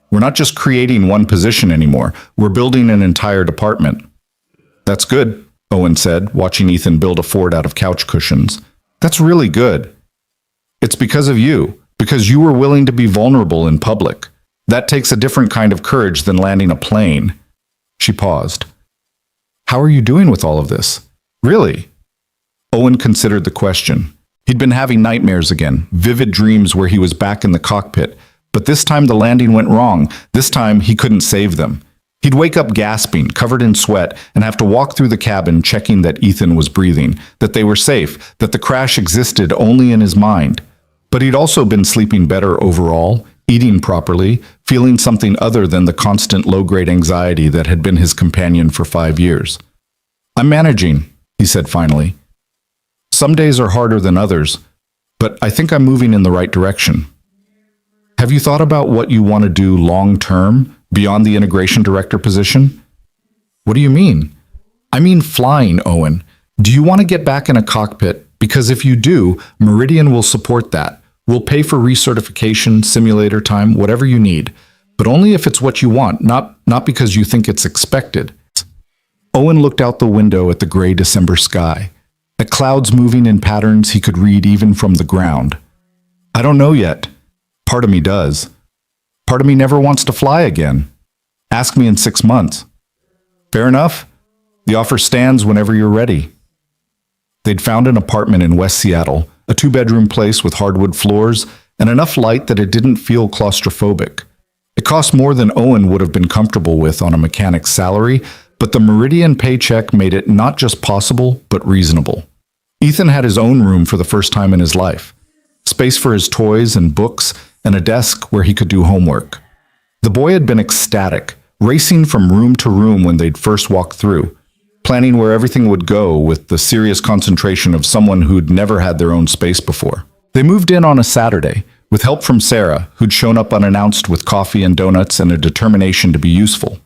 We're not just creating one position anymore. We're building an entire department." "That's good," Owen said, watching Ethan build a fort out of couch cushions. "That's really good. It's because of you, because you were willing to be vulnerable in public. That takes a different kind of courage than landing a plane." She paused. "How are you doing with all of this? Really?" Owen considered the question. He'd been having nightmares again, vivid dreams where he was back in the cockpit, but this time the landing went wrong. This time he couldn't save them. He'd wake up gasping, covered in sweat, and have to walk through the cabin checking that Ethan was breathing, that they were safe, that the crash existed only in his mind. But he'd also been sleeping better overall, eating properly, feeling something other than the constant low-grade anxiety that had been his companion for 5 years. "I'm managing," he said finally. "Some days are harder than others, but I think I'm moving in the right direction." "Have you thought about what you want to do long-term, beyond the integration director position?" "What do you mean?" "I mean flying, Owen. Do you want to get back in a cockpit? Because if you do, Meridian will support that. We'll pay for recertification, simulator time, whatever you need, but only if it's what you want, not because you think it's expected." Owen looked out the window at the gray December sky, at clouds moving in patterns he could read even from the ground. "I don't know yet. Part of me does. Part of me never wants to fly again. Ask me in 6 months." "Fair enough. The offer stands whenever you're ready." They'd found an apartment in West Seattle, a 2-bedroom place with hardwood floors and enough light that it didn't feel claustrophobic. It cost more than Owen would have been comfortable with on a mechanic's salary, but the Meridian paycheck made it not just possible, but reasonable. Ethan had his own room for the first time in his life. Space for his toys and books, and a desk where he could do homework. The boy had been ecstatic, racing from room to room when they'd first walked through, planning where everything would go with the serious concentration of someone who'd never had their own space before. They moved in on a Saturday, with help from Sarah, who'd shown up unannounced with coffee and donuts and a determination to be useful.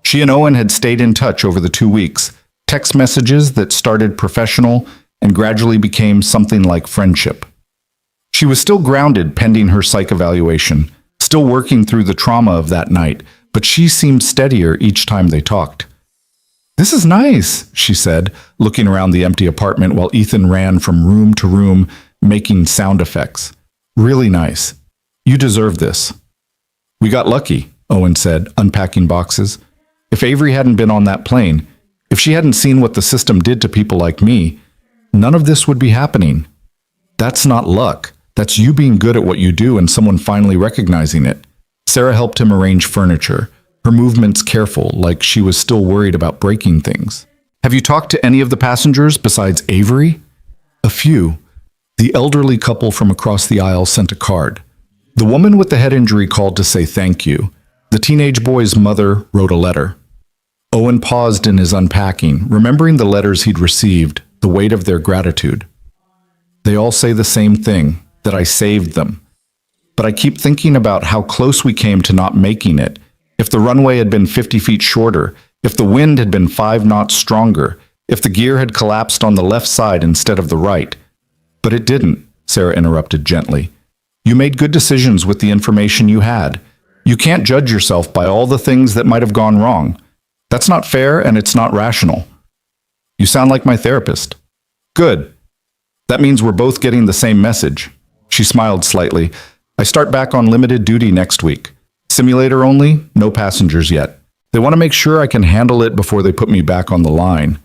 She and Owen had stayed in touch over the 2 weeks, text messages that started professional and gradually became something like friendship. She was still grounded pending her psych evaluation, still working through the trauma of that night, but she seemed steadier each time they talked. "This is nice," she said, looking around the empty apartment while Ethan ran from room to room, making sound effects. "Really nice. You deserve this." "We got lucky," Owen said, unpacking boxes. "If Avery hadn't been on that plane, if she hadn't seen what the system did to people like me, none of this would be happening. That's not luck. That's you being good at what you do and someone finally recognizing it." Sarah helped him arrange furniture, her movements careful, like she was still worried about breaking things. "Have you talked to any of the passengers besides Avery?" "A few." The elderly couple from across the aisle sent a card. The woman with the head injury called to say thank you. The teenage boy's mother wrote a letter. Owen paused in his unpacking, remembering the letters he'd received, the weight of their gratitude. "They all say the same thing, that I saved them. But I keep thinking about how close we came to not making it. If the runway had been 50 feet shorter, if the wind had been 5 knots stronger, if the gear had collapsed on the left side instead of the right." "But it didn't," Sarah interrupted gently. "You made good decisions with the information you had. You can't judge yourself by all the things that might have gone wrong. That's not fair and it's not rational." "You sound like my therapist." "Good. That means we're both getting the same message." She smiled slightly. I start back on limited duty next week. Simulator only, no passengers yet. They want to make sure I can handle it before they put me back on the line.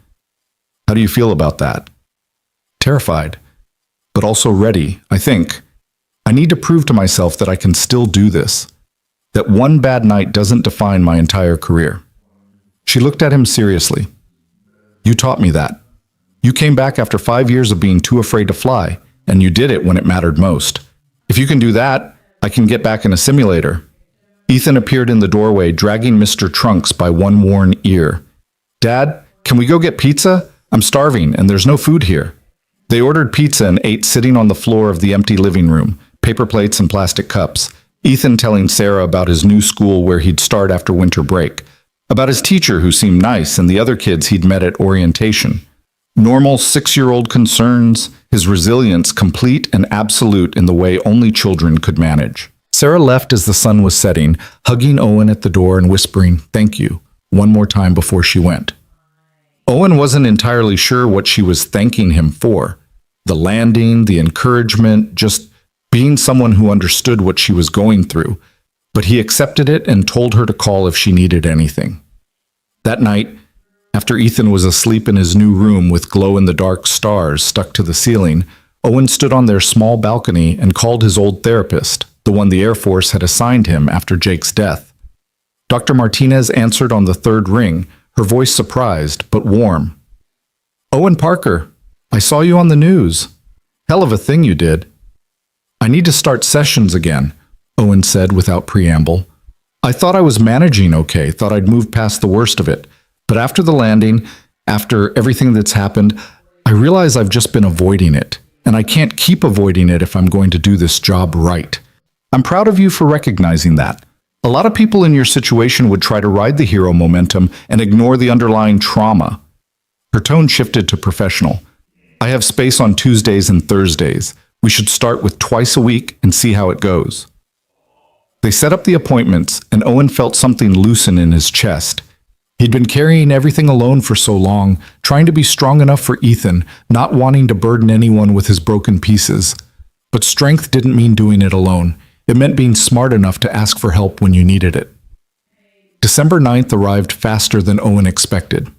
How do you feel about that? Terrified, but also ready, I think. I need to prove to myself that I can still do this, that one bad night doesn't define my entire career. She looked at him seriously. You taught me that. You came back after 5 years of being too afraid to fly, and you did it when it mattered most. If you can do that, I can get back in a simulator. Ethan appeared in the doorway, dragging Mr. Trunks by one worn ear. Dad, can we go get pizza? I'm starving, and there's no food here. They ordered pizza and ate sitting on the floor of the empty living room, paper plates and plastic cups. Ethan telling Sarah about his new school where he'd start after winter break, about his teacher who seemed nice and the other kids he'd met at orientation. Normal 6-year-old concerns, his resilience complete and absolute in the way only children could manage. Sarah left as the sun was setting, hugging Owen at the door and whispering, "Thank you," one more time before she went. Owen wasn't entirely sure what she was thanking him for. The landing, the encouragement, just being someone who understood what she was going through. But he accepted it and told her to call if she needed anything. That night, after Ethan was asleep in his new room with glow-in-the-dark stars stuck to the ceiling, Owen stood on their small balcony and called his old therapist, the one the Air Force had assigned him after Jake's death. Dr. Martinez answered on the third ring, her voice surprised but warm. "Owen Parker, I saw you on the news. Hell of a thing you did." "I need to start sessions again," Owen said without preamble. "I thought I was managing okay, thought I'd moved past the worst of it. But after the landing, after everything that's happened, I realize I've just been avoiding it. And I can't keep avoiding it if I'm going to do this job right. I'm proud of you for recognizing that. A lot of people in your situation would try to ride the hero momentum and ignore the underlying trauma." Her tone shifted to professional. "I have space on Tuesdays and Thursdays. We should start with twice a week and see how it goes." They set up the appointments, and Owen felt something loosen in his chest. He'd been carrying everything alone for so long, trying to be strong enough for Ethan, not wanting to burden anyone with his broken pieces. But strength didn't mean doing it alone. It meant being smart enough to ask for help when you needed it. December 9th arrived faster than Owen expected.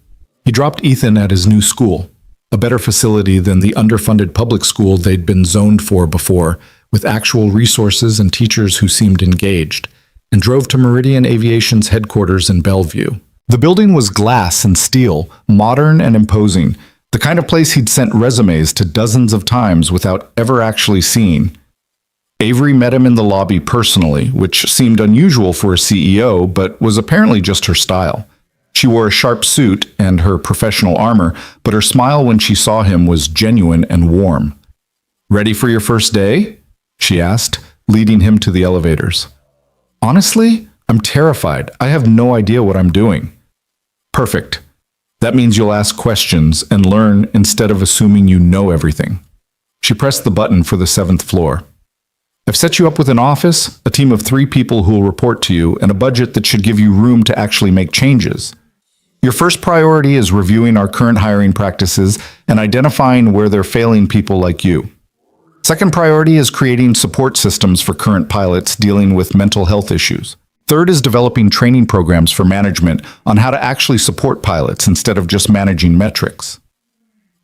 He dropped Ethan at his new school, a better facility than the underfunded public school they'd been zoned for before, with actual resources and teachers who seemed engaged, and drove to Meridian Aviation's headquarters in Bellevue. The building was glass and steel, modern and imposing, the kind of place he'd sent resumes to dozens of times without ever actually seeing. Avery met him in the lobby personally, which seemed unusual for a CEO, but was apparently just her style. She wore a sharp suit and her professional armor, but her smile when she saw him was genuine and warm. "Ready for your first day?" she asked, leading him to the elevators. "Honestly, I'm terrified. I have no idea what I'm doing." "Perfect. That means you'll ask questions and learn instead of assuming you know everything." She pressed the button for the 7th floor. "I've set you up with an office, a team of 3 people who will report to you, and a budget that should give you room to actually make changes. Your first priority is reviewing our current hiring practices and identifying where they're failing people like you. Second priority is creating support systems for current pilots dealing with mental health issues. Third is developing training programs for management on how to actually support pilots instead of just managing metrics."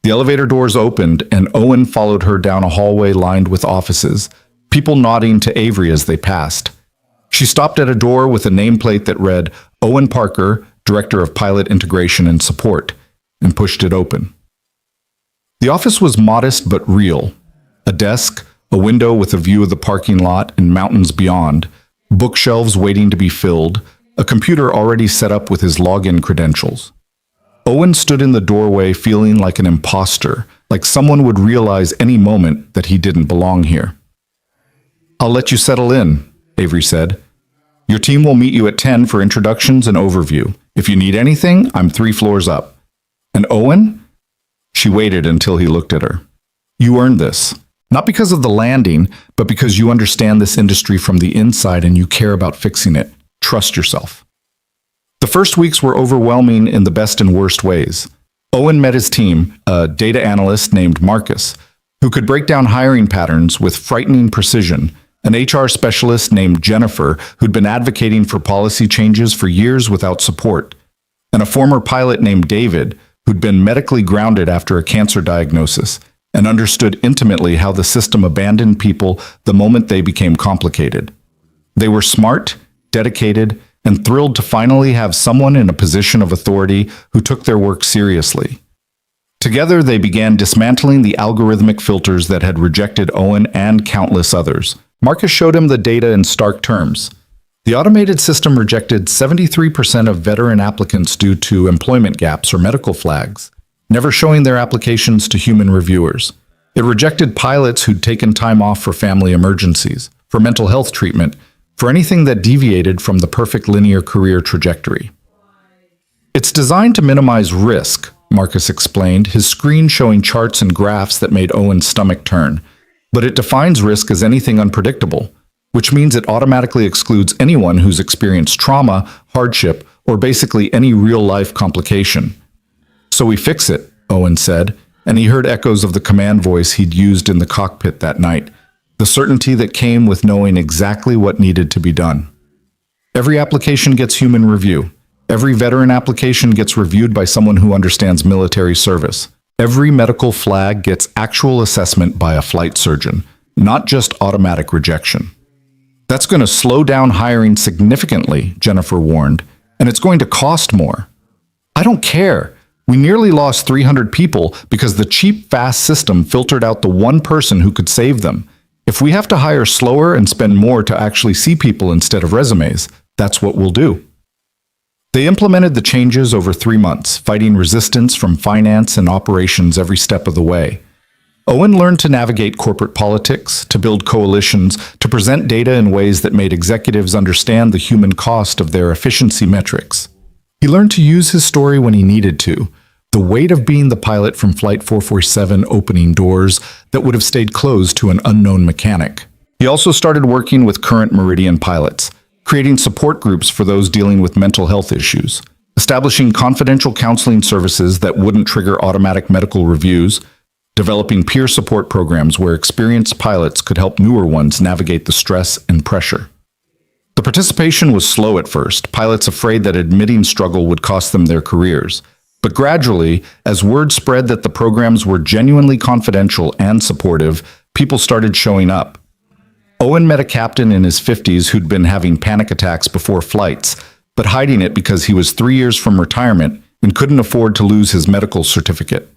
The elevator doors opened, and Owen followed her down a hallway lined with offices, people nodding to Avery as they passed. She stopped at a door with a nameplate that read, "Owen Parker, Director of Pilot Integration and Support," and pushed it open. The office was modest but real. A desk, a window with a view of the parking lot and mountains beyond, bookshelves waiting to be filled, a computer already set up with his login credentials. Owen stood in the doorway feeling like an imposter, like someone would realize any moment that he didn't belong here. "I'll let you settle in," Avery said. "Your team will meet you at 10 for introductions and overview. If you need anything, I'm 3 floors up." "And Owen?" She waited until he looked at her. "You earned this. Not because of the landing, but because you understand this industry from the inside and you care about fixing it. Trust yourself." The first weeks were overwhelming in the best and worst ways. Owen met his team, a data analyst named Marcus, who could break down hiring patterns with frightening precision, an HR specialist named Jennifer who'd been advocating for policy changes for years without support, and a former pilot named David who'd been medically grounded after a cancer diagnosis and understood intimately how the system abandoned people the moment they became complicated. They were smart, dedicated, and thrilled to finally have someone in a position of authority who took their work seriously. Together, they began dismantling the algorithmic filters that had rejected Owen and countless others. Marcus showed him the data in stark terms. The automated system rejected 73% of veteran applicants due to employment gaps or medical flags, never showing their applications to human reviewers. It rejected pilots who'd taken time off for family emergencies, for mental health treatment, for anything that deviated from the perfect linear career trajectory. It's designed to minimize risk, Marcus explained, his screen showing charts and graphs that made Owen's stomach turn. But it defines risk as anything unpredictable, which means it automatically excludes anyone who's experienced trauma, hardship, or basically any real-life complication. So we fix it, Owen said, and he heard echoes of the command voice he'd used in the cockpit that night, the certainty that came with knowing exactly what needed to be done. Every application gets human review. Every veteran application gets reviewed by someone who understands military service. Every medical flag gets actual assessment by a flight surgeon, not just automatic rejection. That's going to slow down hiring significantly, Jennifer warned, and it's going to cost more. I don't care. We nearly lost 300 people because the cheap, fast system filtered out the one person who could save them. If we have to hire slower and spend more to actually see people instead of resumes, that's what we'll do. They implemented the changes over 3 months, fighting resistance from finance and operations every step of the way. Owen learned to navigate corporate politics, to build coalitions, to present data in ways that made executives understand the human cost of their efficiency metrics. He learned to use his story when he needed to, the weight of being the pilot from Flight 447 opening doors that would have stayed closed to an unknown mechanic. He also started working with current Meridian pilots, creating support groups for those dealing with mental health issues, establishing confidential counseling services that wouldn't trigger automatic medical reviews, developing peer support programs where experienced pilots could help newer ones navigate the stress and pressure. The participation was slow at first, pilots afraid that admitting struggle would cost them their careers. But gradually, as word spread that the programs were genuinely confidential and supportive, people started showing up. Owen met a captain in his 50s who'd been having panic attacks before flights, but hiding it because he was 3 years from retirement and couldn't afford to lose his medical certificate.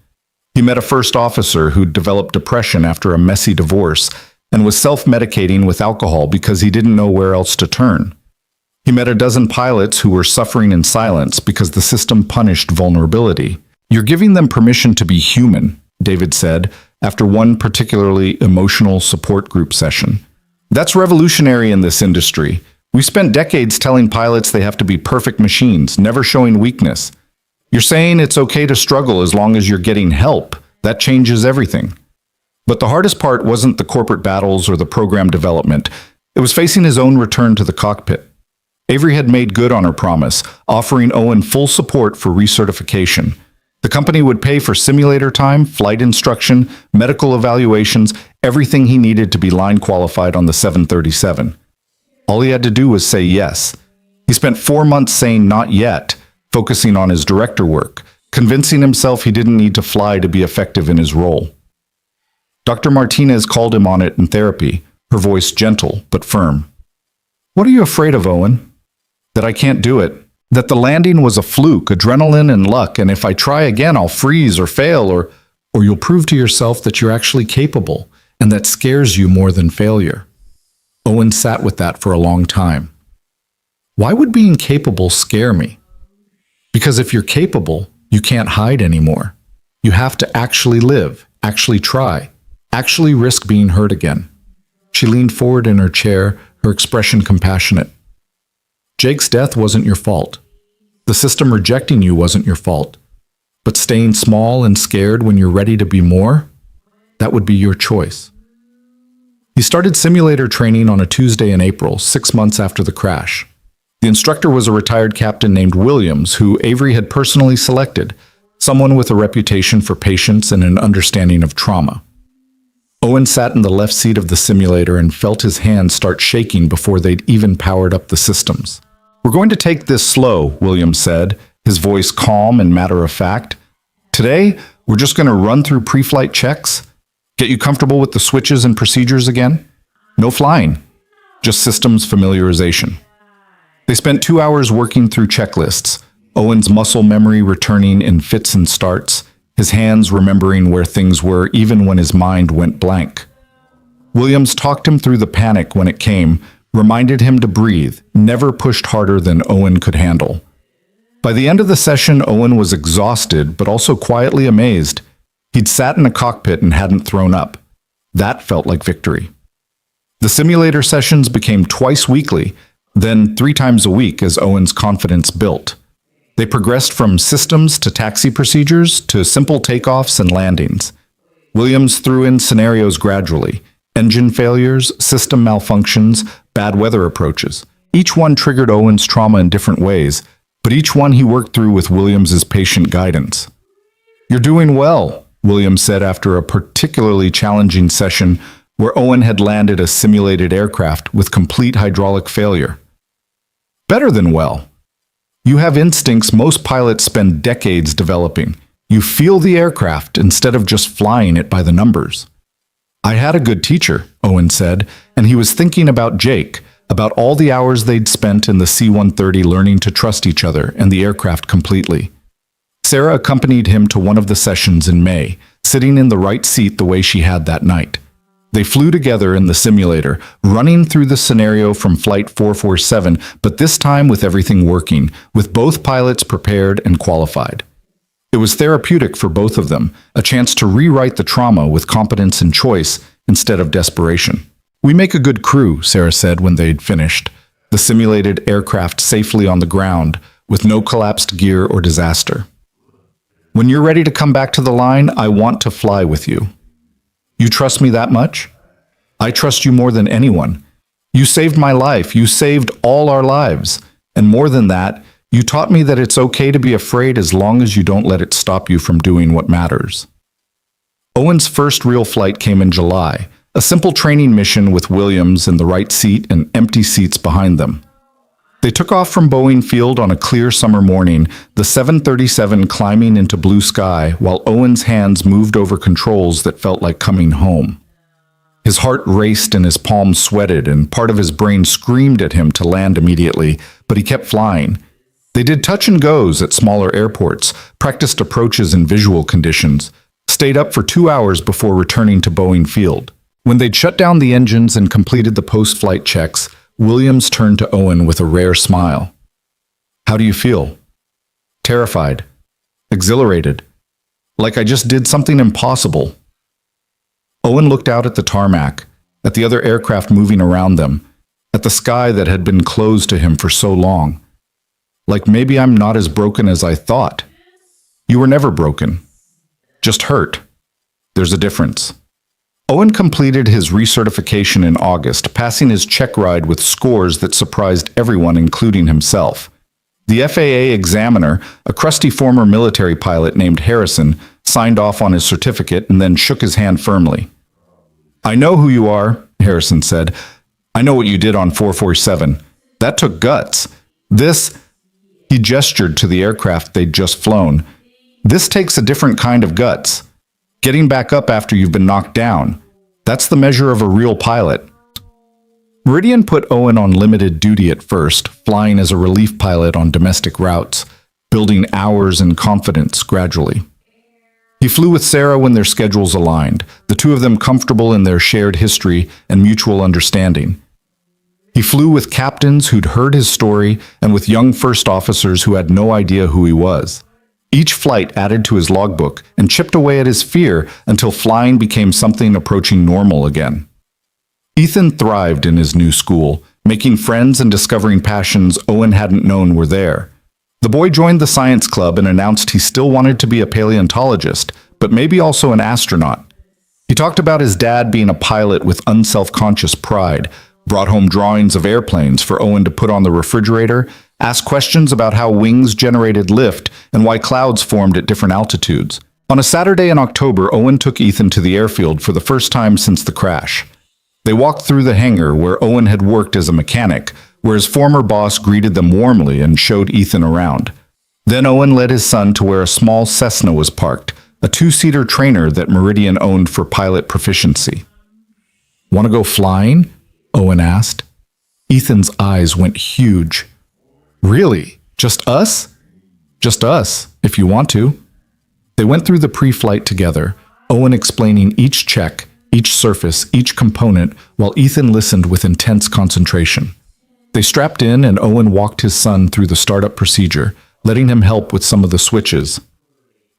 He met a first officer who'd developed depression after a messy divorce and was self-medicating with alcohol because he didn't know where else to turn. He met a dozen pilots who were suffering in silence because the system punished vulnerability. "You're giving them permission to be human," David said, after one particularly emotional support group session. "That's revolutionary in this industry. We spent decades telling pilots they have to be perfect machines, never showing weakness. You're saying it's okay to struggle as long as you're getting help. That changes everything." But the hardest part wasn't the corporate battles or the program development. It was facing his own return to the cockpit. Avery had made good on her promise, offering Owen full support for recertification. The company would pay for simulator time, flight instruction, medical evaluations, everything he needed to be line qualified on the 737. All he had to do was say yes. He spent 4 months saying not yet, focusing on his director work, convincing himself he didn't need to fly to be effective in his role. Dr. Martinez called him on it in therapy, her voice gentle but firm. "What are you afraid of, Owen?" "That I can't do it. That the landing was a fluke, adrenaline and luck, and if I try again I'll freeze or fail or you'll prove to yourself that you're actually capable, and that scares you more than failure." Owen sat with that for a long time. Why would being capable scare me? Because if you're capable, you can't hide anymore. You have to actually live, actually try, actually risk being hurt again. She leaned forward in her chair, her expression compassionate. Jake's death wasn't your fault. The system rejecting you wasn't your fault. But staying small and scared when you're ready to be more, that would be your choice. He started simulator training on a Tuesday in April, 6 months after the crash. The instructor was a retired captain named Williams, who Avery had personally selected, someone with a reputation for patience and an understanding of trauma. Owen sat in the left seat of the simulator and felt his hands start shaking before they'd even powered up the systems. "We're going to take this slow," Williams said, his voice calm and matter-of-fact. "Today, we're just going to run through pre-flight checks, get you comfortable with the switches and procedures again. No flying, just systems familiarization." They spent 2 hours working through checklists, Owen's muscle memory returning in fits and starts, his hands remembering where things were even when his mind went blank. Williams talked him through the panic when it came, reminded him to breathe, never pushed harder than Owen could handle. By the end of the session, Owen was exhausted, but also quietly amazed. He'd sat in a cockpit and hadn't thrown up. That felt like victory. The simulator sessions became twice weekly, then 3 times a week as Owen's confidence built. They progressed from systems to taxi procedures to simple takeoffs and landings. Williams threw in scenarios gradually: engine failures, system malfunctions, bad weather approaches. Each one triggered Owen's trauma in different ways, but each one he worked through with Williams's patient guidance. "You're doing well," Williams said after a particularly challenging session where Owen had landed a simulated aircraft with complete hydraulic failure. "Better than well. You have instincts most pilots spend decades developing. You feel the aircraft instead of just flying it by the numbers." "I had a good teacher," Owen said, and he was thinking about Jake, about all the hours they'd spent in the C-130 learning to trust each other and the aircraft completely. Sarah accompanied him to one of the sessions in May, sitting in the right seat the way she had that night. They flew together in the simulator, running through the scenario from Flight 447, but this time with everything working, with both pilots prepared and qualified. It was therapeutic for both of them, a chance to rewrite the trauma with competence and choice instead of desperation. "We make a good crew," Sarah said when they'd finished, the simulated aircraft safely on the ground, with no collapsed gear or disaster. "When you're ready to come back to the line, I want to fly with you." "You trust me that much?" "I trust you more than anyone. You saved my life. You saved all our lives. And more than that, you taught me that it's okay to be afraid as long as you don't let it stop you from doing what matters." Owen's first real flight came in July, a simple training mission with Williams in the right seat and empty seats behind them. They took off from Boeing Field on a clear summer morning, the 737 climbing into blue sky while Owen's hands moved over controls that felt like coming home. His heart raced and his palms sweated, and part of his brain screamed at him to land immediately, but he kept flying. They did touch and goes at smaller airports, practiced approaches in visual conditions, stayed up for 2 hours before returning to Boeing Field. When they'd shut down the engines and completed the post-flight checks, Williams turned to Owen with a rare smile. "How do you feel?" "Terrified. Exhilarated. Like I just did something impossible." Owen looked out at the tarmac, at the other aircraft moving around them, at the sky that had been closed to him for so long. "Like maybe I'm not as broken as I thought." "You were never broken. Just hurt. There's a difference." Owen completed his recertification in August, passing his check ride with scores that surprised everyone, including himself. The FAA examiner, a crusty former military pilot named Harrison, signed off on his certificate and then shook his hand firmly. "I know who you are," Harrison said. "I know what you did on 447. That took guts. This," he gestured to the aircraft they'd just flown, "this takes a different kind of guts. Getting back up after you've been knocked down. That's the measure of a real pilot." Meridian put Owen on limited duty at first, flying as a relief pilot on domestic routes, building hours and confidence gradually. He flew with Sarah when their schedules aligned, the two of them comfortable in their shared history and mutual understanding. He flew with captains who'd heard his story and with young first officers who had no idea who he was. Each flight added to his logbook and chipped away at his fear until flying became something approaching normal again. Ethan thrived in his new school, making friends and discovering passions Owen hadn't known were there. The boy joined the science club and announced he still wanted to be a paleontologist, but maybe also an astronaut. He talked about his dad being a pilot with unself-conscious pride, brought home drawings of airplanes for Owen to put on the refrigerator, asked questions about how wings generated lift and why clouds formed at different altitudes. On a Saturday in October, Owen took Ethan to the airfield for the first time since the crash. They walked through the hangar where Owen had worked as a mechanic, where his former boss greeted them warmly and showed Ethan around. Then Owen led his son to where a small Cessna was parked, a two-seater trainer that Meridian owned for pilot proficiency. "Want to go flying?" Owen asked. Ethan's eyes went huge. "Really? Just us?" "Just us, if you want to." They went through the pre-flight together, Owen explaining each check, each surface, each component, while Ethan listened with intense concentration. They strapped in and Owen walked his son through the startup procedure, letting him help with some of the switches.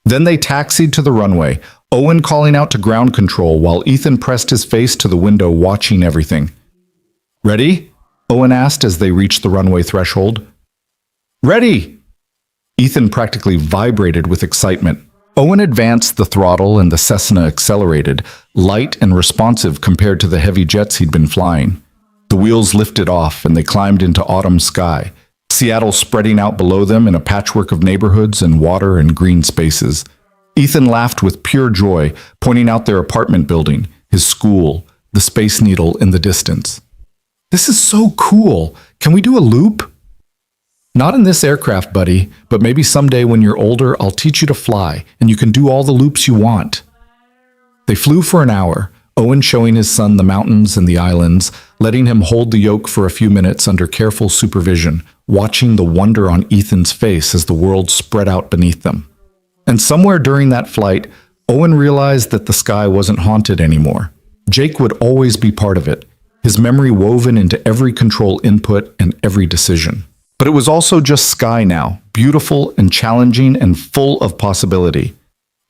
Then they taxied to the runway, Owen calling out to ground control while Ethan pressed his face to the window watching everything. "Ready?" Owen asked as they reached the runway threshold. "Ready!" Ethan practically vibrated with excitement. Owen advanced the throttle and the Cessna accelerated, light and responsive compared to the heavy jets he'd been flying. The wheels lifted off and they climbed into autumn sky, Seattle spreading out below them in a patchwork of neighborhoods and water and green spaces. Ethan laughed with pure joy, pointing out their apartment building, his school, the Space Needle in the distance. "This is so cool! Can we do a loop?" "Not in this aircraft, buddy, but maybe someday when you're older, I'll teach you to fly, and you can do all the loops you want." They flew for an hour, Owen showing his son the mountains and the islands, letting him hold the yoke for a few minutes under careful supervision, watching the wonder on Ethan's face as the world spread out beneath them. And somewhere during that flight, Owen realized that the sky wasn't haunted anymore. Jake would always be part of it, his memory woven into every control input and every decision. But it was also just sky now, beautiful and challenging and full of possibility.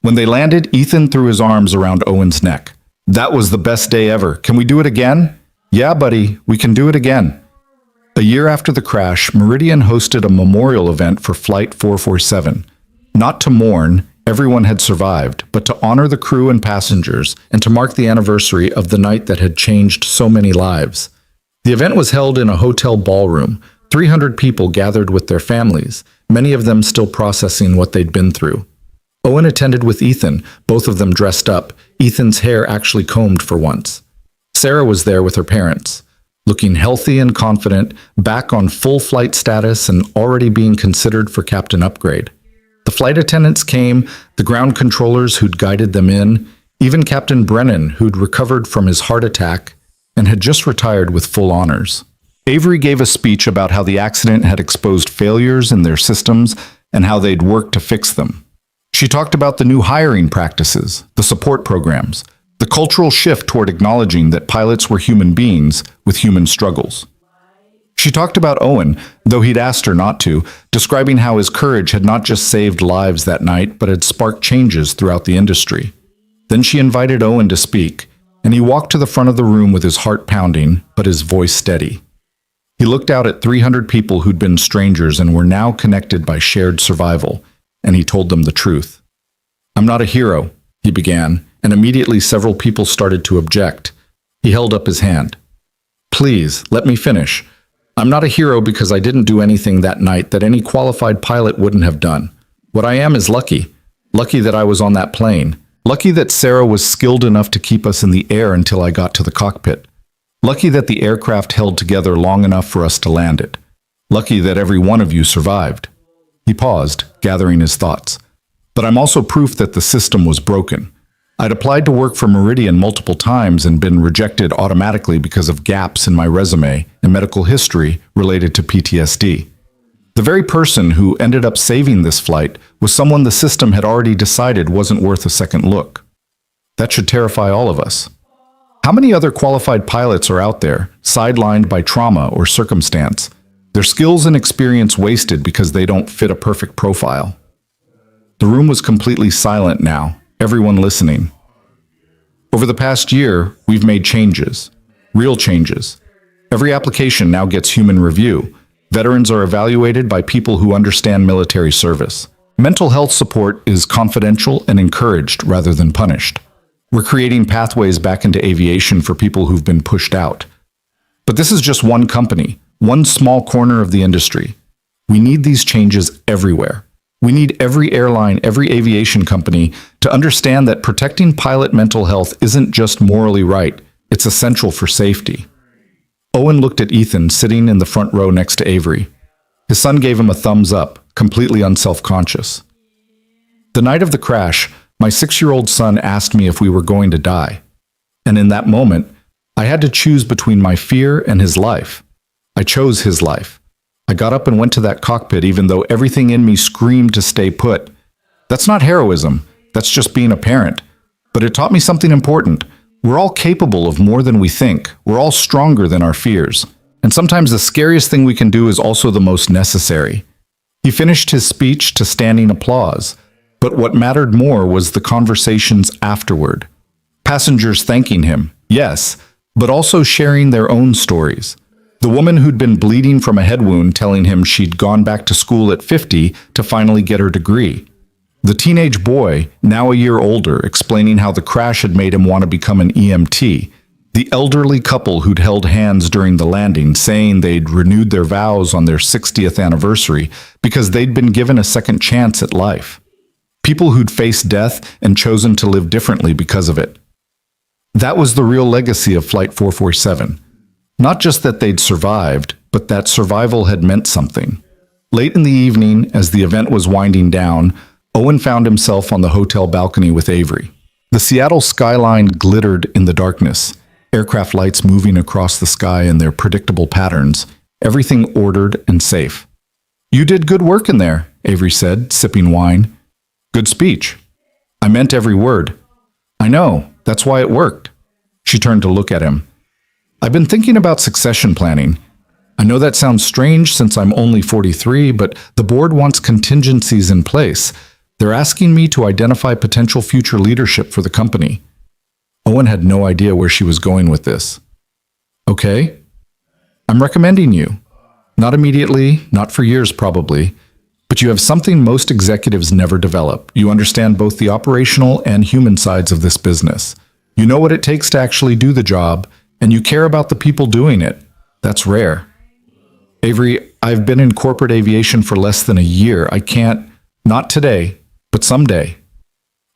When they landed, Ethan threw his arms around Owen's neck. "That was the best day ever. Can we do it again?" "Yeah, buddy, we can do it again." A year after the crash, Meridian hosted a memorial event for Flight 447. Not to mourn, everyone had survived, but to honor the crew and passengers and to mark the anniversary of the night that had changed so many lives. The event was held in a hotel ballroom. 300 people gathered with their families, many of them still processing what they'd been through. Owen attended with Ethan, both of them dressed up, Ethan's hair actually combed for once. Sarah was there with her parents, looking healthy and confident, back on full flight status and already being considered for captain upgrade. The flight attendants came, the ground controllers who'd guided them in, even Captain Brennan, who'd recovered from his heart attack and had just retired with full honors. Avery gave a speech about how the accident had exposed failures in their systems and how they'd worked to fix them. She talked about the new hiring practices, the support programs, the cultural shift toward acknowledging that pilots were human beings with human struggles. She talked about Owen, though he'd asked her not to, describing how his courage had not just saved lives that night, but had sparked changes throughout the industry. Then she invited Owen to speak, and he walked to the front of the room with his heart pounding, but his voice steady. He looked out at 300 people who'd been strangers and were now connected by shared survival, and he told them the truth. "I'm not a hero," he began, and immediately several people started to object. He held up his hand. "Please, let me finish. I'm not a hero because I didn't do anything that night that any qualified pilot wouldn't have done. What I am is lucky. Lucky that I was on that plane. Lucky that Sarah was skilled enough to keep us in the air until I got to the cockpit. Lucky that the aircraft held together long enough for us to land it. Lucky that every one of you survived." He paused, gathering his thoughts. "But I'm also proof that the system was broken. I'd applied to work for Meridian multiple times and been rejected automatically because of gaps in my resume and medical history related to PTSD. The very person who ended up saving this flight was someone the system had already decided wasn't worth a second look. That should terrify all of us. How many other qualified pilots are out there, sidelined by trauma or circumstance, their skills and experience wasted because they don't fit a perfect profile?" The room was completely silent now, everyone listening. Over the past year, we've made changes, real changes. Every application now gets human review. Veterans are evaluated by people who understand military service. Mental health support is confidential and encouraged rather than punished. We're creating pathways back into aviation for people who've been pushed out. But this is just one company, one small corner of the industry. We need these changes everywhere. We need every airline, every aviation company to understand that protecting pilot mental health isn't just morally right, it's essential for safety. Owen looked at Ethan sitting in the front row next to Avery. His son gave him a thumbs up, completely unself-conscious. The night of the crash, my 6-year-old son asked me if we were going to die. And in that moment, I had to choose between my fear and his life. I chose his life. I got up and went to that cockpit even though everything in me screamed to stay put. That's not heroism, that's just being a parent. But it taught me something important. We're all capable of more than we think. We're all stronger than our fears. And sometimes the scariest thing we can do is also the most necessary. He finished his speech to standing applause. But what mattered more was the conversations afterward. Passengers thanking him, yes, but also sharing their own stories. The woman who'd been bleeding from a head wound telling him she'd gone back to school at 50 to finally get her degree. The teenage boy, now a year older, explaining how the crash had made him want to become an EMT. The elderly couple who'd held hands during the landing, saying they'd renewed their vows on their 60th anniversary because they'd been given a second chance at life. People who'd faced death and chosen to live differently because of it. That was the real legacy of Flight 447. Not just that they'd survived, but that survival had meant something. Late in the evening, as the event was winding down, Owen found himself on the hotel balcony with Avery. The Seattle skyline glittered in the darkness, aircraft lights moving across the sky in their predictable patterns, everything ordered and safe. "You did good work in there," Avery said, sipping wine. "Good speech." "I meant every word." "I know, that's why it worked." She turned to look at him. "I've been thinking about succession planning. I know that sounds strange since I'm only 43, but the board wants contingencies in place. They're asking me to identify potential future leadership for the company." Owen had no idea where she was going with this. "Okay. I'm recommending you. Not immediately, not for years probably, but you have something most executives never develop. You understand both the operational and human sides of this business. You know what it takes to actually do the job, and you care about the people doing it. That's rare." "Avery, I've been in corporate aviation for less than a year. I can't, not today, but someday."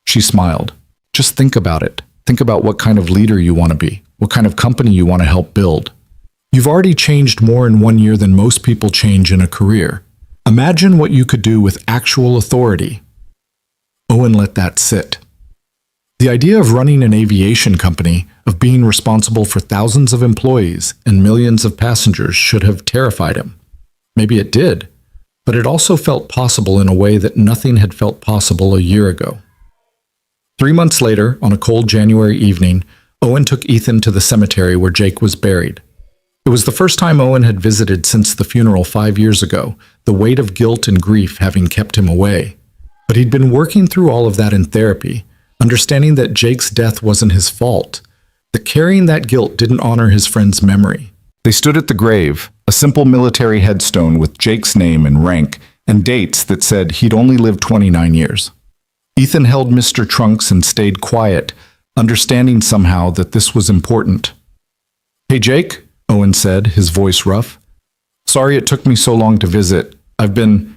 She smiled. "Just think about it. Think about what kind of leader you want to be, what kind of company you want to help build. You've already changed more in 1 year than most people change in a career. Imagine what you could do with actual authority." Owen let that sit. The idea of running an aviation company, of being responsible for thousands of employees and millions of passengers should have terrified him. Maybe it did, but it also felt possible in a way that nothing had felt possible a year ago. 3 months later, on a cold January evening, Owen took Ethan to the cemetery where Jake was buried. It was the first time Owen had visited since the funeral 5 years ago, the weight of guilt and grief having kept him away. But he'd been working through all of that in therapy, understanding that Jake's death wasn't his fault, that carrying that guilt didn't honor his friend's memory. They stood at the grave, a simple military headstone with Jake's name and rank, and dates that said he'd only lived 29 years. Ethan held Mr. Trunks and stayed quiet, understanding somehow that this was important. "Hey Jake," Owen said, his voice rough. "Sorry it took me so long to visit. I've been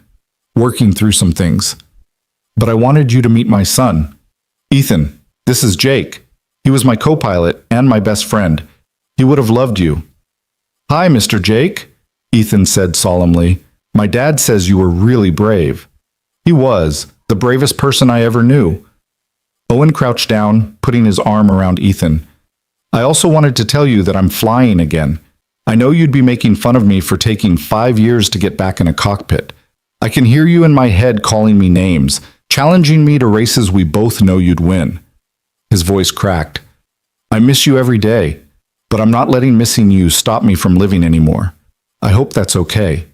working through some things. But I wanted you to meet my son. Ethan, this is Jake. He was my co-pilot and my best friend. He would have loved you." "Hi, Mr. Jake," Ethan said solemnly. "My dad says you were really brave." He was, the bravest person I ever knew. Owen crouched down, putting his arm around Ethan. "I also wanted to tell you that I'm flying again. I know you'd be making fun of me for taking 5 years to get back in a cockpit. I can hear you in my head calling me names, challenging me to races we both know you'd win." His voice cracked. "I miss you every day, but I'm not letting missing you stop me from living anymore. I hope that's okay."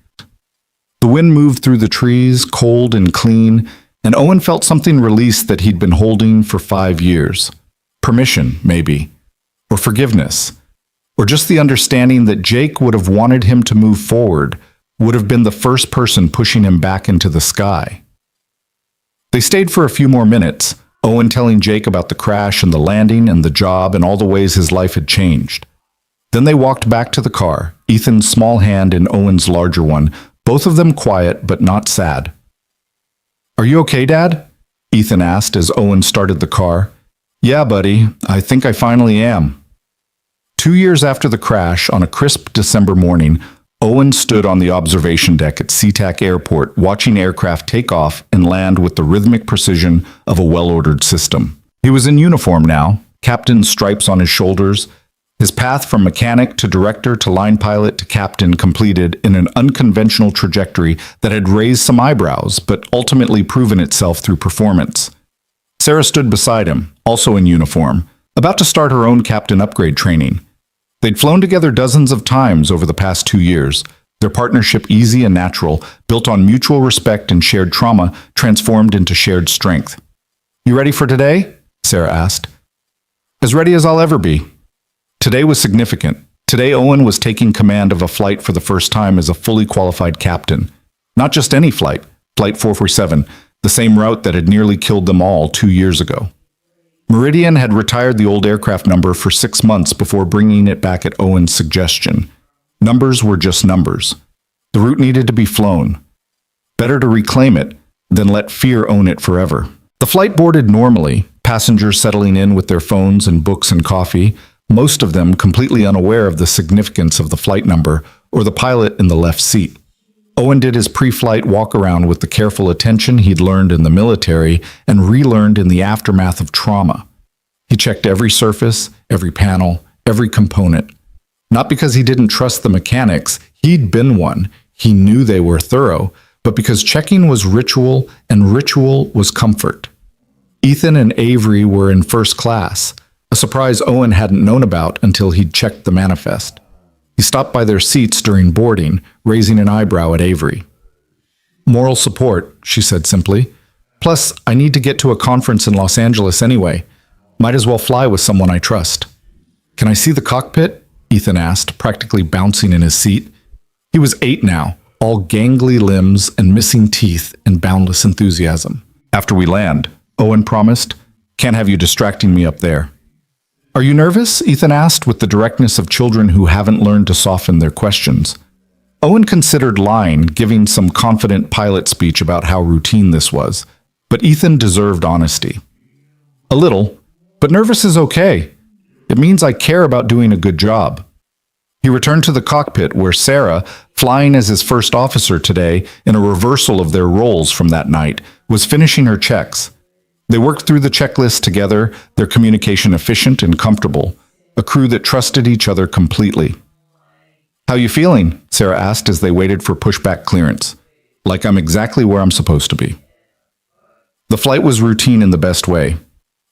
The wind moved through the trees, cold and clean, and Owen felt something release that he'd been holding for 5 years. Permission, maybe. Or forgiveness. Or just the understanding that Jake would have wanted him to move forward, would have been the first person pushing him back into the sky. They stayed for a few more minutes, Owen telling Jake about the crash and the landing and the job and all the ways his life had changed. Then they walked back to the car, Ethan's small hand in Owen's larger one, both of them quiet but not sad. Are you okay, Dad? Ethan asked as Owen started the car. Yeah, buddy, I think I finally am. 2 years after the crash, on a crisp December morning, Owen stood on the observation deck at SeaTac Airport watching aircraft take off and land with the rhythmic precision of a well-ordered system. He was in uniform now, captain's stripes on his shoulders, his path from mechanic to director to line pilot to captain completed in an unconventional trajectory that had raised some eyebrows but ultimately proven itself through performance. Sarah stood beside him, also in uniform, about to start her own captain upgrade training. They'd flown together dozens of times over the past 2 years, their partnership easy and natural, built on mutual respect and shared trauma, transformed into shared strength. You ready for today? Sarah asked. As ready as I'll ever be. Today was significant. Today Owen was taking command of a flight for the first time as a fully qualified captain. Not just any flight, Flight 447, the same route that had nearly killed them all 2 years ago. Meridian had retired the old aircraft number for 6 months before bringing it back at Owen's suggestion. Numbers were just numbers. The route needed to be flown. Better to reclaim it than let fear own it forever. The flight boarded normally, passengers settling in with their phones and books and coffee, most of them completely unaware of the significance of the flight number or the pilot in the left seat. Owen did his pre-flight walk-around with the careful attention he'd learned in the military and relearned in the aftermath of trauma. He checked every surface, every panel, every component. Not because he didn't trust the mechanics, he'd been one, he knew they were thorough, but because checking was ritual and ritual was comfort. Ethan and Avery were in first class, a surprise Owen hadn't known about until he'd checked the manifest. He stopped by their seats during boarding, raising an eyebrow at Avery. Moral support, she said simply. Plus, I need to get to a conference in Los Angeles anyway. Might as well fly with someone I trust. Can I see the cockpit? Ethan asked, practically bouncing in his seat. He was 8 now, all gangly limbs and missing teeth and boundless enthusiasm. After we land, Owen promised. Can't have you distracting me up there. Are you nervous? Ethan asked with the directness of children who haven't learned to soften their questions. Owen considered lying, giving some confident pilot speech about how routine this was. But Ethan deserved honesty. A little, but nervous is okay. It means I care about doing a good job. He returned to the cockpit where Sarah, flying as his first officer today in a reversal of their roles from that night, was finishing her checks. They worked through the checklist together, their communication efficient and comfortable, a crew that trusted each other completely. How you feeling? Sarah asked as they waited for pushback clearance. Like I'm exactly where I'm supposed to be. The flight was routine in the best way.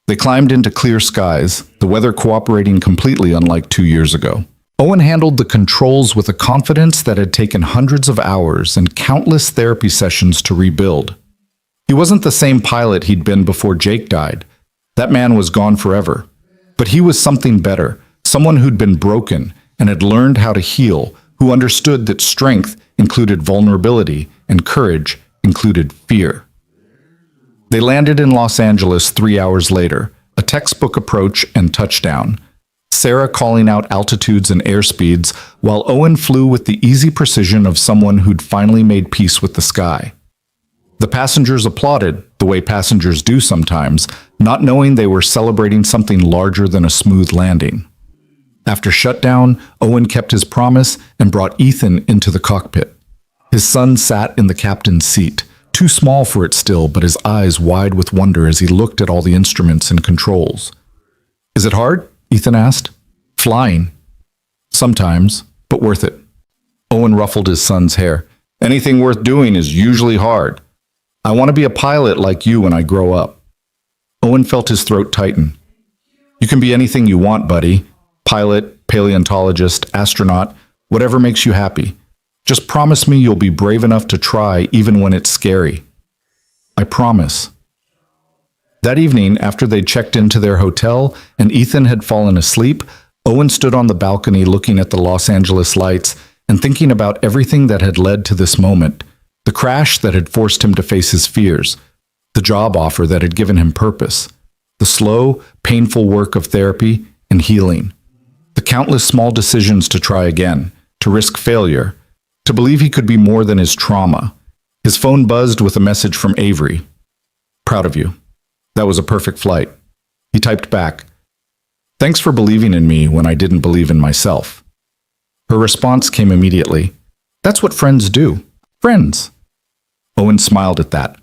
They climbed into clear skies, the weather cooperating completely unlike 2 years ago. Owen handled the controls with a confidence that had taken hundreds of hours and countless therapy sessions to rebuild. He wasn't the same pilot he'd been before Jake died. That man was gone forever. But he was something better, someone who'd been broken and had learned how to heal, who understood that strength included vulnerability and courage included fear. They landed in Los Angeles 3 hours later, a textbook approach and touchdown. Sarah calling out altitudes and airspeeds, while Owen flew with the easy precision of someone who'd finally made peace with the sky. The passengers applauded, the way passengers do sometimes, not knowing they were celebrating something larger than a smooth landing. After shutdown, Owen kept his promise and brought Ethan into the cockpit. His son sat in the captain's seat, too small for it still, but his eyes wide with wonder as he looked at all the instruments and controls. Is it hard? Ethan asked. Flying. Sometimes, but worth it. Owen ruffled his son's hair. Anything worth doing is usually hard. I want to be a pilot like you when I grow up. Owen felt his throat tighten. You can be anything you want, buddy. Pilot, paleontologist, astronaut, whatever makes you happy. Just promise me you'll be brave enough to try even when it's scary. I promise. That evening, after they'd checked into their hotel and Ethan had fallen asleep, Owen stood on the balcony looking at the Los Angeles lights and thinking about everything that had led to this moment. The crash that had forced him to face his fears, the job offer that had given him purpose, the slow, painful work of therapy and healing, the countless small decisions to try again, to risk failure, to believe he could be more than his trauma. His phone buzzed with a message from Avery. Proud of you. That was a perfect flight. He typed back, "Thanks for believing in me when I didn't believe in myself." Her response came immediately, "That's what friends do. Friends." Owen smiled at that.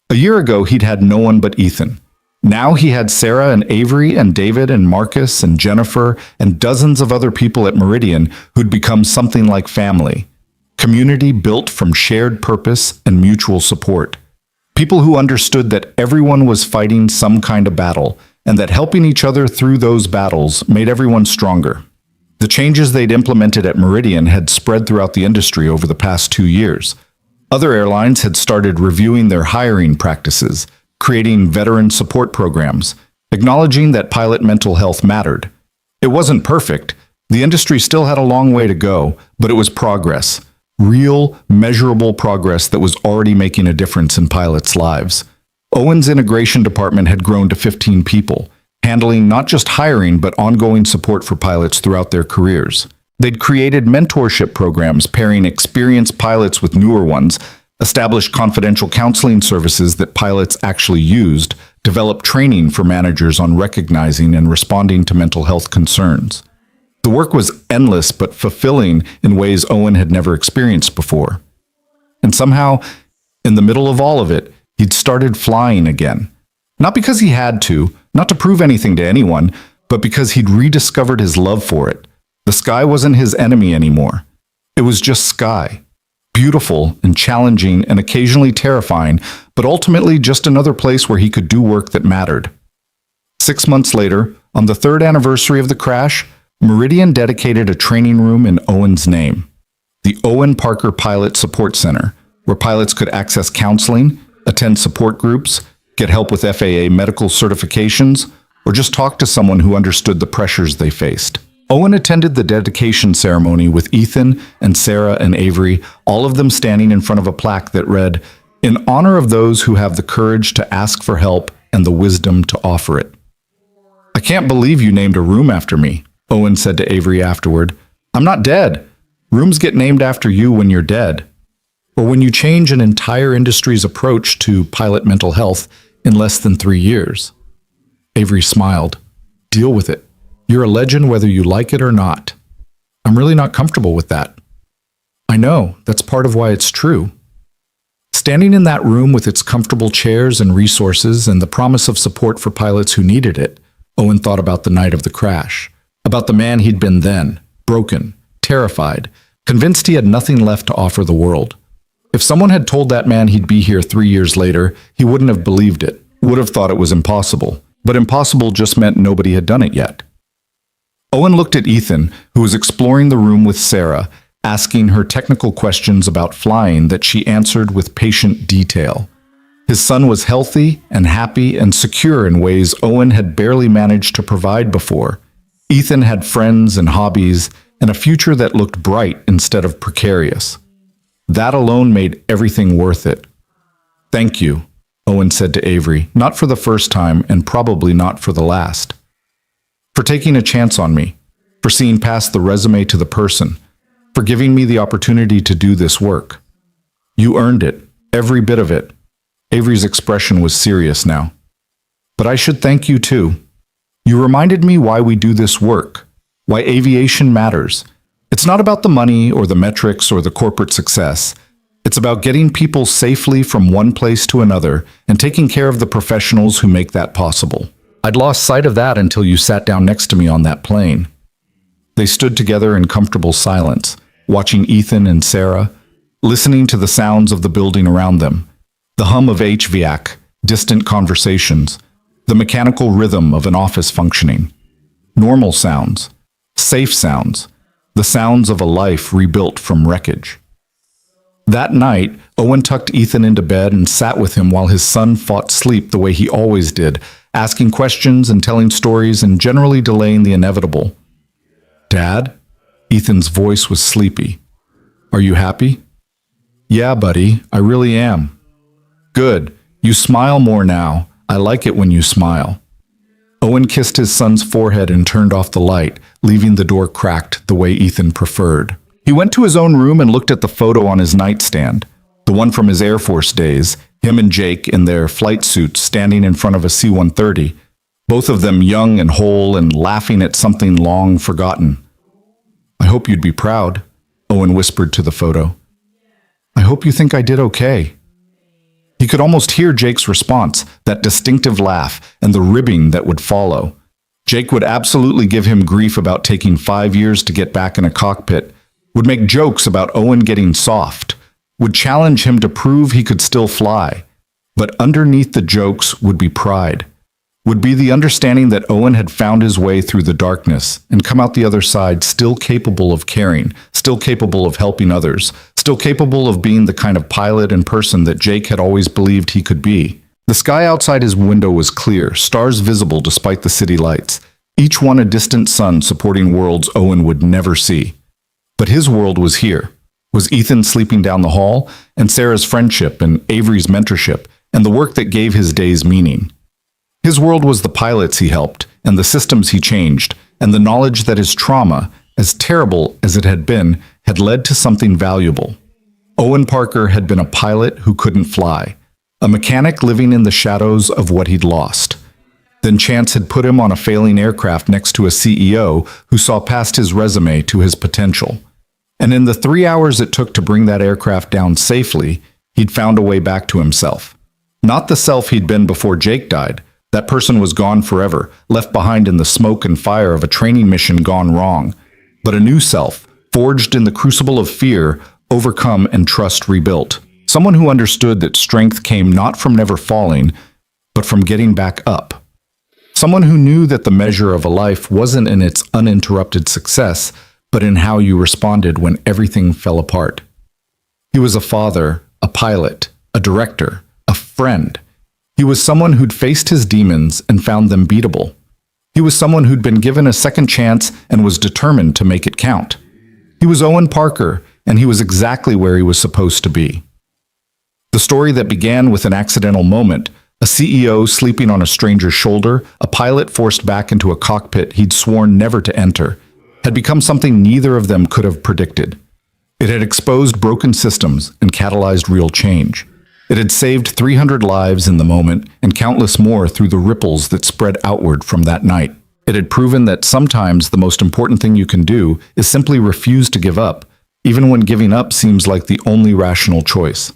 A year ago, he'd had no one but Ethan. Now he had Sarah and Avery and David and Marcus and Jennifer and dozens of other people at Meridian who'd become something like family. Community built from shared purpose and mutual support. People who understood that everyone was fighting some kind of battle and that helping each other through those battles made everyone stronger. The changes they'd implemented at Meridian had spread throughout the industry over the past 2 years. Other airlines had started reviewing their hiring practices, creating veteran support programs, acknowledging that pilot mental health mattered. It wasn't perfect. The industry still had a long way to go, but it was progress. Real, measurable progress that was already making a difference in pilots' lives. Owen's integration department had grown to 15 people, handling not just hiring but ongoing support for pilots throughout their careers. They'd created mentorship programs pairing experienced pilots with newer ones, established confidential counseling services that pilots actually used, developed training for managers on recognizing and responding to mental health concerns. The work was endless but fulfilling in ways Owen had never experienced before. And somehow, in the middle of all of it, he'd started flying again. Not because he had to, not to prove anything to anyone, but because he'd rediscovered his love for it. The sky wasn't his enemy anymore. It was just sky. Beautiful and challenging and occasionally terrifying, but ultimately just another place where he could do work that mattered. 6 months later, on the 3rd anniversary of the crash, Meridian dedicated a training room in Owen's name, the Owen Parker Pilot Support Center, where pilots could access counseling, attend support groups, get help with FAA medical certifications, or just talk to someone who understood the pressures they faced. Owen attended the dedication ceremony with Ethan and Sarah and Avery, all of them standing in front of a plaque that read, "In honor of those who have the courage to ask for help and the wisdom to offer it." "I can't believe you named a room after me," Owen said to Avery afterward. "I'm not dead. Rooms get named after you when you're dead. Or when you change an entire industry's approach to pilot mental health in less than 3 years." Avery smiled. "Deal with it. You're a legend whether you like it or not." "I'm really not comfortable with that." "I know. That's part of why it's true." Standing in that room with its comfortable chairs and resources and the promise of support for pilots who needed it, Owen thought about the night of the crash, about the man he'd been then, broken, terrified, convinced he had nothing left to offer the world. If someone had told that man he'd be here 3 years later, he wouldn't have believed it, would have thought it was impossible. But impossible just meant nobody had done it yet. Owen looked at Ethan, who was exploring the room with Sarah, asking her technical questions about flying that she answered with patient detail. His son was healthy and happy and secure in ways Owen had barely managed to provide before. Ethan had friends and hobbies and a future that looked bright instead of precarious. That alone made everything worth it. "Thank you," Owen said to Avery, not for the first time and probably not for the last. "For taking a chance on me, for seeing past the resume to the person, for giving me the opportunity to do this work. You earned it, every bit of it." Avery's expression was serious now. "But I should thank you too. You reminded me why we do this work, why aviation matters. It's not about the money or the metrics or the corporate success. It's about getting people safely from one place to another and taking care of the professionals who make that possible. I'd lost sight of that until you sat down next to me on that plane." They stood together in comfortable silence, watching Ethan and Sarah, listening to the sounds of the building around them, the hum of HVAC, distant conversations, the mechanical rhythm of an office functioning. Normal sounds, safe sounds, the sounds of a life rebuilt from wreckage. That night, Owen tucked Ethan into bed and sat with him while his son fought sleep the way he always did, asking questions and telling stories and generally delaying the inevitable. "Dad?" Ethan's voice was sleepy. "Are you happy?" "Yeah, buddy, I really am." "Good. You smile more now. I like it when you smile." Owen kissed his son's forehead and turned off the light, leaving the door cracked the way Ethan preferred. He went to his own room and looked at the photo on his nightstand, the one from his Air Force days, Him and Jake in their flight suits standing in front of a C-130, both of them young and whole and laughing at something long forgotten. "I hope you'd be proud," Owen whispered to the photo. "I hope you think I did okay." He could almost hear Jake's response, that distinctive laugh, and the ribbing that would follow. Jake would absolutely give him grief about taking 5 years to get back in a cockpit, would make jokes about Owen getting soft, would challenge him to prove he could still fly. But underneath the jokes would be pride, would be the understanding that Owen had found his way through the darkness and come out the other side still capable of caring, still capable of helping others, still capable of being the kind of pilot and person that Jake had always believed he could be. The sky outside his window was clear, stars visible despite the city lights, each one a distant sun supporting worlds Owen would never see. But his world was here. Was Ethan sleeping down the hall, and Sarah's friendship, and Avery's mentorship, and the work that gave his days meaning. His world was the pilots he helped, and the systems he changed, and the knowledge that his trauma, as terrible as it had led to something valuable. Owen Parker had been a pilot who couldn't fly, a mechanic living in the shadows of what he'd lost. Then chance had put him on a failing aircraft next to a CEO who saw past his resume to his potential. And in the 3 hours it took to bring that aircraft down safely, he'd found a way back to himself. Not the self he'd been before Jake died. That person was gone forever, left behind in the smoke and fire of a training mission gone wrong. But a new self, forged in the crucible of fear, overcome and trust rebuilt. Someone who understood that strength came not from never falling, but from getting back up. Someone who knew that the measure of a life wasn't in its uninterrupted success, but in how you responded when everything fell apart. He was a father, a pilot, a director, a friend. He was someone who'd faced his demons and found them beatable. He was someone who'd been given a second chance and was determined to make it count. He was Owen Parker, and he was exactly where he was supposed to be. The story that began with an accidental moment, a CEO sleeping on a stranger's shoulder, a pilot forced back into a cockpit he'd sworn never to enter, had become something neither of them could have predicted. It had exposed broken systems and catalyzed real change. It had saved 300 lives in the moment and countless more through the ripples that spread outward from that night. It had proven that sometimes the most important thing you can do is simply refuse to give up, even when giving up seems like the only rational choice.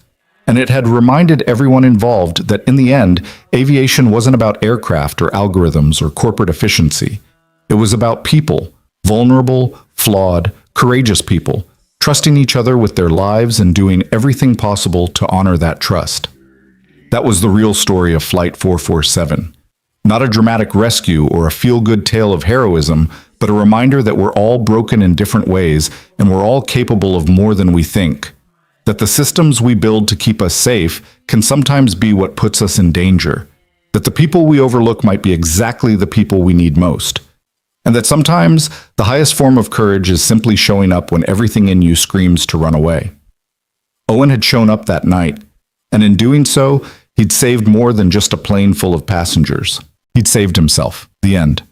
And it had reminded everyone involved that in the end, aviation wasn't about aircraft or algorithms or corporate efficiency. It was about people, vulnerable, flawed, courageous people, trusting each other with their lives and doing everything possible to honor that trust. That was the real story of Flight 447. Not a dramatic rescue or a feel-good tale of heroism, but a reminder that we're all broken in different ways and we're all capable of more than we think. That the systems we build to keep us safe can sometimes be what puts us in danger. That the people we overlook might be exactly the people we need most. And that sometimes the highest form of courage is simply showing up when everything in you screams to run away. Owen had shown up that night, and in doing so, he'd saved more than just a plane full of passengers. He'd saved himself. The end.